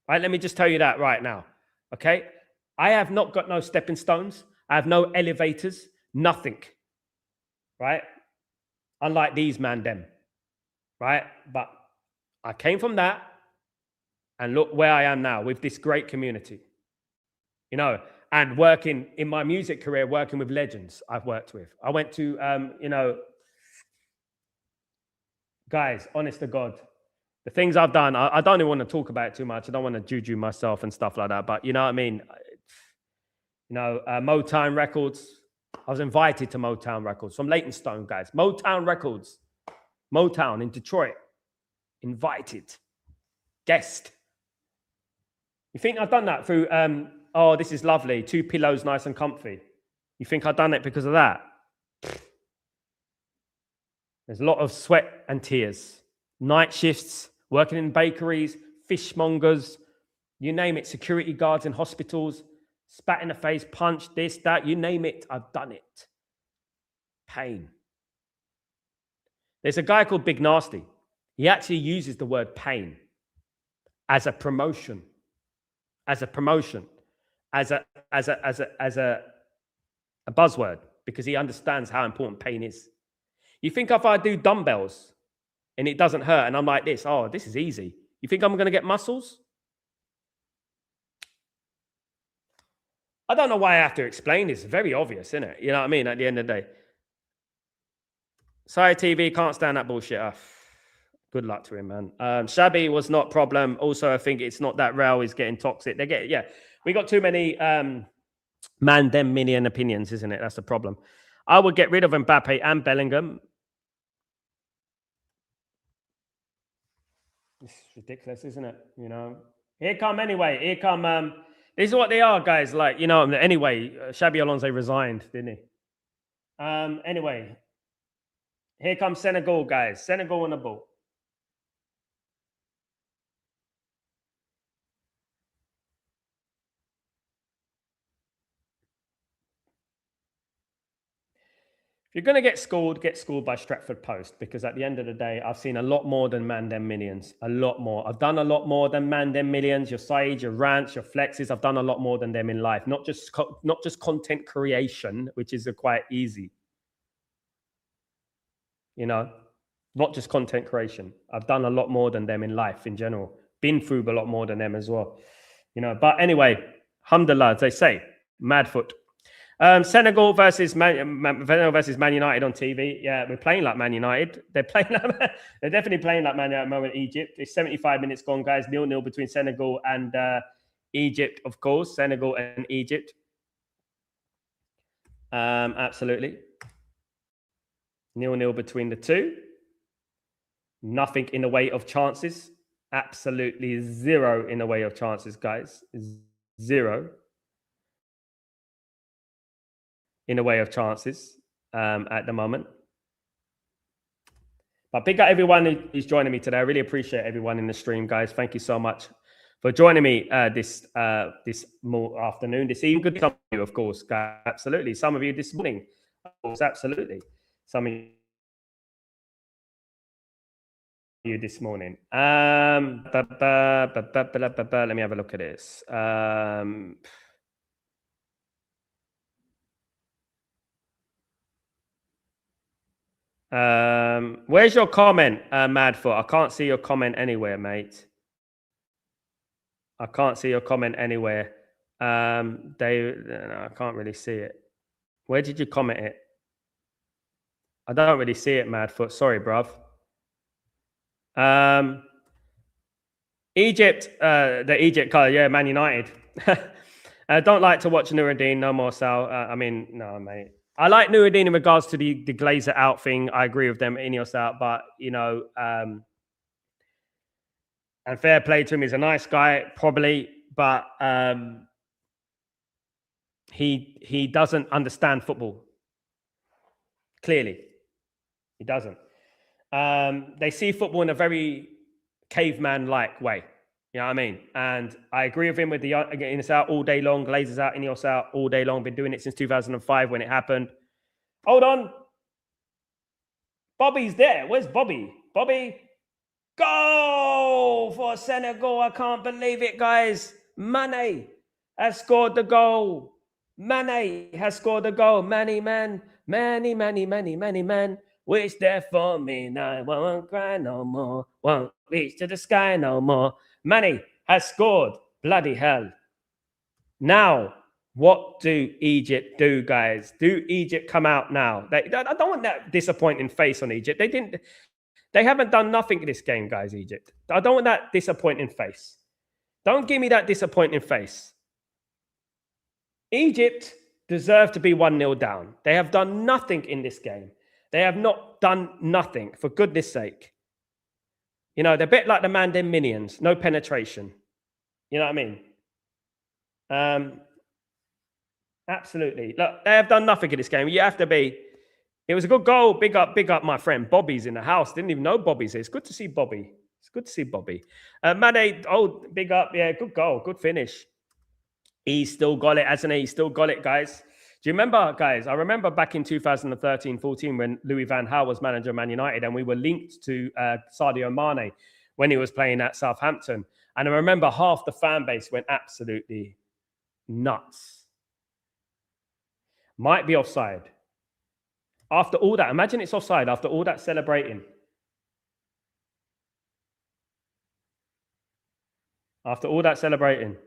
Speaker 1: Right? Let me just tell you that right now. Okay? I have not got no stepping stones. I have no elevators. Nothing. Right? unlike these man them, right? But I came from that, and look where I am now with this great community, you know, and working in my music career, working with legends I've worked with. I went to, you know, guys, honest to God, the things I've done, I don't even want to talk about it too much. I don't want to juju myself and stuff like that. But you know what I mean? You know, Motown Records. I was invited to Motown Records from Leytonstone, guys. Motown Records. Motown in Detroit. Invited. Guest. You think I've done that through, oh, this is lovely. 2 pillows, nice and comfy. You think I've done it because of that? There's a lot of sweat and tears. Night shifts, working in bakeries, fishmongers, you name it, security guards in hospitals, spat in the face, punch, this, that, you name it, I've done it. Pain. There's a guy called Big Nasty. He actually uses the word pain as a promotion. As a promotion, as a buzzword, because he understands how important pain is. You think if I do dumbbells and it doesn't hurt and I'm like this, oh, this is easy. You think I'm going to get muscles? I don't know why I have to explain this. It's very obvious, isn't it? You know what I mean? At the end of the day. Sorry, TV, can't stand that bullshit. Good luck to him, man. Shabby was not problem. Also, I think it's not that Real is getting toxic. We got too many man, them, minion opinions, isn't it? That's the problem. I would get rid of Mbappe and Bellingham. It's ridiculous, isn't it? You know, here come anyway. Here come. This is what they are, guys. Like, you know. Anyway, Xabi Alonso resigned, didn't he? Anyway, here comes Senegal, guys. Senegal on the ball. If you're going to get schooled by Stretford Post, because at the end of the day, I've seen a lot more than man them minions. A lot more. I've done a lot more than man them millions. Your sides, your rants, your flexes. I've done a lot more than them in life. Not just content creation, which is quite easy. You know, not just content creation. I've done a lot more than them in life in general. Been through a lot more than them as well. You know, but anyway, alhamdulillah, as they say, Madfoot. Senegal versus Man United on TV. Yeah, we're playing like Man United. They're definitely playing like Man United at the moment. Egypt. It's 75 minutes gone, guys. 0-0 between Senegal and Egypt, of course. Senegal and Egypt. Absolutely. 0-0 between the two. Nothing in the way of chances. Absolutely zero in the way of chances, guys. Zero in a way of chances at the moment. But big up everyone who's joining me today. I really appreciate everyone in the stream, guys. Thank you so much for joining me this afternoon, this evening. Good to you, of course, guys. Absolutely. Some of you this morning, of course, absolutely. Some of you this morning. Let me have a look at this. Where's your comment, Madfoot? I can't see your comment anywhere, mate. I can't see your comment anywhere. No, I can't really see it. Where did you comment it? I don't really see it, Madfoot. Sorry, bruv. Egypt, the Egypt color, yeah, Man United. Don't like to watch Nuruddin no more, Sal. I mean, no, mate. I like Nuruddin in regards to the Glazer out thing. I agree with them, Ineos out, but you know, and fair play to him. He's a nice guy, probably, but he doesn't understand football. Clearly, he doesn't. They see football in a very caveman-like way. You know what I mean? And I agree with him with the Ineos out all day long, Glazers out, Ineos out all day long. Been doing it since 2005 when it happened. Hold on. Bobby's there. Where's Bobby? Bobby, goal for Senegal. I can't believe it, guys. Mane has scored the goal. Mane has scored the goal. Many man. Wish there for me now. Won't cry no more. Won't reach to the sky no more. Manny has scored. Bloody hell. Now, what do Egypt do, guys? Do Egypt come out now? I don't want that disappointing face on Egypt. They haven't done nothing in this game, guys, Egypt. I don't want that disappointing face. Don't give me that disappointing face. Egypt deserve to be 1-0 down. They have done nothing in this game. They have not done nothing, for goodness sake. You know, they're a bit like the Mandan Minions. No penetration. You know what I mean? Absolutely. Look, they have done nothing in this game. You have to be... It was a good goal. Big up, my friend. Bobby's in the house. Didn't even know Bobby's here. It's good to see Bobby. It's good to see Bobby. Mane, big up. Yeah, good goal. Good finish. He's still got it, hasn't he? He's still got it, guys. Do you remember, guys? I remember back in 2013-14 when Louis van Gaal was manager of Man United and we were linked to Sadio Mane when he was playing at Southampton. And I remember half the fan base went absolutely nuts. Might be offside. After all that, imagine it's offside after all that celebrating. After all that celebrating.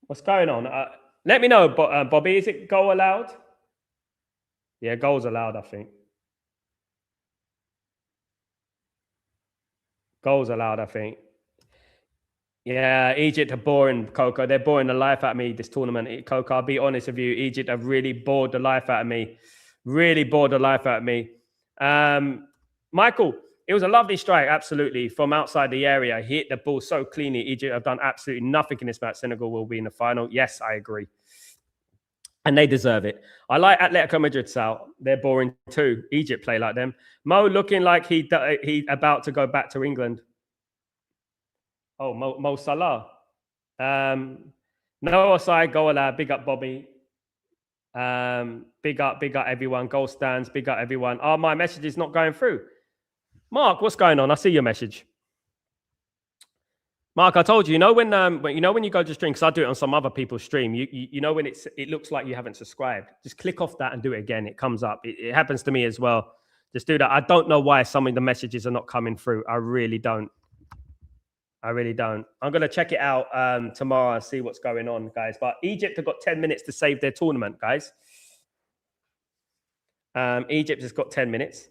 Speaker 1: What's going on? Let me know, Bobby. Is it goal allowed? Yeah, goals allowed, I think. Goals allowed, I think. Yeah, Egypt are boring, Coco. They're boring the life out of me this tournament. Coco, I'll be honest with you. Egypt have really bored the life out of me. Really bored the life out of me. Michael, it was a lovely strike, absolutely, from outside the area. He hit the ball so cleanly. Egypt have done absolutely nothing in this match. Senegal will be in the final. Yes, I agree. And they deserve it. I like Atletico Madrid, Sal. They're boring too. Egypt play like them. Mo looking like he about to go back to England. Oh, Mo Salah. No offside, goal allowed. Big up, Bobby. Big up everyone. Goal stands. Big up everyone. Oh, my message is not going through. Mark, what's going on? I see your message. Mark, I told you, when you go to stream, because I do it on some other people's stream, you know when it looks like you haven't subscribed, just click off that and do it again. It comes up. It happens to me as well. Just do that. I don't know why some of the messages are not coming through. I really don't. I'm going to check it out tomorrow and see what's going on, guys. But Egypt have got 10 minutes to save their tournament, guys. Egypt has got 10 minutes.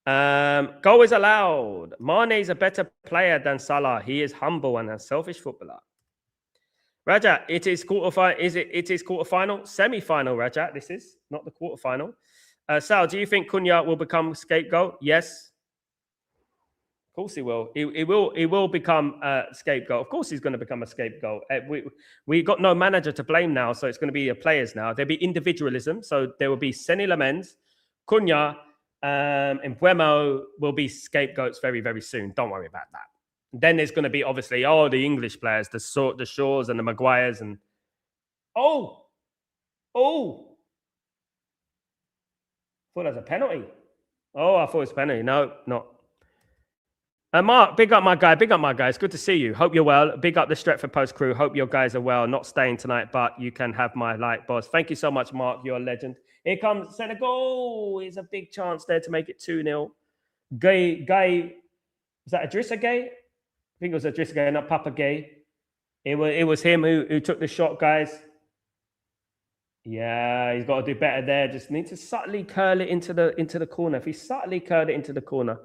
Speaker 1: Goal is allowed. Mane is a better player than Salah. He is humble and a selfish footballer. Raja, it is quarterfinal. It is quarterfinal, semi-final. Raja, this is not the quarterfinal. Sal, do you think Cunha will become scapegoat? Yes. Of course he will. He will become a scapegoat. Of course he's going to become a scapegoat. We got no manager to blame now, so it's going to be the players now. There'll be individualism. So there will be Seny Lamens, Cunha, and Buemo will be scapegoats very, very soon. Don't worry about that. Then there's going to be obviously the English players, the Shaws and the Maguires, and I thought that was a penalty. I thought it was a penalty. No, not. Mark, big up my guy. Big up my guys. Good to see you. Hope you're well. Big up the Stretford Post crew. Hope your guys are well. Not staying tonight, but you can have my like, boss. Thank you so much, Mark. You're a legend. Here comes Senegal. It's a big chance there to make it 2-0. Gay. Was that Idrissa Gay? I think it was Idrissa Gay, not Papa Gay. It was him who took the shot, guys. Yeah, he's got to do better there. Just need to subtly curl it into the corner. If he subtly curled it into the corner.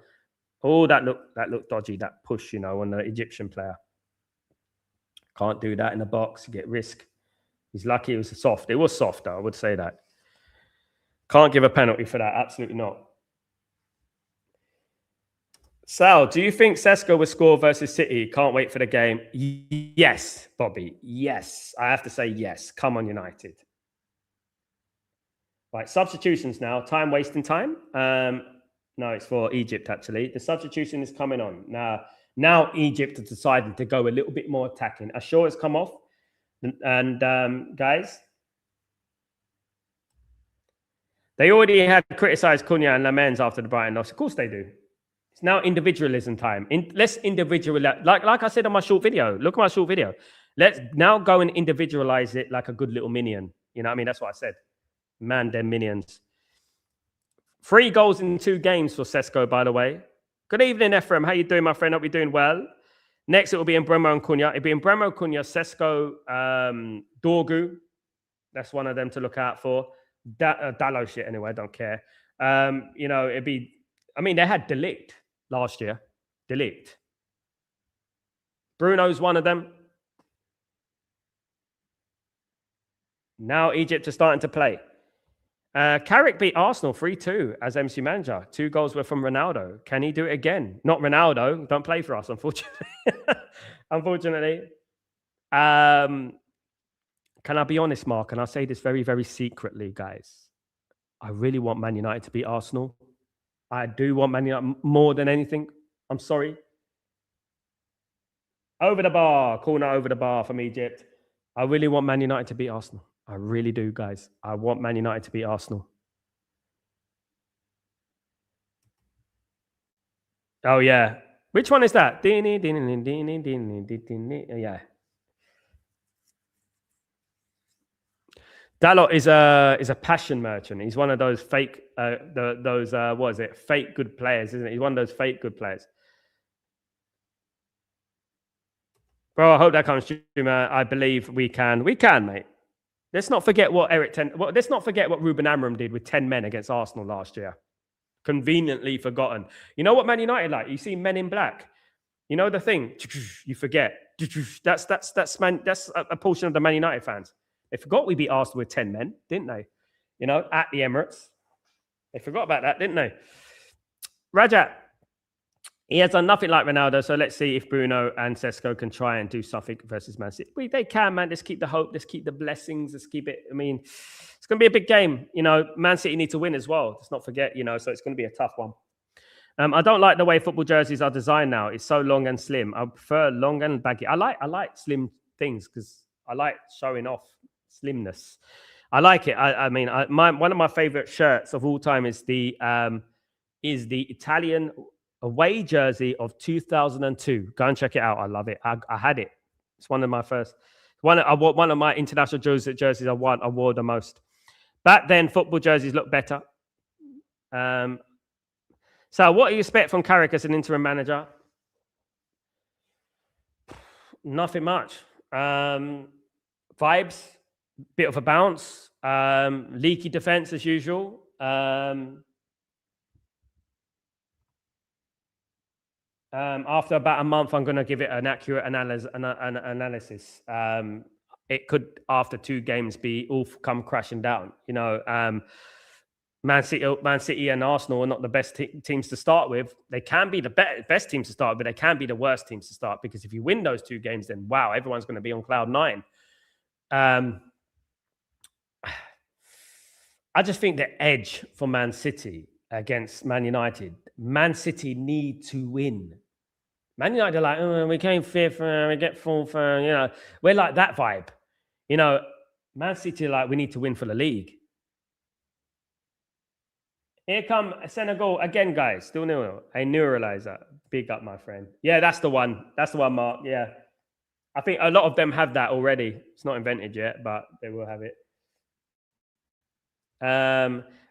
Speaker 1: Oh, that looked dodgy, that push, on the Egyptian player. Can't do that in the box. You get risk. He's lucky it was soft. It was soft, though, I would say that. Can't give a penalty for that. Absolutely not. Sal, do you think Sesko will score versus City? Can't wait for the game. Yes, Bobby. Yes. I have to say yes. Come on, United. Right, substitutions now. Time wasting time. No, it's for Egypt, actually. The substitution is coming on. Now Egypt has decided to go a little bit more attacking. Ashore has come off. And guys, they already had criticised Cunha and Lamens after the Brighton loss. Of course they do. It's now individualism time. Let's individualize, like I said on my short video. Look at my short video. Let's now go and individualize it like a good little minion. You know what I mean? That's what I said. Man, them minions. 3 goals in 2 games for Sesko, by the way. Good evening, Ephraim. How you doing, my friend? Hope you're doing well. Next, it will be in Bremo and Cunha. It'll be in Bremo, Cunha, Sesko, Dorgu. That's one of them to look out for. Dallo shit, anyway. I don't care. You know, it'd be... I mean, they had Delict last year. Delict. Bruno's one of them. Now Egypt are starting to play. Carrick beat Arsenal 3-2 as MC manager. 2 goals were from Ronaldo. Can he do it again? Not Ronaldo. Don't play for us, unfortunately. Unfortunately. Can I be honest, Mark? And I say this very, very secretly, guys. I really want Man United to beat Arsenal. I do want Man United more than anything. I'm sorry. Over the bar. Corner over the bar from Egypt. I really want Man United to beat Arsenal. I really do, guys. I want Man United to beat Arsenal. Oh, yeah. Which one is that? Yeah. Dalot is a passion merchant. He's one of those fake, what is it? Fake good players, isn't it? He's one of those fake good players. Bro, I hope that comes true, man. I believe we can. We can, mate. Let's not forget what let's not forget what Ruben Amorim did with 10 men against Arsenal last year. Conveniently forgotten. You know what Man United like? You see Men in Black. You know the thing? You forget. That's a portion of the Man United fans. They forgot we beat Arsenal with 10 men, didn't they? You know, at the Emirates. They forgot about that, didn't they? Rajat. He has done nothing like Ronaldo, so let's see if Bruno and Sesko can try and do something versus Man City. They can, man. Let's keep the hope. Let's keep the blessings. Let's keep it. I mean, it's going to be a big game. You know, Man City need to win as well. Let's not forget, you know, so it's going to be a tough one. I don't like the way football jerseys are designed now. It's so long and slim. I prefer long and baggy. I like slim things because I like showing off slimness. I like it. I mean, one of my favorite shirts of all time is the Italian away jersey of 2002. Go and check it out. I love it. I had it. It's one of my first. One of my international jerseys I wore the most. Back then, football jerseys look better. So what do you expect from Carrick as an interim manager? Nothing much. Vibes, bit of a bounce. Leaky defense as usual. After about a month, I'm going to give it an accurate analysis. It could, after 2 games, be all come crashing down. You know, Man City and Arsenal are not the best teams to start with. They can be the best teams to start, but they can be the worst teams to start, because if you win those 2 games, then wow, everyone's going to be on cloud 9. I just think the edge for Man City against Man United, Man City need to win. Man United are like, oh, we came 5th, we get 4th, you know, we're like that vibe. You know, Man City are like, we need to win for the league. Here come Senegal again, guys. Still nil. A neuralizer. Big up, my friend. Yeah, that's the one. That's the one, Mark. Yeah. I think a lot of them have that already. It's not invented yet, but they will have it.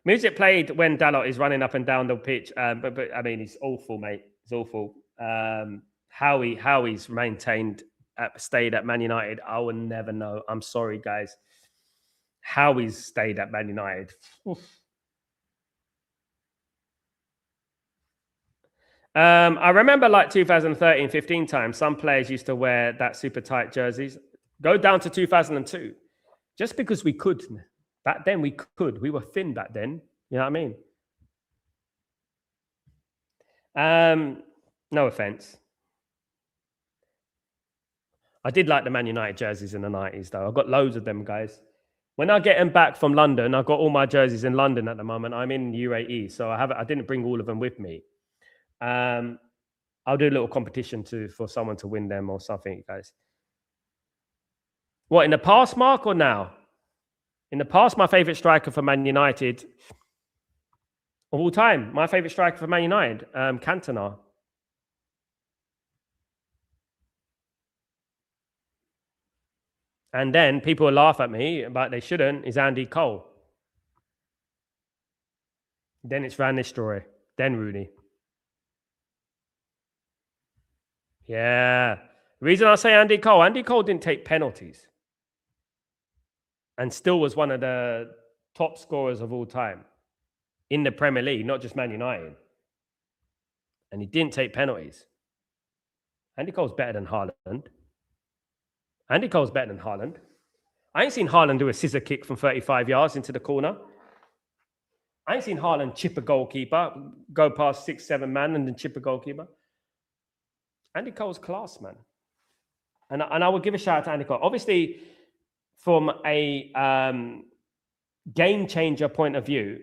Speaker 1: Music played when Dalot is running up and down the pitch. But I mean, it's awful, mate. It's awful. How he's stayed at Man United, I will never know. I'm sorry, guys. How he's stayed at Man United. Oof. I remember like 2013-15 times, some players used to wear that super tight jerseys. Go down to 2002. Just because we could. Back then we could. We were thin back then. You know what I mean? No offense. I did like the Man United jerseys in the 90s, though. I've got loads of them, guys. When I get them back from London, I've got all my jerseys in London at the moment. I'm in UAE, so I didn't bring all of them with me. I'll do a little competition for someone to win them or something, guys. What, in the past, Mark, or now? In the past, my favorite striker for Man United of all time. My favourite striker for Man United, Cantona. And then people will laugh at me, but they shouldn't, is Andy Cole. Then it's Van Nistelrooy. Then Rooney. Yeah. The reason I say Andy Cole didn't take penalties and still was one of the top scorers of all time in the Premier League, not just Man United. And he didn't take penalties. Andy Cole's better than Haaland. Andy Cole's better than Haaland. I ain't seen Haaland do a scissor kick from 35 yards into the corner. I ain't seen Haaland chip a goalkeeper, go past 6-7 man and then chip a goalkeeper. Andy Cole's class, man. And I would give a shout out to Andy Cole. Obviously, from a game changer point of view,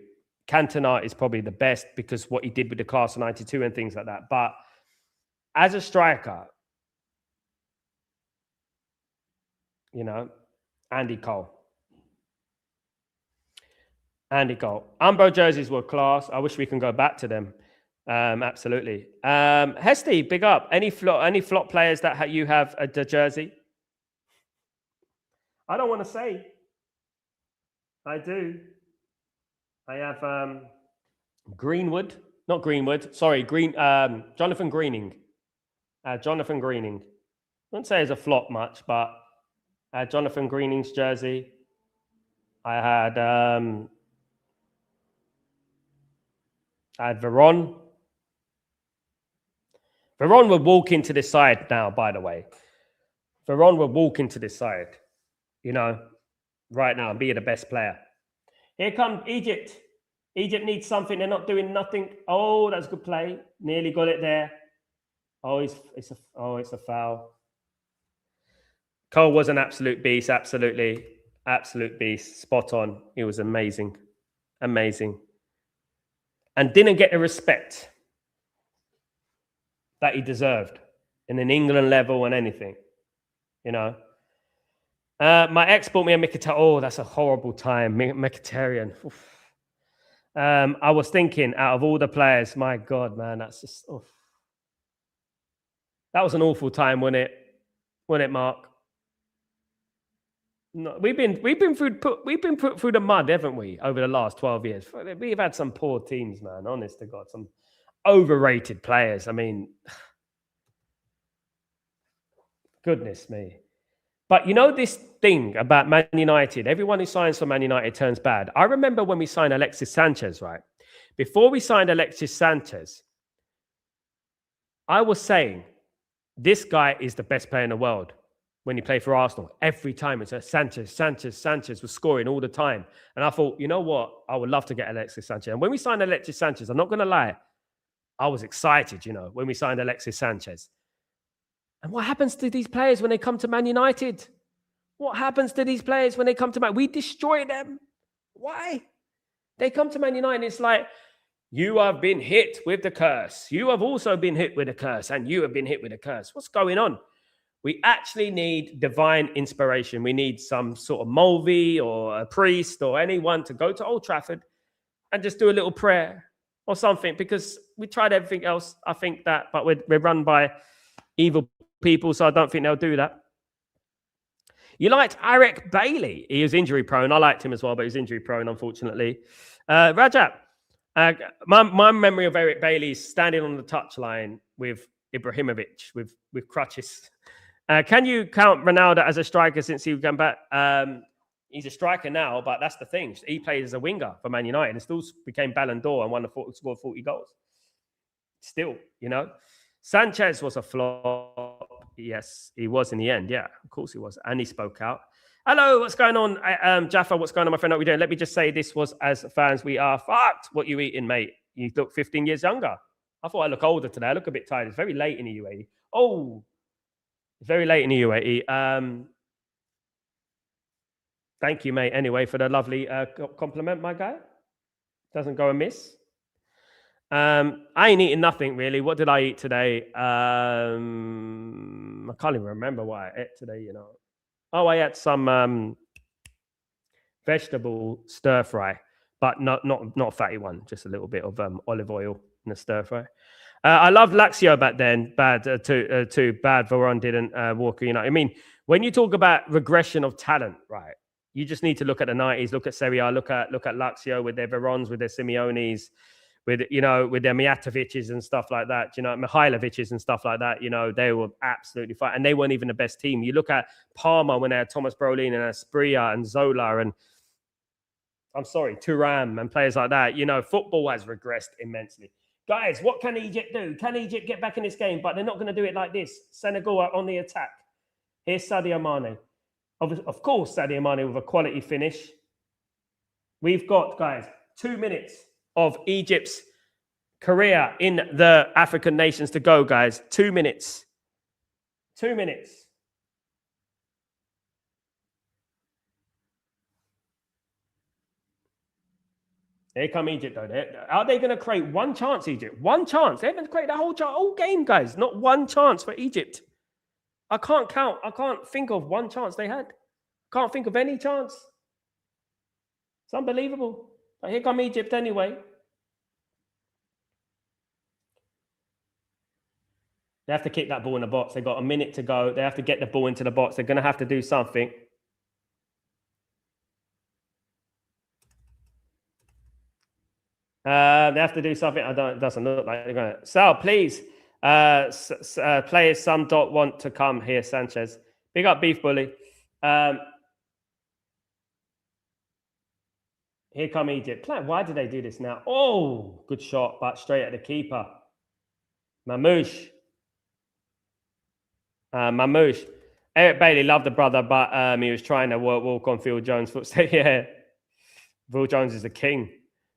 Speaker 1: Cantona is probably the best because what he did with the class of 92 and things like that. But as a striker, you know, Andy Cole. Andy Cole. Umbro jerseys were class. I wish we can go back to them. Absolutely. Hesty, big up. Any flop players that you have at the jersey? I don't want to say. I do. I have Greenwood. Not Greenwood. Sorry, Jonathan Greening. Jonathan Greening. I wouldn't say it's a flop much, but Jonathan Greening's jersey. I had Veron. Veron would walk into this side now, by the way. Veron would walk into this side, you know, right now and be the best player. Here comes Egypt. Egypt needs something. They're not doing nothing. Oh, that's a good play. Nearly got it there. Oh, it's a foul. Cole was an absolute beast. Absolutely. Absolute beast. Spot on. He was amazing. Amazing. And didn't get the respect that he deserved in an England level and anything, you know. My ex bought me a Mkhitaryan. Oh, that's a horrible time. Mkhitaryan. I was thinking, out of all the players, my God, man, that's just. Oof. That was an awful time, wasn't it? Wasn't it, Mark? No, we've been put through the mud, haven't we, over the last 12 years? We've had some poor teams, man. Honest to God, some overrated players. I mean, goodness me. But you know this thing about Man United, everyone who signs for Man United turns bad. I remember when we signed Alexis Sanchez, right? Before we signed Alexis Sanchez, I was saying, this guy is the best player in the world when he played for Arsenal. Every time it's Sanchez was scoring all the time. And I thought, you know what? I would love to get Alexis Sanchez. And when we signed Alexis Sanchez, I'm not going to lie, I was excited, you know, when we signed Alexis Sanchez. And what happens to these players when they come to Man United? What happens to these players when they come to Man? We destroy them. Why? They come to Man United, it's like, you have been hit with the curse. You have also been hit with a curse, and you have been hit with a curse. What's going on? We actually need divine inspiration. We need some sort of Mulvey or a priest or anyone to go to Old Trafford and just do a little prayer or something, because we tried everything else. I think that, but we're run by evil people, so I don't think they'll do that. You liked Eric Bailey. He was injury prone. I liked him as well, but he's injury prone, unfortunately. Rajab, my memory of Eric Bailey is standing on the touchline with Ibrahimovic with crutches. Can you count Ronaldo as a striker since he came back? He's a striker now, but that's the thing. He played as a winger for Man United and still became Ballon d'Or and scored 40 goals. Still, you know. Sanchez was a flop. Yes, he was in the end. Yeah, of course he was. And he spoke out. Hello, what's going on? Jaffa, what's going on, my friend? What are we doing? Let me just say this was, as fans, we are fucked. What you eating, mate? You look 15 years younger. I thought I look older today. I look a bit tired. It's very late in the UAE. Oh, it's very late in the UAE. Thank you, mate, anyway, for the lovely compliment, my guy. Doesn't go amiss. I ain't eating nothing, really. What did I eat today? I can't even remember what I ate today, you know. Oh, I had some vegetable stir fry. but not a fatty one. Just a little bit of olive oil in the stir fry. I loved Lazio back then. Bad too. Bad Varane didn't walk. You know, I mean, when you talk about regression of talent, right? You just need to look at the 90s, look at Serie A, look at Lazio with their Verones, with their Simeones, with with their Mijatoviches and stuff like that. You know, Mihailoviches and stuff like that. You know, they were absolutely fine, and they weren't even the best team. You look at Parma when they had Thomas Brolin and Asprilla and Zola and Thuram and players like that. You know, football has regressed immensely. Guys, what can Egypt do? Can Egypt get back in this game? But they're not going to do it like this. Senegal are on the attack. Here's Sadio Mane. Of course, Sadio Mane with a quality finish. We've got, guys, 2 minutes of Egypt's career in the African nations to go, guys. 2 minutes. 2 minutes. Here come Egypt, though. Are they going to create one chance, Egypt? One chance. They haven't created a whole game, guys. Not one chance for Egypt. I can't think of one chance they had. Can't think of any chance. It's unbelievable. But here come Egypt anyway. They have to kick that ball in the box. They've got a minute to go. They have to get the ball into the box. They're going to have to do something. They have to do something. It doesn't look like they're going to. Sal, please. Players some don't want to come here, Sanchez. Big up Beef Bully. Here come Egypt. Why did they do this now? Oh, good shot, but straight at the keeper. Mamouche. Eric Bailey loved the brother, but he was trying to walk on Phil Jones' footsteps. Yeah. Phil Jones is the king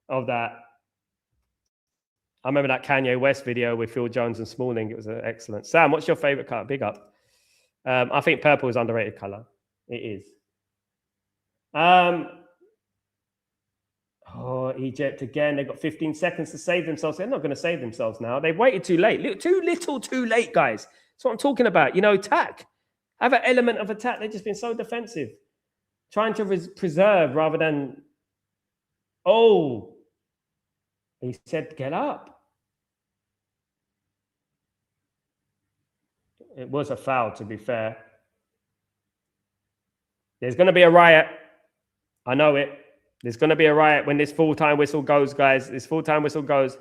Speaker 1: of that. I remember that Kanye West video with Phil Jones and Smalling. It was excellent. Sam, what's your favorite color? Big up. I think purple is underrated color. It is. Oh, Egypt again. They've got 15 seconds to save themselves. They're not going to save themselves now. They've waited too late. Too little, too late, guys. That's what I'm talking about. You know, attack. Have an element of attack. They've just been so defensive. Trying to preserve rather than... Oh. He said, get up. It was a foul, to be fair. There's going to be a riot. I know it. There's going to be a riot when this full-time whistle goes, guys. This full-time whistle goes.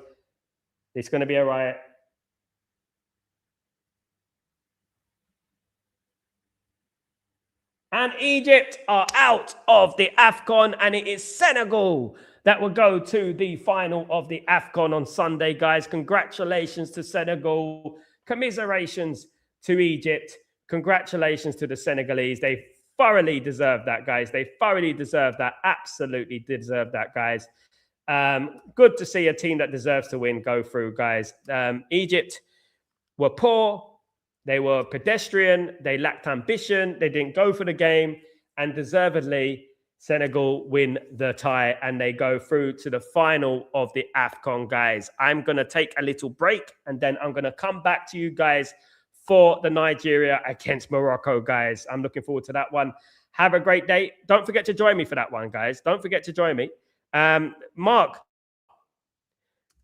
Speaker 1: It's going to be a riot. And Egypt are out of the AFCON, and it is Senegal that will go to the final of the AFCON on Sunday, guys. Congratulations to Senegal. Commiserations to Egypt. Congratulations to the Senegalese. They thoroughly deserve that, guys. They thoroughly deserve that. Absolutely deserve that, guys. Good to see a team that deserves to win go through, guys. Egypt were poor. They were pedestrian. They lacked ambition. They didn't go for the game. And deservedly, Senegal win the tie and they go through to the final of the AFCON, guys. I'm going to take a little break and then I'm going to come back to you guys for the Nigeria against Morocco, guys. I'm looking forward to that one. Have a great day. Don't forget to join me for that one, guys. Don't forget to join me. Mark,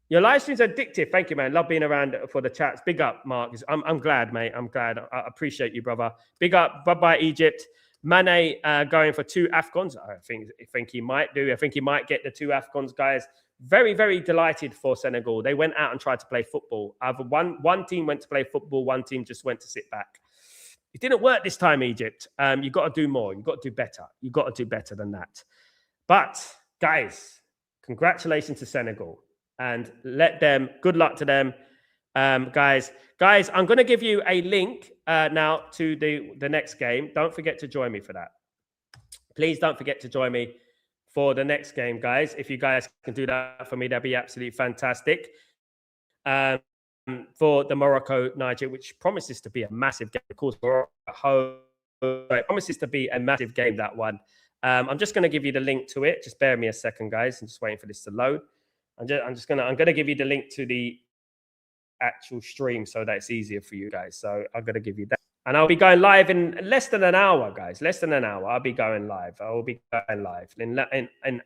Speaker 1: your live stream's addictive. Thank you, man. Love being around for the chats. Big up, Mark. I'm glad, mate. I'm glad. I appreciate you, brother. Big up. Bye-bye, Egypt. Mane going for 2 AFCONs. I think he might do. I think he might get the 2 AFCONs, guys. Very, very delighted for Senegal. They went out and tried to play football. Either one team went to play football, one team just went to sit back. It didn't work this time, Egypt. You've got to do more. You've got to do better. You've got to do better than that. But, guys, congratulations to Senegal. And good luck to them. Guys, I'm going to give you a link now to the next game. Don't forget to join me for that. Please don't forget to join me for the next game, guys. If you guys can do that for me, that'd be absolutely fantastic. For the Morocco-Nigeria, which promises to be a massive game. Of course, Morocco at home. It promises to be a massive game, that one. I'm just going to give you the link to it. Just bear me a second, guys. I'm just waiting for this to load. I'm going to give you the link to the actual stream so that it's easier for you guys. So I'm going to give you that. And I'll be going live in less than an hour, guys. Less than an hour. I'll be going live. I will be going live in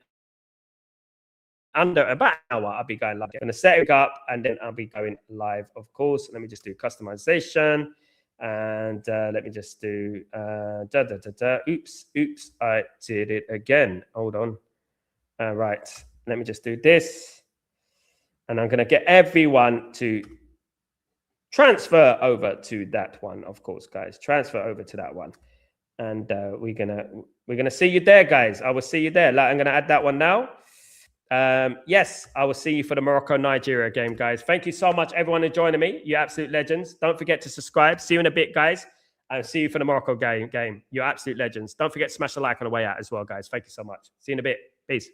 Speaker 1: under about an hour, I'll be going live. I'm going to set it up and then I'll be going live, of course. Let me just do customization. And let me just do, oops, I did it again. Hold on. Right, let me just do this. And I'm going to get everyone to transfer over to that one, of course, guys. Transfer over to that one. And we're gonna see you there, guys. I will see you there. I'm going to add that one now. Yes, I will see you for the Morocco-Nigeria game, guys. Thank you so much, everyone, for joining me. You absolute legends. Don't forget to subscribe. See you in a bit, guys. And see you for the Morocco game. You're absolute legends. Don't forget to smash the like on the way out as well, guys. Thank you so much. See you in a bit. Peace.